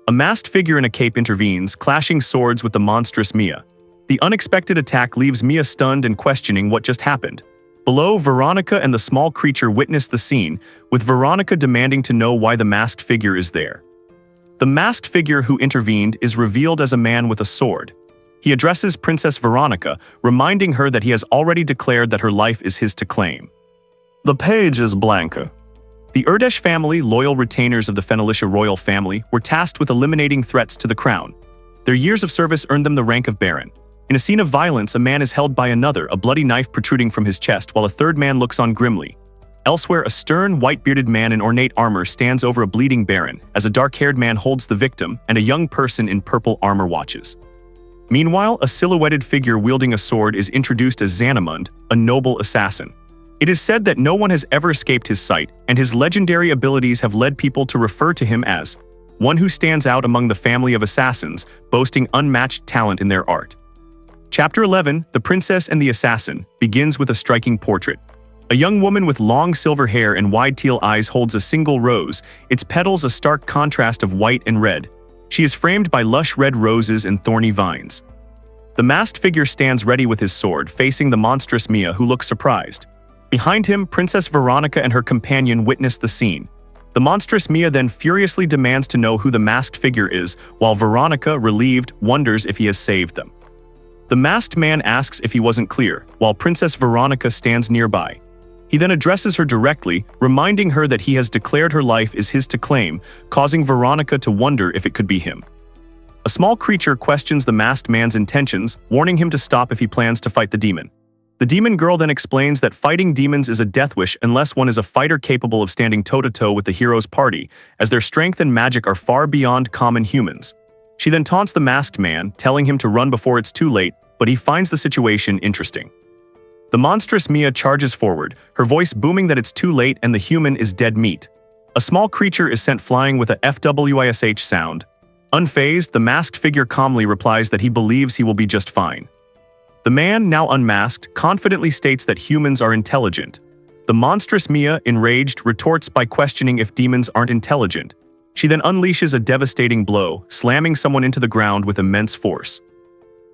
A masked figure in a cape intervenes, clashing swords with the monstrous Mia. The unexpected attack leaves Mia stunned and questioning what just happened. Below, Veronica and the small creature witness the scene, with Veronica demanding to know why the masked figure is there. The masked figure who intervened is revealed as a man with a sword. He addresses Princess Veronica, reminding her that he has already declared that her life is his to claim. The page is Blanca. The Urdesh family, loyal retainers of the Fenelisha royal family, were tasked with eliminating threats to the crown. Their years of service earned them the rank of baron. In a scene of violence, a man is held by another, a bloody knife protruding from his chest, while a third man looks on grimly. Elsewhere, a stern, white-bearded man in ornate armor stands over a bleeding baron, as a dark-haired man holds the victim, and a young person in purple armor watches. Meanwhile, a silhouetted figure wielding a sword is introduced as Xanamund, a noble assassin. It is said that no one has ever escaped his sight, and his legendary abilities have led people to refer to him as one who stands out among the family of assassins, boasting unmatched talent in their art. Chapter 11, The Princess and the Assassin, begins with a striking portrait. A young woman with long silver hair and wide teal eyes holds a single rose, its petals a stark contrast of white and red. She is framed by lush red roses and thorny vines. The masked figure stands ready with his sword, facing the monstrous Mia, who looks surprised. Behind him, Princess Veronica and her companion witness the scene. The monstrous Mia then furiously demands to know who the masked figure is, while Veronica, relieved, wonders if he has saved them. The masked man asks if he wasn't clear, while Princess Veronica stands nearby. He then addresses her directly, reminding her that he has declared her life is his to claim, causing Veronica to wonder if it could be him. A small creature questions the masked man's intentions, warning him to stop if he plans to fight the demon. The demon girl then explains that fighting demons is a death wish unless one is a fighter capable of standing toe-to-toe with the hero's party, as their strength and magic are far beyond common humans. She then taunts the masked man, telling him to run before it's too late, but he finds the situation interesting. The monstrous Mia charges forward, her voice booming that it's too late and the human is dead meat. A small creature is sent flying with a FWISH sound. Unfazed, the masked figure calmly replies that he believes he will be just fine. The man, now unmasked, confidently states that humans are intelligent. The monstrous Mia, enraged, retorts by questioning if demons aren't intelligent. She then unleashes a devastating blow, slamming someone into the ground with immense force.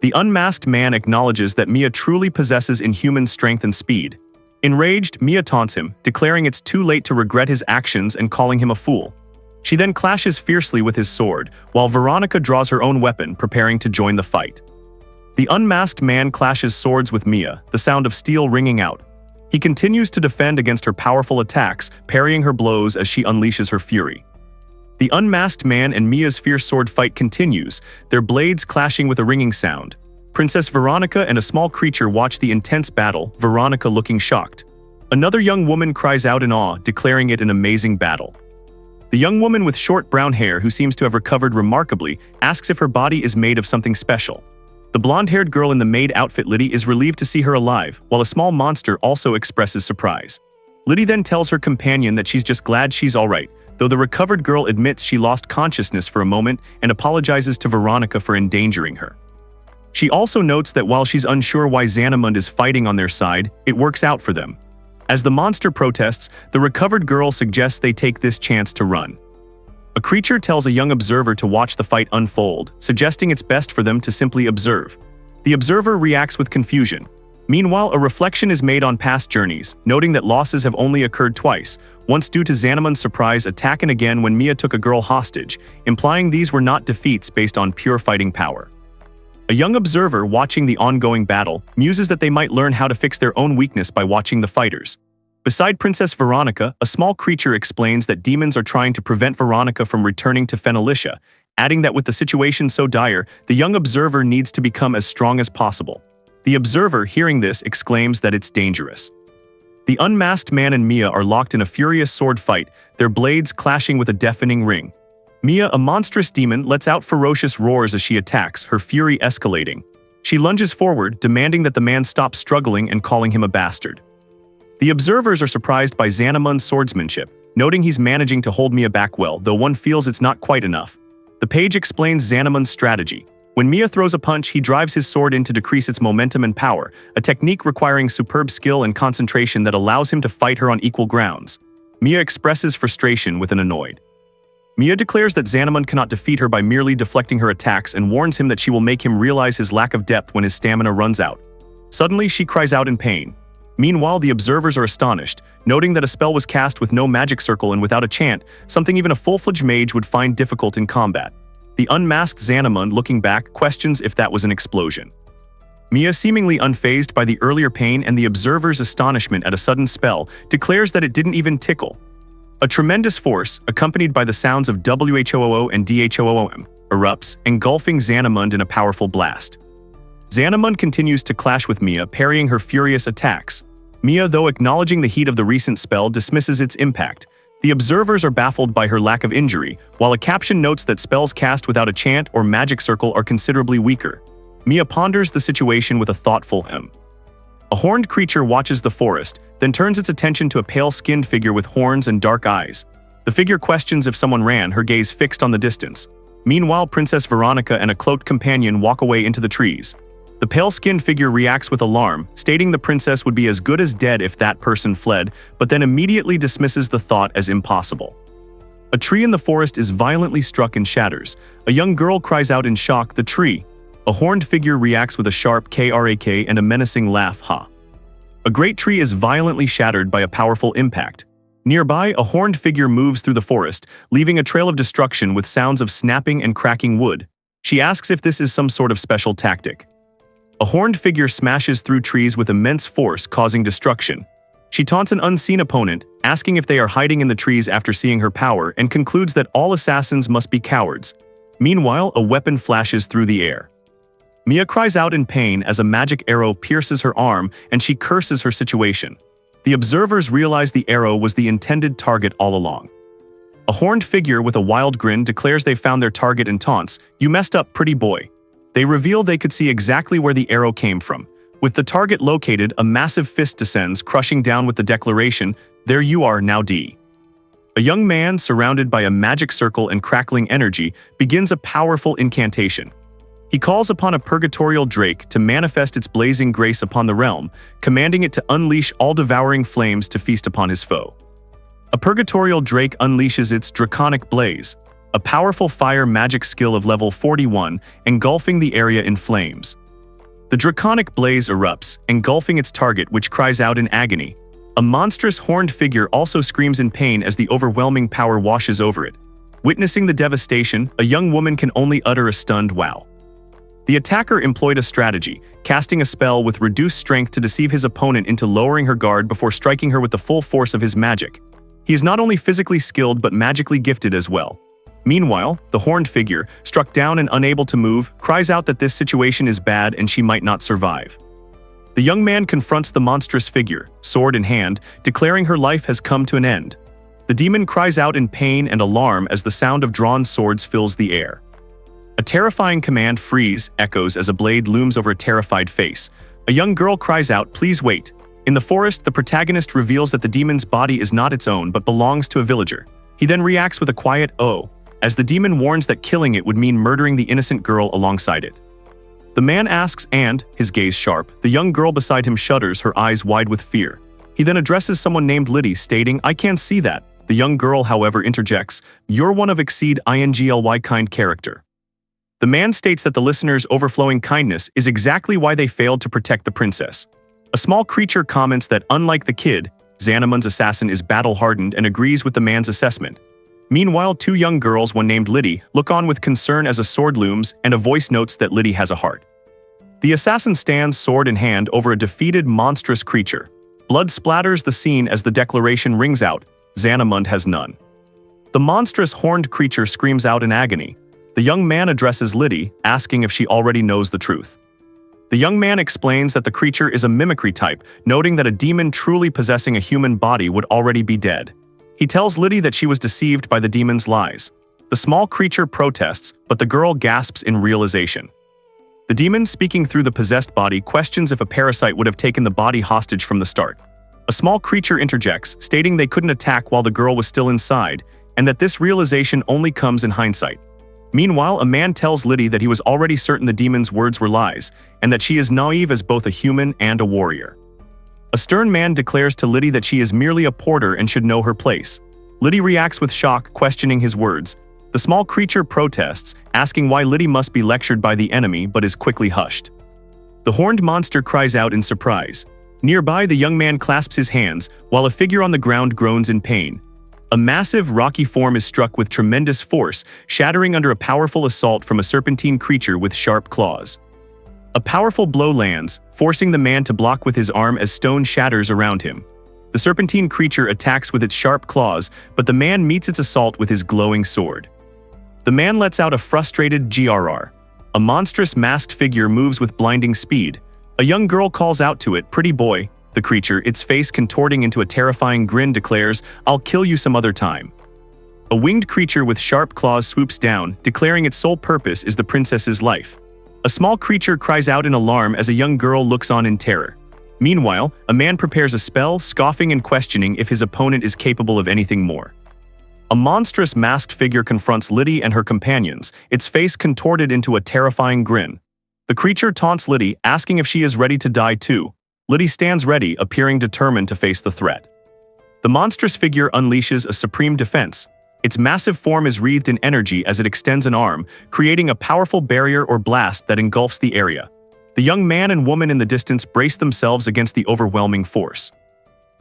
The unmasked man acknowledges that Mia truly possesses inhuman strength and speed. Enraged, Mia taunts him, declaring it's too late to regret his actions and calling him a fool. She then clashes fiercely with his sword, while Veronica draws her own weapon, preparing to join the fight. The unmasked man clashes swords with Mia, the sound of steel ringing out. He continues to defend against her powerful attacks, parrying her blows as she unleashes her fury. The unmasked man and Mia's fierce sword fight continues, their blades clashing with a ringing sound. Princess Veronica and a small creature watch the intense battle, Veronica looking shocked. Another young woman cries out in awe, declaring it an amazing battle. The young woman with short brown hair, who seems to have recovered remarkably, asks if her body is made of something special. The blonde-haired girl in the maid outfit Liddy is relieved to see her alive, while a small monster also expresses surprise. Liddy then tells her companion that she's just glad she's alright, though the recovered girl admits she lost consciousness for a moment and apologizes to Veronica for endangering her. She also notes that while she's unsure why Xanamund is fighting on their side, it works out for them. As the monster protests, the recovered girl suggests they take this chance to run. A creature tells a young observer to watch the fight unfold, suggesting it's best for them to simply observe. The observer reacts with confusion. Meanwhile, a reflection is made on past journeys, noting that losses have only occurred twice, once due to Xanamund's surprise attack and again when Mia took a girl hostage, implying these were not defeats based on pure fighting power. A young observer watching the ongoing battle muses that they might learn how to fix their own weakness by watching the fighters. Beside Princess Veronica, a small creature explains that demons are trying to prevent Veronica from returning to Fenalicia, adding that with the situation so dire, the young observer needs to become as strong as possible. The observer, hearing this, exclaims that it's dangerous. The unmasked man and Mia are locked in a furious sword fight, their blades clashing with a deafening ring. Mia, a monstrous demon, lets out ferocious roars as she attacks, her fury escalating. She lunges forward, demanding that the man stop struggling and calling him a bastard. The observers are surprised by Xanamund's swordsmanship, noting he's managing to hold Mia back well, though one feels it's not quite enough. The page explains Xanamund's strategy. When Mia throws a punch, he drives his sword in to decrease its momentum and power, a technique requiring superb skill and concentration that allows him to fight her on equal grounds. Mia expresses frustration with an annoyed. Mia declares that Xanamund cannot defeat her by merely deflecting her attacks and warns him that she will make him realize his lack of depth when his stamina runs out. Suddenly, she cries out in pain. Meanwhile, the observers are astonished, noting that a spell was cast with no magic circle and without a chant, something even a full-fledged mage would find difficult in combat. The unmasked Xanamund, looking back, questions if that was an explosion. Mia, seemingly unfazed by the earlier pain and the observer's astonishment at a sudden spell, declares that it didn't even tickle. A tremendous force, accompanied by the sounds of WHOOO and DHOOM, erupts, engulfing Xanamund in a powerful blast. Xanamund continues to clash with Mia, parrying her furious attacks. Mia, though acknowledging the heat of the recent spell, dismisses its impact. The observers are baffled by her lack of injury, while a caption notes that spells cast without a chant or magic circle are considerably weaker. Mia ponders the situation with a thoughtful hem. A horned creature watches the forest, then turns its attention to a pale-skinned figure with horns and dark eyes. The figure questions if someone ran, her gaze fixed on the distance. Meanwhile, Princess Veronica and a cloaked companion walk away into the trees. The pale-skinned figure reacts with alarm, stating the princess would be as good as dead if that person fled, but then immediately dismisses the thought as impossible. A tree in the forest is violently struck and shatters. A young girl cries out in shock, "The tree!" A horned figure reacts with a sharp krak and a menacing laugh, "Ha!" A great tree is violently shattered by a powerful impact. Nearby, a horned figure moves through the forest, leaving a trail of destruction with sounds of snapping and cracking wood. She asks if this is some sort of special tactic. A horned figure smashes through trees with immense force, causing destruction. She taunts an unseen opponent, asking if they are hiding in the trees after seeing her power, and concludes that all assassins must be cowards. Meanwhile, a weapon flashes through the air. Mia cries out in pain as a magic arrow pierces her arm, and she curses her situation. The observers realize the arrow was the intended target all along. A horned figure with a wild grin declares they found their target and taunts, "You messed up, pretty boy." They reveal they could see exactly where the arrow came from. With the target located, a massive fist descends, crushing down with the declaration, "There you are now, D." A young man, surrounded by a magic circle and crackling energy, begins a powerful incantation. He calls upon a purgatorial drake to manifest its blazing grace upon the realm, commanding it to unleash all-devouring flames to feast upon his foe. A purgatorial drake unleashes its draconic blaze, a powerful fire magic skill of level 41, engulfing the area in flames. The draconic blaze erupts, engulfing its target, which cries out in agony. A monstrous horned figure also screams in pain as the overwhelming power washes over it. Witnessing the devastation, a young woman can only utter a stunned "wow." The attacker employed a strategy, casting a spell with reduced strength to deceive his opponent into lowering her guard before striking her with the full force of his magic. He is not only physically skilled but magically gifted as well. Meanwhile, the horned figure, struck down and unable to move, cries out that this situation is bad and she might not survive. The young man confronts the monstrous figure, sword in hand, declaring her life has come to an end. The demon cries out in pain and alarm as the sound of drawn swords fills the air. A terrifying command, "Freeze," echoes as a blade looms over a terrified face. A young girl cries out, "Please wait." In the forest, the protagonist reveals that the demon's body is not its own but belongs to a villager. He then reacts with a quiet "oh," as the demon warns that killing it would mean murdering the innocent girl alongside it. The man asks and, his gaze sharp, the young girl beside him shudders, her eyes wide with fear. He then addresses someone named Liddy, stating, "I can't see that." The young girl, however, interjects, "You're one of exceed ingly kind character." The man states that the listener's overflowing kindness is exactly why they failed to protect the princess. A small creature comments that, unlike the kid, Xanamund's assassin is battle-hardened and agrees with the man's assessment. Meanwhile, two young girls, one named Liddy, look on with concern as a sword looms, and a voice notes that Liddy has a heart. The assassin stands sword in hand over a defeated monstrous creature. Blood splatters the scene as the declaration rings out, "Xanamund has none." The monstrous horned creature screams out in agony. The young man addresses Liddy, asking if she already knows the truth. The young man explains that the creature is a mimicry type, noting that a demon truly possessing a human body would already be dead. He tells Liddy that she was deceived by the demon's lies. The small creature protests, but the girl gasps in realization. The demon, speaking through the possessed body, questions if a parasite would have taken the body hostage from the start. A small creature interjects, stating they couldn't attack while the girl was still inside, and that this realization only comes in hindsight. Meanwhile, a man tells Liddy that he was already certain the demon's words were lies, and that she is naive as both a human and a warrior. A stern man declares to Liddy that she is merely a porter and should know her place. Liddy reacts with shock, questioning his words. The small creature protests, asking why Liddy must be lectured by the enemy, but is quickly hushed. The horned monster cries out in surprise. Nearby, the young man clasps his hands, while a figure on the ground groans in pain. A massive, rocky form is struck with tremendous force, shattering under a powerful assault from a serpentine creature with sharp claws. A powerful blow lands, forcing the man to block with his arm as stone shatters around him. The serpentine creature attacks with its sharp claws, but the man meets its assault with his glowing sword. The man lets out a frustrated grr. A monstrous masked figure moves with blinding speed. A young girl calls out to it, "Pretty boy." The creature, its face contorting into a terrifying grin, declares, "I'll kill you some other time." A winged creature with sharp claws swoops down, declaring its sole purpose is the princess's life. A small creature cries out in alarm as a young girl looks on in terror. Meanwhile, a man prepares a spell, scoffing and questioning if his opponent is capable of anything more. A monstrous masked figure confronts Liddy and her companions, its face contorted into a terrifying grin. The creature taunts Liddy, asking if she is ready to die too. Liddy stands ready, appearing determined to face the threat. The monstrous figure unleashes a supreme defense. Its massive form is wreathed in energy as it extends an arm, creating a powerful barrier or blast that engulfs the area. The young man and woman in the distance brace themselves against the overwhelming force.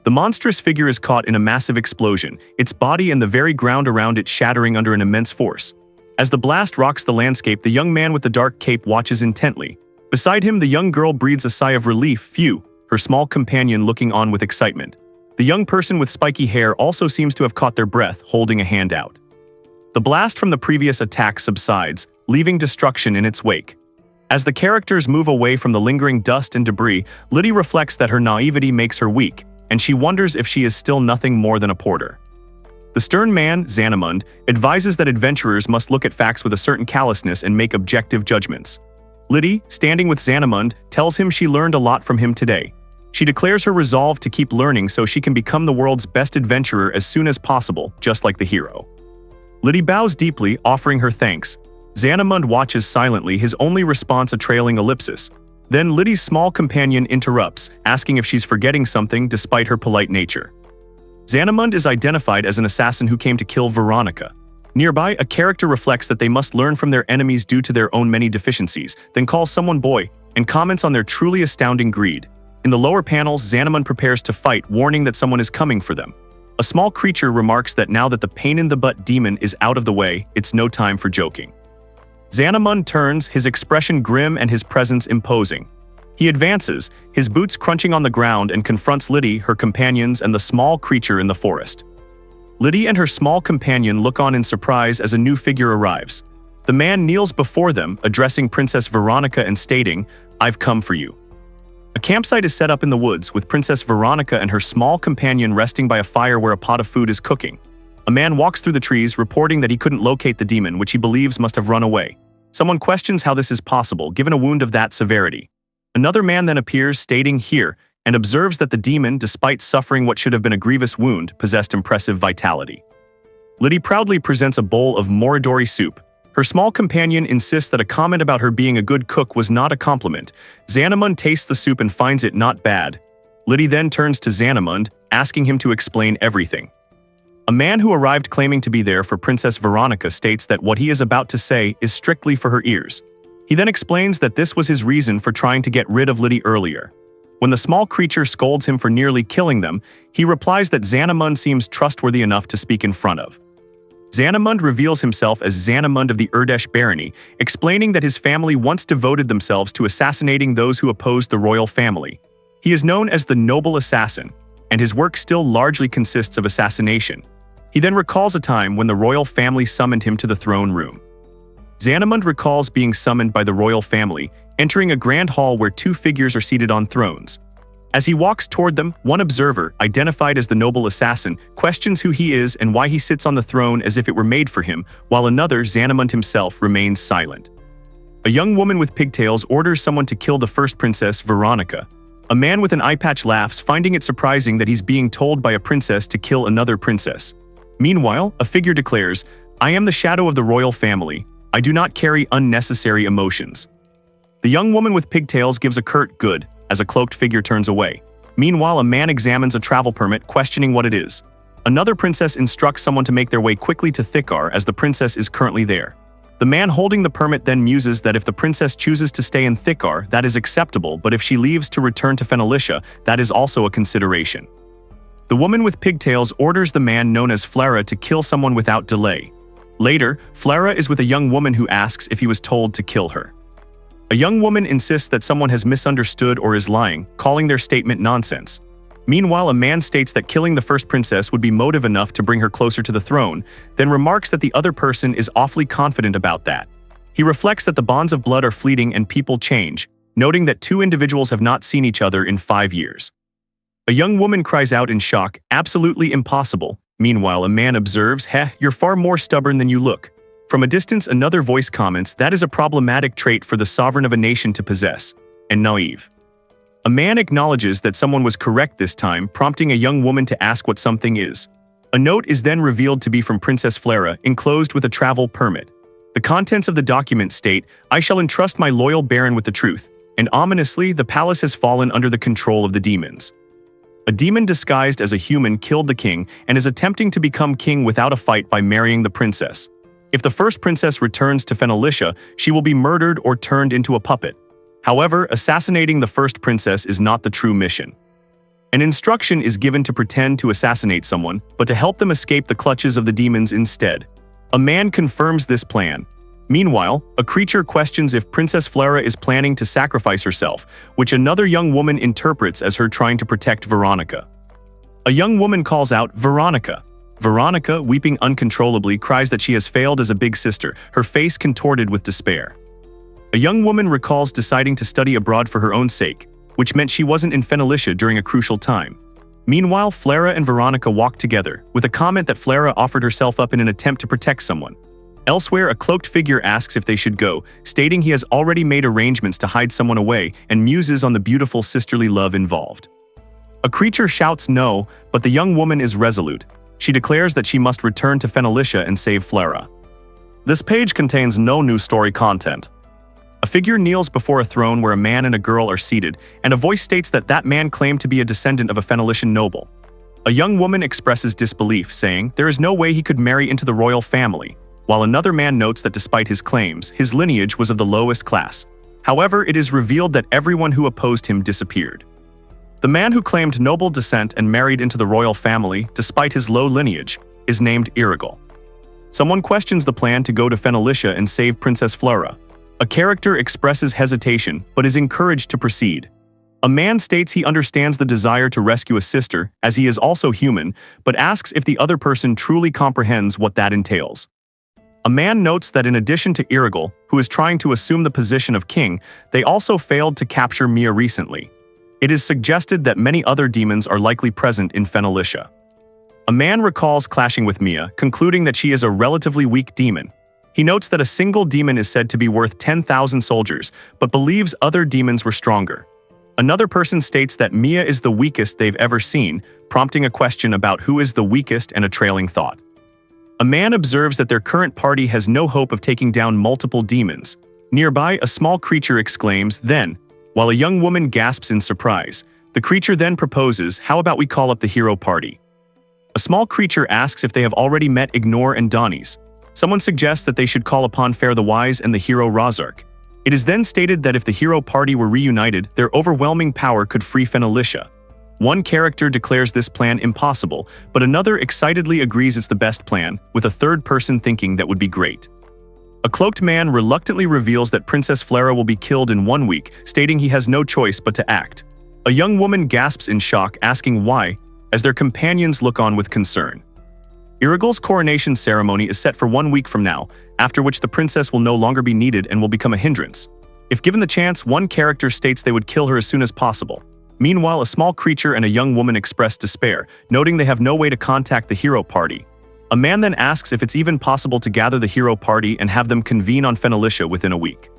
The monstrous figure is caught in a massive explosion, its body and the very ground around it shattering under an immense force. As the blast rocks the landscape, the young man with the dark cape watches intently. Beside him, the young girl breathes a sigh of relief, phew, her small companion looking on with excitement. The young person with spiky hair also seems to have caught their breath, holding a hand out. The blast from the previous attack subsides, leaving destruction in its wake. As the characters move away from the lingering dust and debris, Liddy reflects that her naivety makes her weak, and she wonders if she is still nothing more than a porter. The stern man, Xanamund, advises that adventurers must look at facts with a certain callousness and make objective judgments. Liddy, standing with Xanamund, tells him she learned a lot from him today. She declares her resolve to keep learning so she can become the world's best adventurer as soon as possible, just like the hero. Liddy bows deeply, offering her thanks. Xanamund watches silently, his only response a trailing ellipsis. Then Liddy's small companion interrupts, asking if she's forgetting something despite her polite nature. Xanamund is identified as an assassin who came to kill Veronica. Nearby, a character reflects that they must learn from their enemies due to their own many deficiencies, then calls someone boy, and comments on their truly astounding greed. In the lower panels, Xanamund prepares to fight, warning that someone is coming for them. A small creature remarks that now that the pain-in-the-butt demon is out of the way, it's no time for joking. Xanamund turns, his expression grim and his presence imposing. He advances, his boots crunching on the ground, and confronts Liddy, her companions, and the small creature in the forest. Liddy and her small companion look on in surprise as a new figure arrives. The man kneels before them, addressing Princess Veronica and stating, "I've come for you." A campsite is set up in the woods, with Princess Veronica and her small companion resting by a fire where a pot of food is cooking. A man walks through the trees, reporting that he couldn't locate the demon, which he believes must have run away. Someone questions how this is possible, given a wound of that severity. Another man then appears, stating "here," and observes that the demon, despite suffering what should have been a grievous wound, possessed impressive vitality. Liddy proudly presents a bowl of Moridori soup. Her small companion insists that a comment about her being a good cook was not a compliment. Xanamund tastes the soup and finds it not bad. Liddy then turns to Xanamund, asking him to explain everything. A man who arrived claiming to be there for Princess Veronica states that what he is about to say is strictly for her ears. He then explains that this was his reason for trying to get rid of Liddy earlier. When the small creature scolds him for nearly killing them, he replies that Xanamund seems trustworthy enough to speak in front of. Xanamund reveals himself as Xanamund of the Urdesh barony, explaining that his family once devoted themselves to assassinating those who opposed the royal family. He is known as the Noble Assassin, and his work still largely consists of assassination. He then recalls a time when the royal family summoned him to the throne room. Xanamund recalls being summoned by the royal family, entering a grand hall where two figures are seated on thrones. As he walks toward them, one observer, identified as the Noble Assassin, questions who he is and why he sits on the throne as if it were made for him, while another, Xanamund himself, remains silent. A young woman with pigtails orders someone to kill the first princess, Veronica. A man with an eye patch laughs, finding it surprising that he's being told by a princess to kill another princess. Meanwhile, a figure declares, "I am the shadow of the royal family. I do not carry unnecessary emotions." The young woman with pigtails gives a curt "good" as a cloaked figure turns away. Meanwhile, a man examines a travel permit, questioning what it is. Another princess instructs someone to make their way quickly to Thikar, as the princess is currently there. The man holding the permit then muses that if the princess chooses to stay in Thikar, that is acceptable, but if she leaves to return to Fenalicia, that is also a consideration. The woman with pigtails orders the man known as Flera to kill someone without delay. Later, Flera is with a young woman who asks if he was told to kill her. A young woman insists that someone has misunderstood or is lying, calling their statement nonsense. Meanwhile, a man states that killing the first princess would be motive enough to bring her closer to the throne, then remarks that the other person is awfully confident about that. He reflects that the bonds of blood are fleeting and people change, noting that two individuals have not seen each other in 5 years. A young woman cries out in shock, "Absolutely impossible." Meanwhile, a man observes, "Heh, you're far more stubborn than you look." From a distance, another voice comments, "That is a problematic trait for the sovereign of a nation to possess, and naive." A man acknowledges that someone was correct this time, prompting a young woman to ask what something is. A note is then revealed to be from Princess Flera, enclosed with a travel permit. The contents of the document state, "I shall entrust my loyal baron with the truth," and ominously, the palace has fallen under the control of the demons. A demon disguised as a human killed the king and is attempting to become king without a fight by marrying the princess. If the first princess returns to Fenalicia, she will be murdered or turned into a puppet. However, assassinating the first princess is not the true mission. An instruction is given to pretend to assassinate someone, but to help them escape the clutches of the demons instead. A man confirms this plan. Meanwhile, a creature questions if Princess Flera is planning to sacrifice herself, which another young woman interprets as her trying to protect Veronica. A young woman calls out, "Veronica!" Veronica, weeping uncontrollably, cries that she has failed as a big sister, her face contorted with despair. A young woman recalls deciding to study abroad for her own sake, which meant she wasn't in Fenalicia during a crucial time. Meanwhile, Flera and Veronica walk together, with a comment that Flera offered herself up in an attempt to protect someone. Elsewhere, a cloaked figure asks if they should go, stating he has already made arrangements to hide someone away and muses on the beautiful sisterly love involved. A creature shouts no, but the young woman is resolute. She declares that she must return to Fenalicia and save Flera. This page contains no new story content. A figure kneels before a throne where a man and a girl are seated, and a voice states that that man claimed to be a descendant of a Fenalician noble. A young woman expresses disbelief, saying there is no way he could marry into the royal family, while another man notes that despite his claims, his lineage was of the lowest class. However, it is revealed that everyone who opposed him disappeared. The man who claimed noble descent and married into the royal family, despite his low lineage, is named Irigal. Someone questions the plan to go to Fenalicia and save Princess Flera. A character expresses hesitation, but is encouraged to proceed. A man states he understands the desire to rescue a sister, as he is also human, but asks if the other person truly comprehends what that entails. A man notes that in addition to Irigal, who is trying to assume the position of king, they also failed to capture Mia recently. It is suggested that many other demons are likely present in Fenalicia. A man recalls clashing with Mia, concluding that she is a relatively weak demon. He notes that a single demon is said to be worth 10,000 soldiers, but believes other demons were stronger. Another person states that Mia is the weakest they've ever seen, prompting a question about who is the weakest and a trailing thought. A man observes that their current party has no hope of taking down multiple demons. Nearby, a small creature exclaims, "Then," while a young woman gasps in surprise. The creature then proposes, "How about we call up the hero party?" A small creature asks if they have already met Ignore and Donnie's. Someone suggests that they should call upon Fair the Wise and the hero Razark. It is then stated that if the hero party were reunited, their overwhelming power could free Fenalicia. One character declares this plan impossible, but another excitedly agrees it's the best plan, with a third person thinking that would be great. A cloaked man reluctantly reveals that Princess Flera will be killed in 1 week, stating he has no choice but to act. A young woman gasps in shock, asking why, as their companions look on with concern. Irigal's coronation ceremony is set for 1 week from now, after which the princess will no longer be needed and will become a hindrance. If given the chance, one character states they would kill her as soon as possible. Meanwhile, a small creature and a young woman express despair, noting they have no way to contact the hero party. A man then asks if it's even possible to gather the hero party and have them convene on Fenalicia within a week.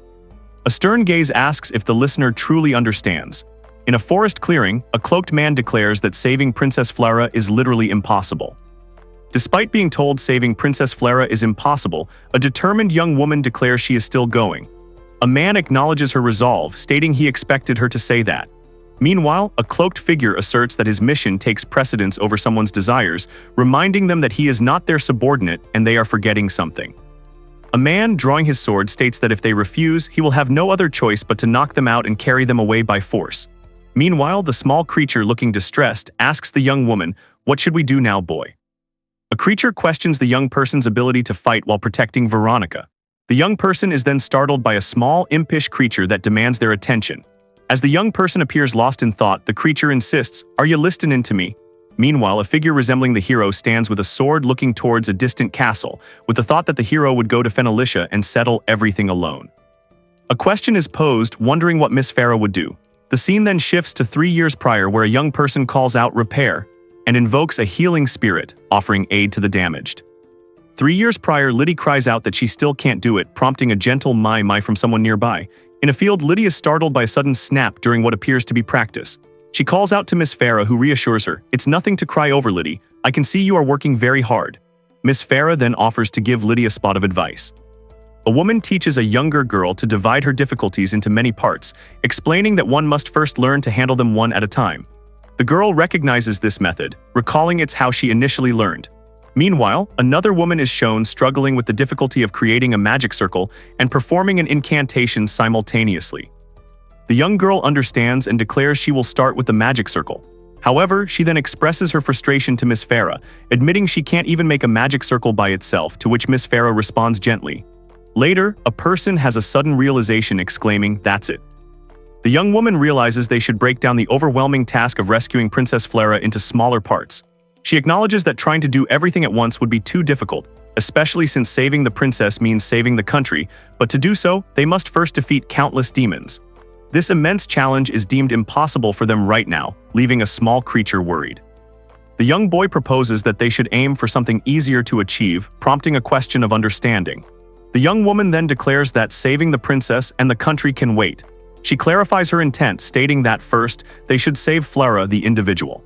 A stern gaze asks if the listener truly understands. In a forest clearing, a cloaked man declares that saving Princess Flera is literally impossible. Despite being told saving Princess Flera is impossible, a determined young woman declares she is still going. A man acknowledges her resolve, stating he expected her to say that. Meanwhile, a cloaked figure asserts that his mission takes precedence over someone's desires, reminding them that he is not their subordinate and they are forgetting something. A man, drawing his sword, states that if they refuse, he will have no other choice but to knock them out and carry them away by force. Meanwhile, the small creature, looking distressed, asks the young woman, "What should we do now, boy?" A creature questions the young person's ability to fight while protecting Veronica. The young person is then startled by a small, impish creature that demands their attention. As the young person appears lost in thought, the creature insists, "Are you listening to me?" Meanwhile, a figure resembling the hero stands with a sword looking towards a distant castle, with the thought that the hero would go to Fenalicia and settle everything alone. A question is posed, wondering what Miss Farah would do. The scene then shifts to 3 years prior, where a young person calls out "Repair" and invokes a healing spirit, offering aid to the damaged. 3 years prior, Liddy cries out that she still can't do it, prompting a gentle my from someone nearby. In a field, Liddy is startled by a sudden snap during what appears to be practice. She calls out to Miss Farah, who reassures her, "It's nothing to cry over, Liddy. I can see you are working very hard." Miss Farah then offers to give Liddy a spot of advice. A woman teaches a younger girl to divide her difficulties into many parts, explaining that one must first learn to handle them one at a time. The girl recognizes this method, recalling it's how she initially learned. Meanwhile, another woman is shown struggling with the difficulty of creating a magic circle and performing an incantation simultaneously. The young girl understands and declares she will start with the magic circle. However, she then expresses her frustration to Miss Farah, admitting she can't even make a magic circle by itself, to which Miss Farah responds gently. Later, a person has a sudden realization, exclaiming, "That's it." The young woman realizes they should break down the overwhelming task of rescuing Princess Flora into smaller parts. She acknowledges that trying to do everything at once would be too difficult, especially since saving the princess means saving the country, but to do so, they must first defeat countless demons. This immense challenge is deemed impossible for them right now, leaving a small creature worried. The young boy proposes that they should aim for something easier to achieve, prompting a question of understanding. The young woman then declares that saving the princess and the country can wait. She clarifies her intent, stating that first, they should save Flora, the individual.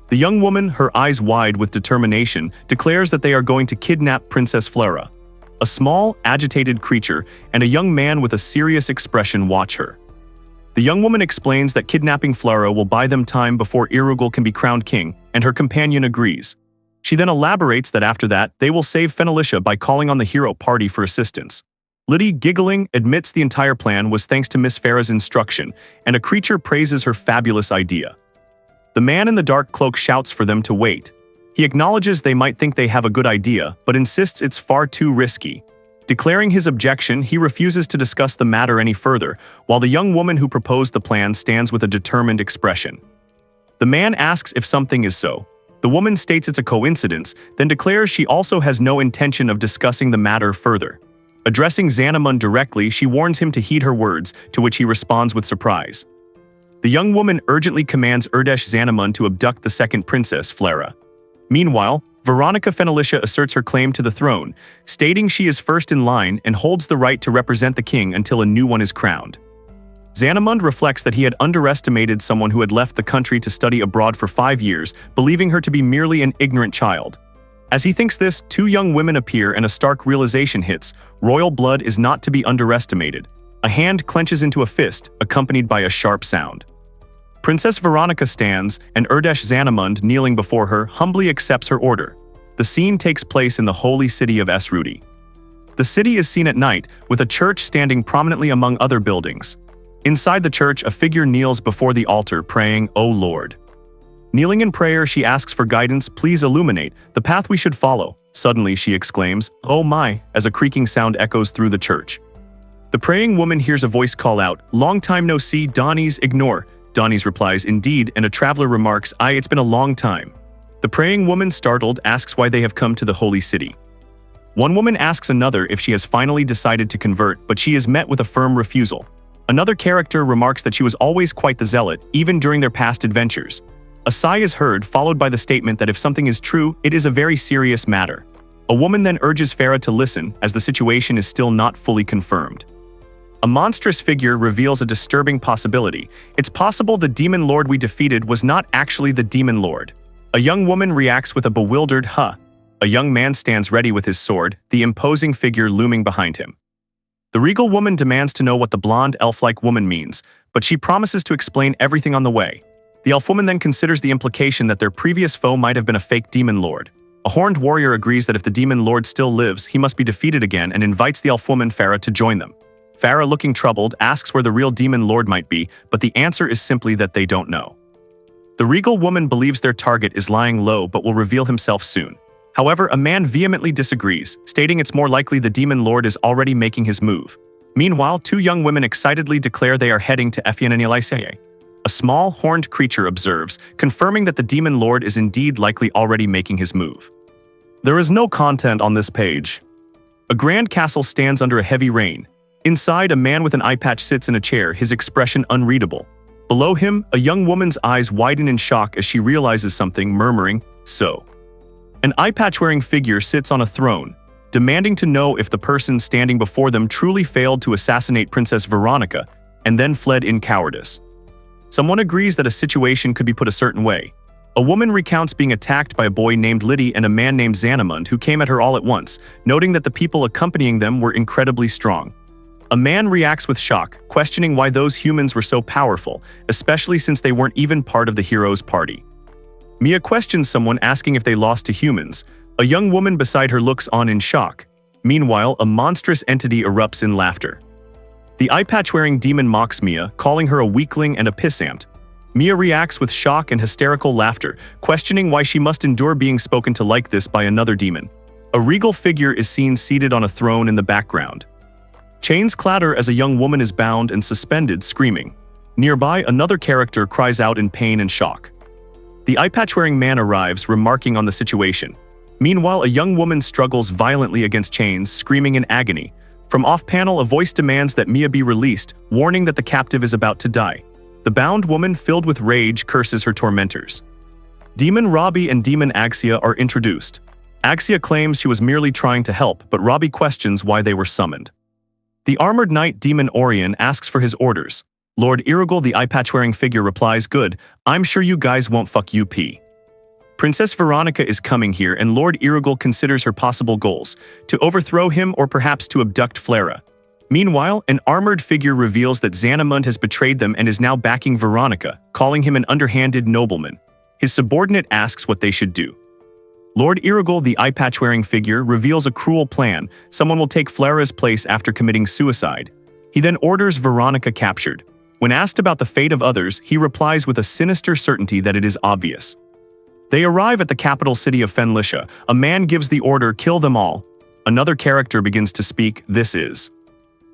The young woman, her eyes wide with determination, declares that they are going to kidnap Princess Flora. A small, agitated creature and a young man with a serious expression watch her. The young woman explains that kidnapping Flora will buy them time before Irugal can be crowned king, and her companion agrees. She then elaborates that after that, they will save Fenalicia by calling on the hero party for assistance. Liddy, giggling, admits the entire plan was thanks to Miss Farah's instruction, and a creature praises her fabulous idea. The man in the dark cloak shouts for them to wait. He acknowledges they might think they have a good idea, but insists it's far too risky. Declaring his objection, he refuses to discuss the matter any further, while the young woman who proposed the plan stands with a determined expression. The man asks if something is so. The woman states it's a coincidence, then declares she also has no intention of discussing the matter further. Addressing Xanamund directly, she warns him to heed her words, to which he responds with surprise. The young woman urgently commands Xanamund to abduct the second princess, Flora. Meanwhile, Veronica Fenalicia asserts her claim to the throne, stating she is first in line and holds the right to represent the king until a new one is crowned. Xanamund reflects that he had underestimated someone who had left the country to study abroad for 5 years, believing her to be merely an ignorant child. As he thinks this, 2 young women appear and a stark realization hits: royal blood is not to be underestimated. A hand clenches into a fist, accompanied by a sharp sound. Princess Veronica stands, and Xanamund, kneeling before her, humbly accepts her order. The scene takes place in the holy city of Esrudi. The city is seen at night, with a church standing prominently among other buildings. Inside the church, a figure kneels before the altar, praying, "O Lord." Kneeling in prayer, she asks for guidance. "Please illuminate the path we should follow." Suddenly, she exclaims, "Oh my," as a creaking sound echoes through the church. The praying woman hears a voice call out, "Long time no see, Donnie's ignore." Donnie's replies, "Indeed," and a traveler remarks, "It's been a long time." The praying woman, startled, asks why they have come to the holy city. One woman asks another if she has finally decided to convert, but she is met with a firm refusal. Another character remarks that she was always quite the zealot, even during their past adventures. A sigh is heard, followed by the statement that if something is true, it is a very serious matter. A woman then urges Farah to listen, as the situation is still not fully confirmed. A monstrous figure reveals a disturbing possibility. It's possible the demon lord we defeated was not actually the demon lord. A young woman reacts with a bewildered "huh." A young man stands ready with his sword, the imposing figure looming behind him. The regal woman demands to know what the blonde elf-like woman means, but she promises to explain everything on the way. The elf woman then considers the implication that their previous foe might have been a fake demon lord. A horned warrior agrees that if the demon lord still lives, he must be defeated again, and invites the elf woman Farah to join them. Farah, looking troubled, asks where the real demon lord might be, but the answer is simply that they don't know. The regal woman believes their target is lying low but will reveal himself soon. However, a man vehemently disagrees, stating it's more likely the demon lord is already making his move. Meanwhile, 2 young women excitedly declare they are heading to Efiananiliseye. A small, horned creature observes, confirming that the demon lord is indeed likely already making his move. There is no content on this page. A grand castle stands under a heavy rain. Inside, a man with an eye patch sits in a chair, his expression unreadable. Below him, a young woman's eyes widen in shock as she realizes something, murmuring, "So." An eye-patch-wearing figure sits on a throne, demanding to know if the person standing before them truly failed to assassinate Princess Veronica and then fled in cowardice. Someone agrees that a situation could be put a certain way. A woman recounts being attacked by a boy named Liddy and a man named Xanamund who came at her all at once, noting that the people accompanying them were incredibly strong. A man reacts with shock, questioning why those humans were so powerful, especially since they weren't even part of the hero's party. Mia questions someone asking if they lost to humans. A young woman beside her looks on in shock. Meanwhile, a monstrous entity erupts in laughter. The eye-patch-wearing demon mocks Mia, calling her a weakling and a pissant. Mia reacts with shock and hysterical laughter, questioning why she must endure being spoken to like this by another demon. A regal figure is seen seated on a throne in the background. Chains clatter as a young woman is bound and suspended, screaming. Nearby, another character cries out in pain and shock. The eye-patch-wearing man arrives, remarking on the situation. Meanwhile, a young woman struggles violently against chains, screaming in agony. From off-panel, a voice demands that Mia be released, warning that the captive is about to die. The bound woman, filled with rage, curses her tormentors. Demon Robbie and Demon Axia are introduced. Axia claims she was merely trying to help, but Robbie questions why they were summoned. The armored knight Demon Orion asks for his orders. Lord Irigul, the eye-patch-wearing figure, replies, "Good, I'm sure you guys won't fuck you p." Princess Veronica is coming here, and Lord Irigul considers her possible goals, to overthrow him or perhaps to abduct Flara. Meanwhile, an armored figure reveals that Xanamund has betrayed them and is now backing Veronica, calling him an underhanded nobleman. His subordinate asks what they should do. Lord Irigul, the eye-patch-wearing figure, reveals a cruel plan. Someone will take Flara's place after committing suicide. He then orders Veronica captured. When asked about the fate of others, he replies with a sinister certainty that it is obvious. They arrive at the capital city of Fenlisha. A man gives the order, "Kill them all." Another character begins to speak. This is.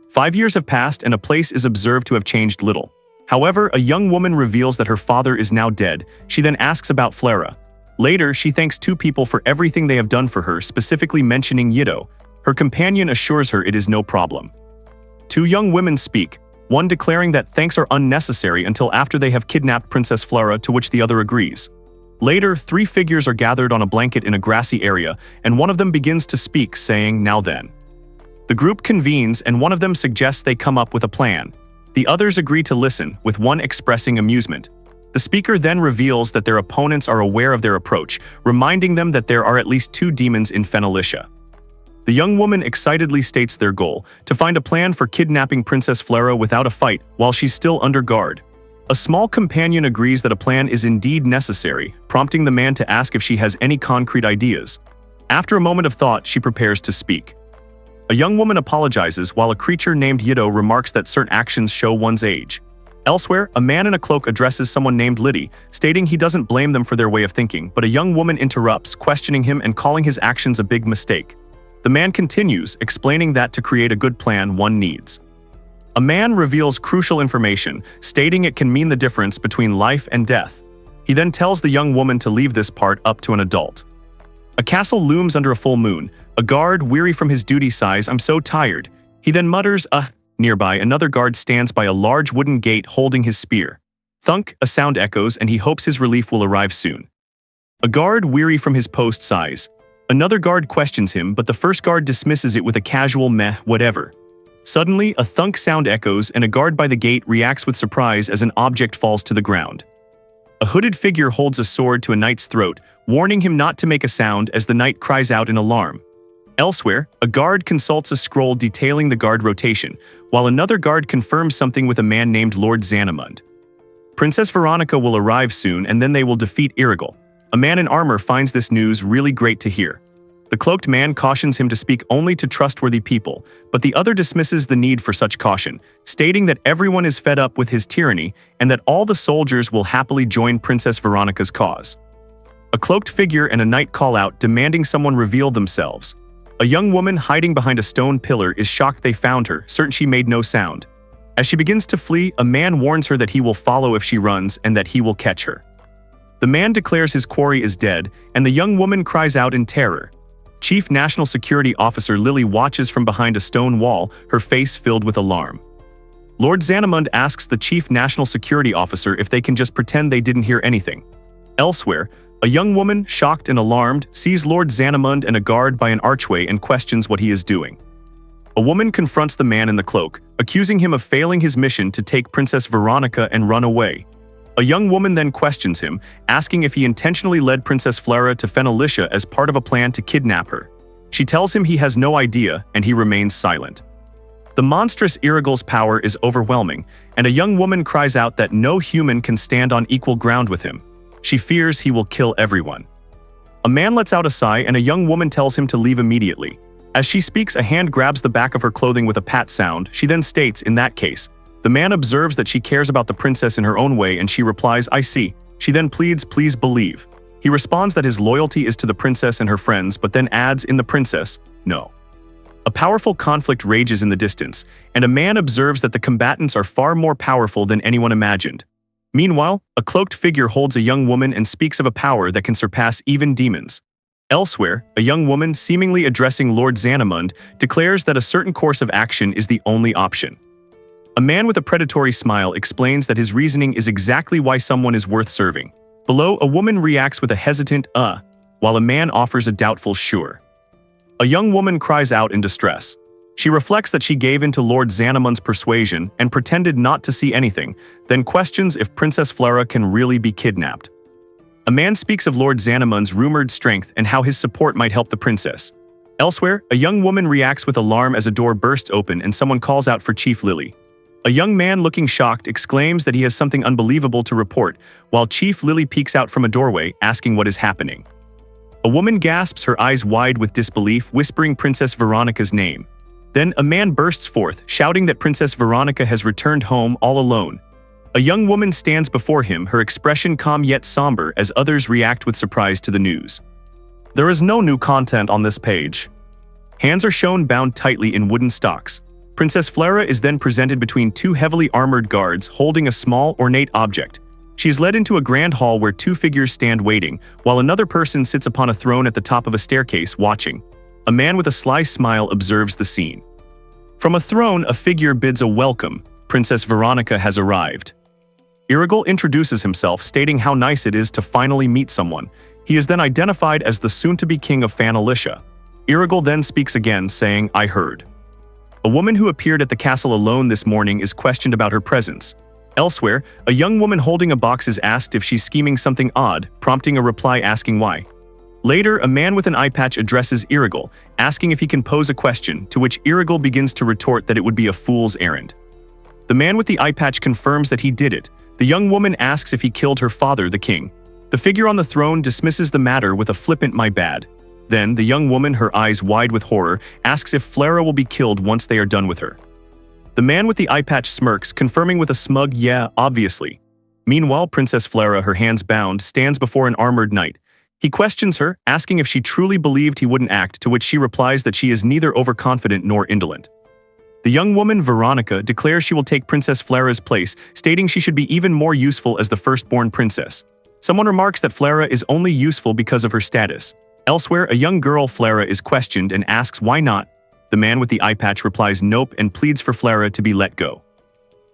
5 years have passed and a place is observed to have changed little. However, a young woman reveals that her father is now dead. She then asks about Flara. Later, she thanks two people for everything they have done for her, specifically mentioning Yido. Her companion assures her it is no problem. Two young women speak, one declaring that thanks are unnecessary until after they have kidnapped Princess Flara, to which the other agrees. Later, 3 figures are gathered on a blanket in a grassy area, and one of them begins to speak, saying, "Now then." The group convenes, and one of them suggests they come up with a plan. The others agree to listen, with one expressing amusement. The speaker then reveals that their opponents are aware of their approach, reminding them that there are at least 2 demons in Fenlisha. The young woman excitedly states their goal, to find a plan for kidnapping Princess Flara without a fight while she's still under guard. A small companion agrees that a plan is indeed necessary, prompting the man to ask if she has any concrete ideas. After a moment of thought, she prepares to speak. A young woman apologizes while a creature named Yido remarks that certain actions show one's age. Elsewhere, a man in a cloak addresses someone named Liddy, stating he doesn't blame them for their way of thinking, but a young woman interrupts, questioning him and calling his actions a big mistake. The man continues, explaining that to create a good plan, one needs. A man reveals crucial information, stating it can mean the difference between life and death. He then tells the young woman to leave this part up to an adult. A castle looms under a full moon. A guard, weary from his duty, sighs, "I'm so tired." He then mutters, Nearby, another guard stands by a large wooden gate holding his spear. Thunk, a sound echoes, and he hopes his relief will arrive soon. A guard, weary from his post, sighs. Another guard questions him, but the first guard dismisses it with a casual meh, whatever. Suddenly, a thunk sound echoes, and a guard by the gate reacts with surprise as an object falls to the ground. A hooded figure holds a sword to a knight's throat, warning him not to make a sound as the knight cries out in alarm. Elsewhere, a guard consults a scroll detailing the guard rotation, while another guard confirms something with a man named Lord Xanamund. Princess Veronica will arrive soon, and then they will defeat Irigul. A man in armor finds this news really great to hear. The cloaked man cautions him to speak only to trustworthy people, but the other dismisses the need for such caution, stating that everyone is fed up with his tyranny and that all the soldiers will happily join Princess Veronica's cause. A cloaked figure and a knight call out, demanding someone reveal themselves. A young woman hiding behind a stone pillar is shocked they found her, certain she made no sound. As she begins to flee, a man warns her that he will follow if she runs and that he will catch her. The man declares his quarry is dead, and the young woman cries out in terror. Chief National Security Officer Lily watches from behind a stone wall, her face filled with alarm. Lord Xanamund asks the Chief National Security Officer if they can just pretend they didn't hear anything. Elsewhere, a young woman, shocked and alarmed, sees Lord Xanamund and a guard by an archway and questions what he is doing. A woman confronts the man in the cloak, accusing him of failing his mission to take Princess Veronica and run away. A young woman then questions him, asking if he intentionally led Princess Flera to Fenalicia as part of a plan to kidnap her. She tells him he has no idea, and he remains silent. The monstrous Irrigal's power is overwhelming, and a young woman cries out that no human can stand on equal ground with him. She fears he will kill everyone. A man lets out a sigh, and a young woman tells him to leave immediately. As she speaks, a hand grabs the back of her clothing with a pat sound. She then states, in that case. The man observes that she cares about the princess in her own way, and she replies, I see. She then pleads, please believe. He responds that his loyalty is to the princess and her friends, but then adds, in the princess, no. A powerful conflict rages in the distance, and a man observes that the combatants are far more powerful than anyone imagined. Meanwhile, a cloaked figure holds a young woman and speaks of a power that can surpass even demons. Elsewhere, a young woman, seemingly addressing Lord Xanamund, declares that a certain course of action is the only option. A man with a predatory smile explains that his reasoning is exactly why someone is worth serving. Below, a woman reacts with a hesitant, while a man offers a doubtful, sure. A young woman cries out in distress. She reflects that she gave in to Lord Xanamund's persuasion and pretended not to see anything, then questions if Princess Flera can really be kidnapped. A man speaks of Lord Xanamund's rumored strength and how his support might help the princess. Elsewhere, a young woman reacts with alarm as a door bursts open and someone calls out for Chief Lily. A young man looking shocked exclaims that he has something unbelievable to report, while Chief Lily peeks out from a doorway, asking what is happening. A woman gasps, her eyes wide with disbelief, whispering Princess Veronica's name. Then a man bursts forth, shouting that Princess Veronica has returned home all alone. A young woman stands before him, her expression calm yet somber as others react with surprise to the news. There is no new content on this page. Hands are shown bound tightly in wooden stocks. Princess Flera is then presented between two heavily armored guards holding a small, ornate object. She is led into a grand hall where two figures stand waiting, while another person sits upon a throne at the top of a staircase watching. A man with a sly smile observes the scene. From a throne, a figure bids a welcome. Princess Veronica has arrived. Irrigal introduces himself, stating how nice it is to finally meet someone. He is then identified as the soon-to-be king of Fenalicia. Irrigal then speaks again, saying, I heard. A woman who appeared at the castle alone this morning is questioned about her presence. Elsewhere, a young woman holding a box is asked if she's scheming something odd, prompting a reply asking why. Later, a man with an eye patch addresses Irrigal, asking if he can pose a question, to which Irrigal begins to retort that it would be a fool's errand. The man with the eye patch confirms that he did it. The young woman asks if he killed her father, the king. The figure on the throne dismisses the matter with a flippant "my bad." Then, the young woman, her eyes wide with horror, asks if Flera will be killed once they are done with her. The man with the eye patch smirks, confirming with a smug "yeah, obviously." Meanwhile, Princess Flera, her hands bound, stands before an armored knight. He questions her, asking if she truly believed he wouldn't act, to which she replies that she is neither overconfident nor indolent. The young woman, Veronica, declares she will take Princess Flera's place, stating she should be even more useful as the firstborn princess. Someone remarks that Flera is only useful because of her status. Elsewhere, a young girl, Flera, is questioned and asks why not. The man with the eye patch replies nope and pleads for Flera to be let go.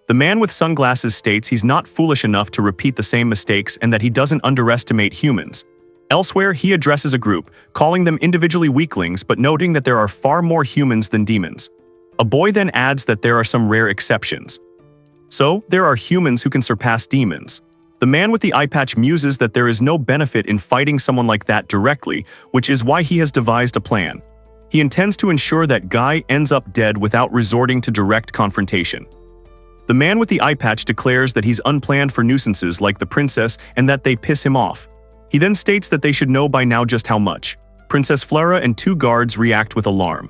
The man with sunglasses states he's not foolish enough to repeat the same mistakes and that he doesn't underestimate humans. Elsewhere, he addresses a group, calling them individually weaklings but noting that there are far more humans than demons. A boy then adds that there are some rare exceptions. So, there are humans who can surpass demons. The man with the eye patch muses that there is no benefit in fighting someone like that directly, which is why he has devised a plan. He intends to ensure that Guy ends up dead without resorting to direct confrontation. The man with the eye patch declares that he's unplanned for nuisances like the princess and that they piss him off. He then states that they should know by now just how much. Princess Flera and two guards react with alarm.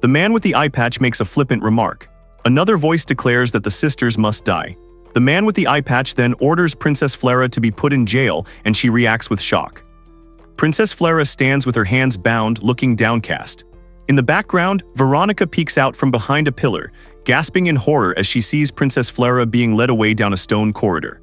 The man with the eye patch makes a flippant remark. Another voice declares that the sisters must die. The man with the eye patch then orders Princess Flera to be put in jail, and she reacts with shock. Princess Flera stands with her hands bound, looking downcast. In the background, Veronica peeks out from behind a pillar, gasping in horror as she sees Princess Flera being led away down a stone corridor.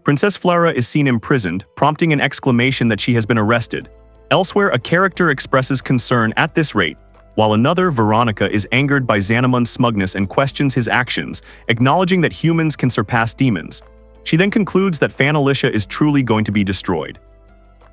Princess Flera is seen imprisoned, prompting an exclamation that she has been arrested. Elsewhere, a character expresses concern at this rate, while another, Veronica, is angered by Xanamund's smugness and questions his actions, acknowledging that humans can surpass demons. She then concludes that Fan Alicia is truly going to be destroyed.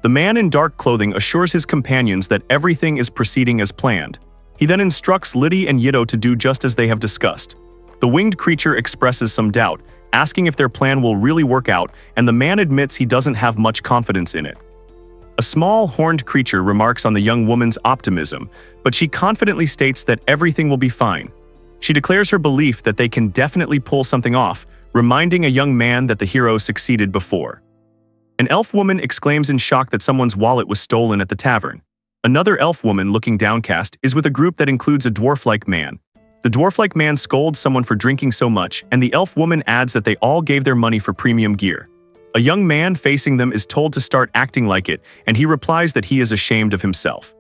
The man in dark clothing assures his companions that everything is proceeding as planned. He then instructs Liddy and Yido to do just as they have discussed. The winged creature expresses some doubt, asking if their plan will really work out, and the man admits he doesn't have much confidence in it. A small, horned creature remarks on the young woman's optimism, but she confidently states that everything will be fine. She declares her belief that they can definitely pull something off, reminding a young man that the hero succeeded before. An elf woman exclaims in shock that someone's wallet was stolen at the tavern. Another elf woman, looking downcast, is with a group that includes a dwarf-like man. The dwarf-like man scolds someone for drinking so much, and the elf woman adds that they all gave their money for premium gear. A young man facing them is told to start acting like it, and he replies that he is ashamed of himself.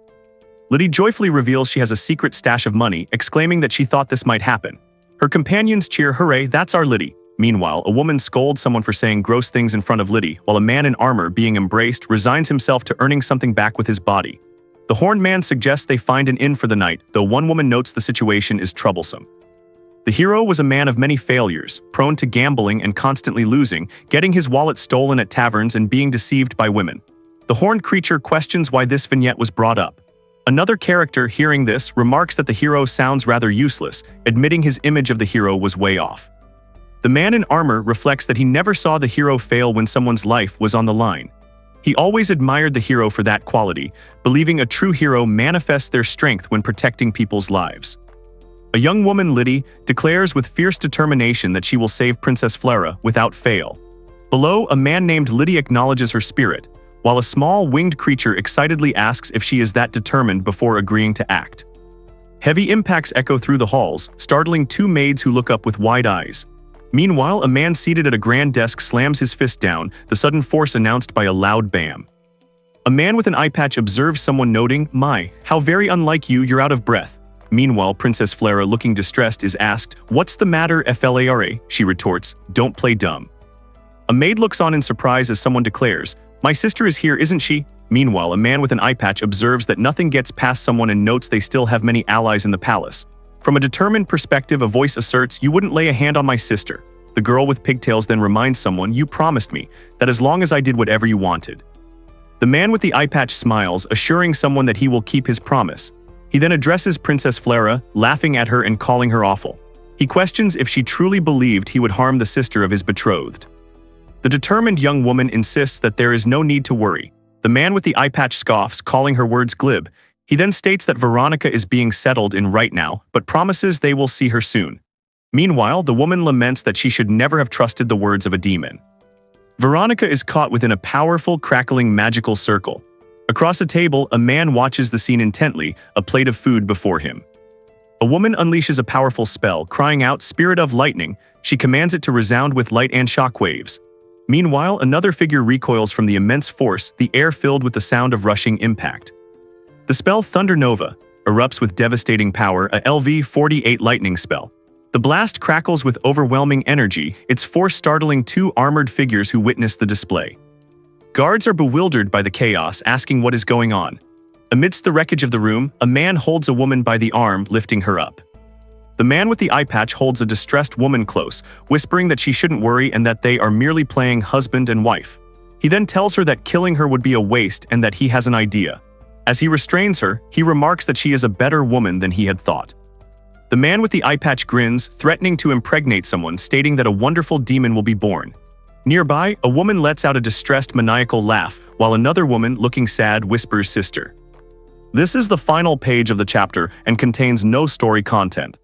Liddy joyfully reveals she has a secret stash of money, exclaiming that she thought this might happen. Her companions cheer, "Hooray, that's our Liddy." Meanwhile, a woman scolds someone for saying gross things in front of Liddy, while a man in armor, being embraced, resigns himself to earning something back with his body. The horned man suggests they find an inn for the night, though one woman notes the situation is troublesome. The hero was a man of many failures, prone to gambling and constantly losing, getting his wallet stolen at taverns and being deceived by women. The horned creature questions why this vignette was brought up. Another character, hearing this, remarks that the hero sounds rather useless, admitting his image of the hero was way off. The man in armor reflects that he never saw the hero fail when someone's life was on the line. He always admired the hero for that quality, believing a true hero manifests their strength when protecting people's lives. A young woman, Liddy, declares with fierce determination that she will save Princess Flera without fail. Below, a man named Liddy acknowledges her spirit, while a small winged creature excitedly asks if she is that determined before agreeing to act. Heavy impacts echo through the halls, startling two maids who look up with wide eyes. Meanwhile, a man seated at a grand desk slams his fist down, the sudden force announced by a loud bam. A man with an eye patch observes someone noting, "My, how very unlike you, you're out of breath." Meanwhile, Princess Flera, looking distressed, is asked, "What's the matter, Flera?" She retorts, "Don't play dumb." A maid looks on in surprise as someone declares, "My sister is here, isn't she?" Meanwhile, a man with an eye patch observes that nothing gets past someone and notes they still have many allies in the palace. From a determined perspective, a voice asserts, "You wouldn't lay a hand on my sister." The girl with pigtails then reminds someone, "You promised me that as long as I did whatever you wanted." The man with the eye patch smiles, assuring someone that he will keep his promise. He then addresses Princess Flera, laughing at her and calling her awful. He questions if she truly believed he would harm the sister of his betrothed. The determined young woman insists that there is no need to worry. The man with the eye patch scoffs, calling her words glib. He then states that Veronica is being settled in right now, but promises they will see her soon. Meanwhile, the woman laments that she should never have trusted the words of a demon. Veronica is caught within a powerful, crackling magical circle. Across a table, a man watches the scene intently, a plate of food before him. A woman unleashes a powerful spell, crying out, "Spirit of lightning." She commands it to resound with light and shockwaves. Meanwhile, another figure recoils from the immense force, the air filled with the sound of rushing impact. The spell Thunder Nova erupts with devastating power, a LV-48 lightning spell. The blast crackles with overwhelming energy, its force startling two armored figures who witness the display. Guards are bewildered by the chaos, asking what is going on. Amidst the wreckage of the room, a man holds a woman by the arm, lifting her up. The man with the eye patch holds a distressed woman close, whispering that she shouldn't worry and that they are merely playing husband and wife. He then tells her that killing her would be a waste and that he has an idea. As he restrains her, he remarks that she is a better woman than he had thought. The man with the eye patch grins, threatening to impregnate someone, stating that a wonderful demon will be born. Nearby, a woman lets out a distressed, maniacal laugh, while another woman, looking sad, whispers, "Sister." This is the final page of the chapter and contains no story content.